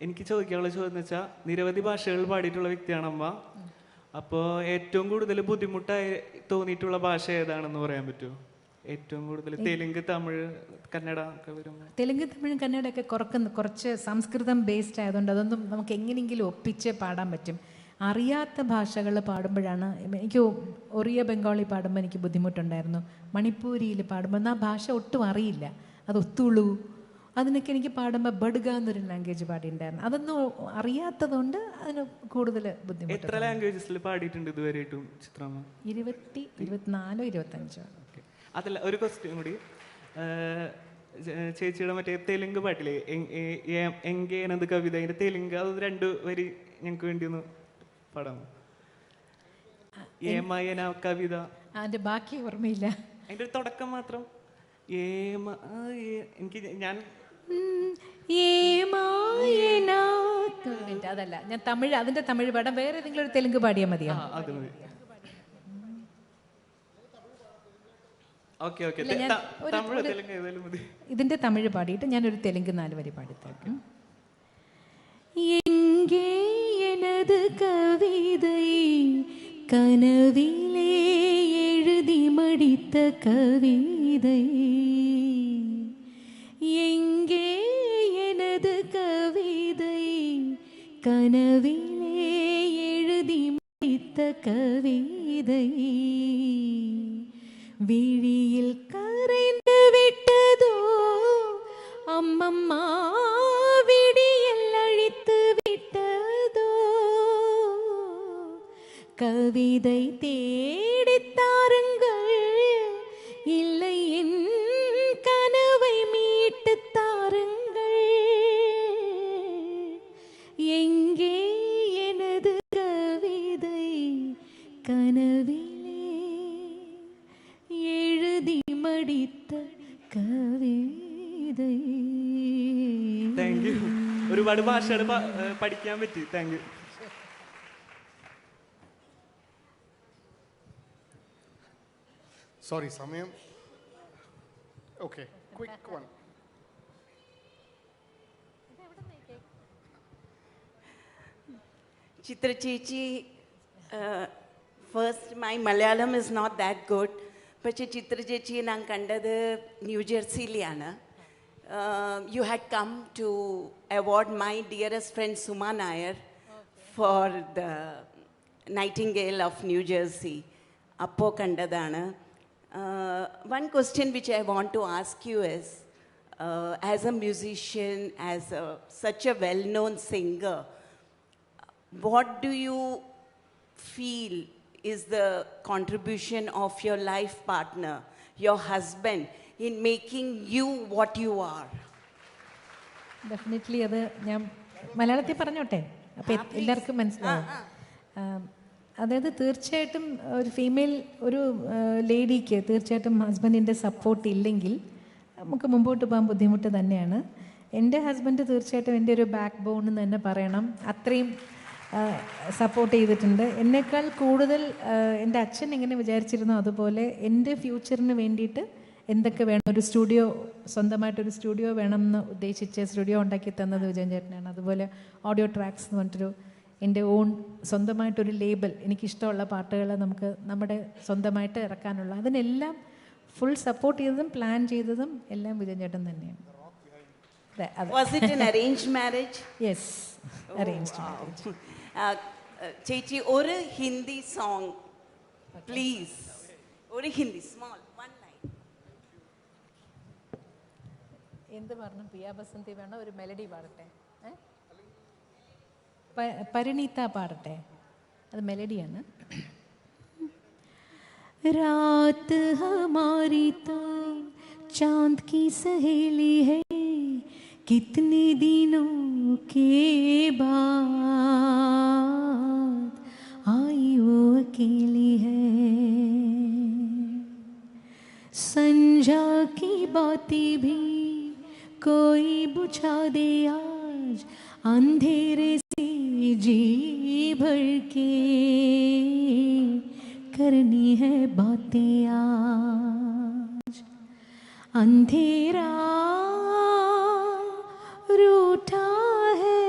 എനിക്ക് ചോദിക്കാനുള്ള ചോദ്യം എന്ന് വെച്ചാൽ, നിരവധി ഭാഷകൾ പാടിയിട്ടുള്ള വ്യക്തിയാണ് അമ്മ. അപ്പോൾ ഏറ്റവും കൂടുതൽ ബുദ്ധിമുട്ടായി തോന്നിയിട്ടുള്ള ഭാഷ ഏതാണെന്ന് പറയാൻ പറ്റുമോ? ഏറ്റവും കൂടുതൽ തെലുങ്ക്, തമിഴ്, കന്നഡ ഒക്കെ വരുമ്പോൾ. തെലുങ്ക്, തമിഴ്, കന്നഡയൊക്കെ കുറച്ച് സംസ്കൃതം ബേസ്ഡ് ആയതുകൊണ്ട് അതൊന്നും നമുക്ക് എങ്ങനെയെങ്കിലും ഒപ്പിച്ച് പാടാൻ പറ്റും. അറിയാത്ത ഭാഷകൾ പാടുമ്പോഴാണ് എനിക്ക് ഒറിയ ബംഗാളി പാടുമ്പോൾ എനിക്ക് ബുദ്ധിമുട്ടുണ്ടായിരുന്നു. മണിപ്പൂരിയിൽ പാടുമ്പോൾ ആ ഭാഷ ഒട്ടും അറിയില്ല. അത് ഒത്തുളു അതിനൊക്കെ എനിക്ക് പാടുമ്പോൾ ബഡ്ഗ എന്നൊരു ലാംഗ്വേജ് പാടിയിട്ടുണ്ടായിരുന്നു. അതൊന്നും അറിയാത്തതുകൊണ്ട് അതിന് കൂടുതൽ ബുദ്ധിമുട്ട്. എത്ര ലാംഗ്വേജസിൽ പാടിയിട്ടുണ്ട് ഇതുവരെയായിട്ടും ചിത്രമ്മ? 24 25. അതല്ല, ഒരു ക്വസ്റ്റ്യൻ കൂടി. ചേച്ചിയുടെ മറ്റേ തെലുങ്ക് പാട്ടില്ലേ, എങ്കേനത് കവിത, അതിൻ്റെ തെലുങ്ക് അത് 2 വരി ഞങ്ങൾക്ക് വേണ്ടി ഒന്ന് പാടാമോ? ഏമായന കവിത, അതിൻ്റെ ബാക്കി ഓർമ്മയില്ല. അതിൻ്റെ ഒരു തുടക്കം മാത്രം. എനിക്ക് ഞാൻ അതല്ല, ഞാൻ തമിഴ്, അതിൻ്റെ തമിഴ് പാടാം. വേറെ ഏതെങ്കിലും ഒരു തെലുങ്ക് പാടിയാൽ മതിയോ? അത് മതി. ഇതിന്റെ തമിഴ് പാടിയിട്ട് ഞാനൊരു തെലുങ്ക് 4 വരി പാടിത്തരാം. எனது கவிதை கனவிலே எழுதி மடித்த கவிதை, எங்கே எனது கவிதை கனவிலே எழுதி மடித்த கவிதை, விழியில் கரைந்து விட்டதோ அம்மம்மா, விடியல் அழித்து விட்டதோ, கவிதை தேடித் தாருங்கள், இல்லை என் கனவை மீட்டுத் தாருங்கள், எங்கே எனது கவிதை கனவிலே எழுதி மடித்த കവിത. Thank you. ഒരുപാട് ഭാഷകൾ പഠിക്കാൻ പറ്റി. Thank you. സോറി, സമയം. Okay, quick one. Chitra Chechi, first my Malayalam is not that good. പക്ഷേ ചിത്ര ചേച്ചി ഞാൻ കണ്ടത് ന്യൂജേഴ്സിയിലാണ്. You had come to award my dearest friend Suma Nair for the Nightingale of New Jersey. അപ്പോൾ കണ്ടതാണ്. One question which I want to ask you is, as a musician, as such a well-known singer, what do you feel is the contribution of your life partner, your husband, in making you what you are? Definitely അത് ഞാൻ മലയാളത്തിൽ പറഞ്ഞോട്ടെ, അപ്പോൾ എല്ലാവർക്കും മനസ്സിലാവും. അതായത് തീർച്ചയായിട്ടും ഒരു ഫീമെയിൽ ഒരു ലേഡിക്ക് തീർച്ചയായിട്ടും ഹസ്ബൻഡിൻ്റെ സപ്പോർട്ട് ഇല്ലെങ്കിൽ നമുക്ക് മുമ്പോട്ട് പോകാൻ ബുദ്ധിമുട്ട് തന്നെയാണ്. എൻ്റെ ഹസ്ബൻഡ് തീർച്ചയായിട്ടും എൻ്റെ ഒരു ബാക്ക് ബോൺ എന്ന് തന്നെ പറയണം. അത്രയും സപ്പോർട്ട് ചെയ്തിട്ടുണ്ട്. എന്നേക്കാൾ കൂടുതൽ എൻ്റെ അച്ഛൻ എങ്ങനെ വിചാരിച്ചിരുന്നോ അതുപോലെ എൻ്റെ ഫ്യൂച്ചറിന് വേണ്ടിയിട്ട് എന്തൊക്കെ വേണം, ഒരു സ്റ്റുഡിയോ, സ്വന്തമായിട്ടൊരു സ്റ്റുഡിയോ വേണമെന്ന് ഉദ്ദേശിച്ച് സ്റ്റുഡിയോ ഉണ്ടാക്കി തന്നത് വിജയൻ ചേട്ടനാണ്. അതുപോലെ ഓഡിയോ ട്രാക്സ് എന്ന് പറഞ്ഞിട്ടൊരു എൻ്റെ ഓൺ സ്വന്തമായിട്ടൊരു ലേബൽ, എനിക്കിഷ്ടമുള്ള പാട്ടുകൾ നമുക്ക് നമ്മുടെ സ്വന്തമായിട്ട് ഇറക്കാനുള്ള, അതിനെല്ലാം ഫുൾ സപ്പോർട്ട് ചെയ്തതും പ്ലാൻ ചെയ്തതും എല്ലാം വിജയൻ ചേട്ടൻ തന്നെയാണ്. Was it an arranged marriage? Yes, arranged marriage. ചേച്ചി ഒരു ഹിന്ദി സോങ് പ്ലീസ്. ഒരു ഹിന്ദി സ്മോൾ വൺ ലൈൻ. എന്ത് പറഞ്ഞു? പിയാ ബസന്തി വേണോ? ഒരു മെലഡി പാടട്ടെ? പരിണീത പാടട്ടെ? അത് മെലഡിയാണ്. रात हमारी तो चांद की सहेली है, कितने दिनों के बाद आई वो अकेली है. संझा की बातें भी कोई बुझा दे आज, अंधेरे से जी भर के करनी है बातें आज. अंधेरा रूठा है,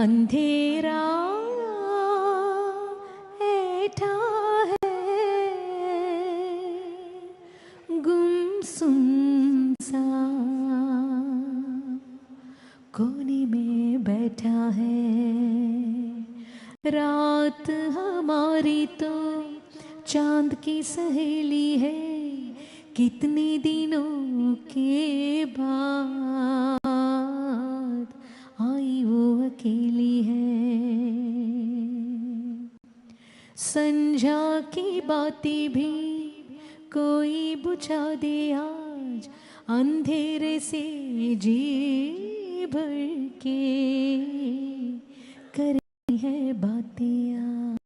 अंधेरा ऐठा है, गुमसुम सा कोने में बैठा है. रात हमारी तो चांद की सहेली है, कितने दिनों के बाद आई वो अकेली है. संझा की बातें भी कोई बुझा दे आज, अंधेरे से जी भर के कर है बातें आज.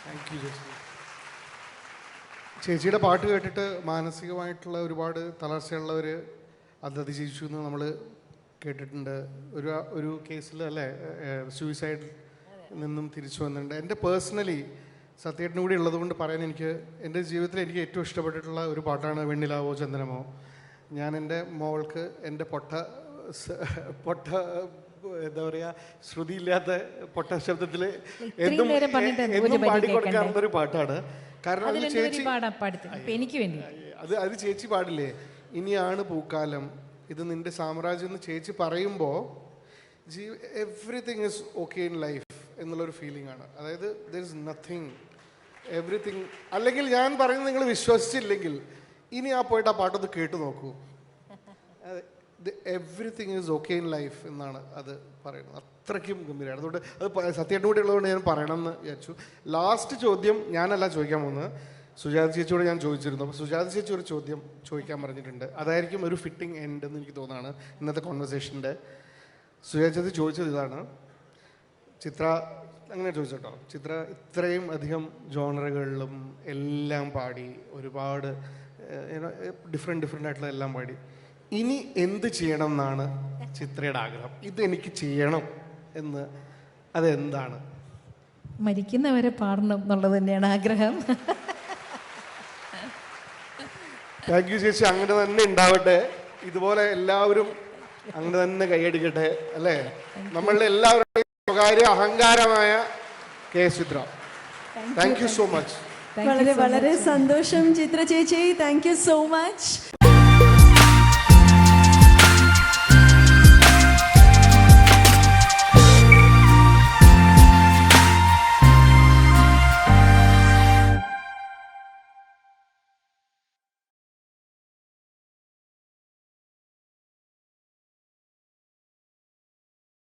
താങ്ക് യു ചേച്ചി. ചേച്ചിയുടെ പാട്ട് കേട്ടിട്ട് മാനസികമായിട്ടുള്ള ഒരുപാട് തളർച്ചയുള്ളവർ അത് അതിജീവിച്ചു എന്ന് നമ്മൾ കേട്ടിട്ടുണ്ട്. ഒരു കേസിൽ അല്ലേ സൂയിസൈഡ് നിന്നും തിരിച്ചു വന്നിട്ടുണ്ട്. എൻ്റെ പേഴ്സണലി സത്യേട്ടനും കൂടി ഉള്ളതുകൊണ്ട് പറയാൻ എൻ്റെ ജീവിതത്തിൽ എനിക്ക് ഏറ്റവും ഇഷ്ടപ്പെട്ടിട്ടുള്ള ഒരു പാട്ടാണ് വെണ്ണിലാവോ ചന്ദനമോ. ഞാൻ എൻ്റെ മോൾക്ക് എൻ്റെ പൊട്ട എന്താ പറയുക, ശ്രുതിയില്ലാത്ത പൊട്ട ശബ്ദത്തിൽ എന്നും പാടിക്കൊടുക്കാറുള്ള ഒരു പാട്ടാണ്. കാരണം അത് ചേച്ചി അത് ചേച്ചി പാടില്ലേ, ഇനിയാണ് പൂക്കാലം ഇത് നിന്റെ സാമ്രാജ്യം എന്ന് ചേച്ചി പറയുമ്പോൾ everything is okay in life എന്നുള്ളൊരു ഫീലിംഗ് ആണ്. അതായത് ദർ ഇസ് നത്തിങ്, എവ്രിതിങ്. അല്ലെങ്കിൽ ഞാൻ പറയുന്നത് നിങ്ങൾ വിശ്വസിച്ചില്ലെങ്കിൽ ഇനി പോയിട്ട് ആ പാട്ടൊന്ന് കേട്ടു നോക്കൂ. Everything is okay in life എന്നാണ് അത് പറയുന്നത്. അത്രയ്ക്കും ഗംഭീരമാണ്. അതുകൊണ്ട് അത് സത്യേട്ടനും കൂടി ഉള്ളതുകൊണ്ട് ഞാൻ പറയണമെന്ന് വിചാരിച്ചു. ലാസ്റ്റ് ചോദ്യം ഞാനല്ല ചോദിക്കാൻ പോകുന്നത്, സുജാത ചേച്ചിയോട് ഞാൻ ചോദിച്ചിരുന്നു. അപ്പോൾ സുജാത ചേച്ചി ഒരു ചോദ്യം ചോദിക്കാൻ പറഞ്ഞിട്ടുണ്ട്. അതായിരിക്കും ഒരു ഫിറ്റിംഗ് എൻഡ് എന്ന് എനിക്ക് തോന്നുകയാണ് ഇന്നത്തെ കോൺവെർസേഷൻ്റെ. സുജാത ചേച്ചി ചോദിച്ചത് ഇതാണ്. ചിത്ര അങ്ങനെ ചോദിച്ചോട്ടോ, ചിത്ര ഇത്രയും അധികം ജോണറുകളിലും എല്ലാം പാടി, ഒരുപാട് ഡിഫറെൻ്റ് ആയിട്ടുള്ള എല്ലാം പാടി, ഇനി എന്ത് ചെയ്യണം എന്നാണ് ചിത്രയുടെ ആഗ്രഹം? ഇതെനിക്ക് ചെയ്യണം എന്ന് അതെന്താണ്? മരിക്കുന്നവരെ പാടണം എന്നുള്ളത് തന്നെയാണ് ആഗ്രഹം. താങ്ക് യു ചേച്ചി. അങ്ങനെ തന്നെ ഉണ്ടാവട്ടെ. ഇതുപോലെ എല്ലാവരും അങ്ങനെ തന്നെ കൈയടിക്കട്ടെ അല്ലേ? നമ്മളുടെ എല്ലാവരുടെയും സ്വകാര്യ അഹങ്കാരമായ K Chitra. Thank you so much. വളരെ വളരെ സന്തോഷം ചിത്ര ചേച്ചി. Thank you so much.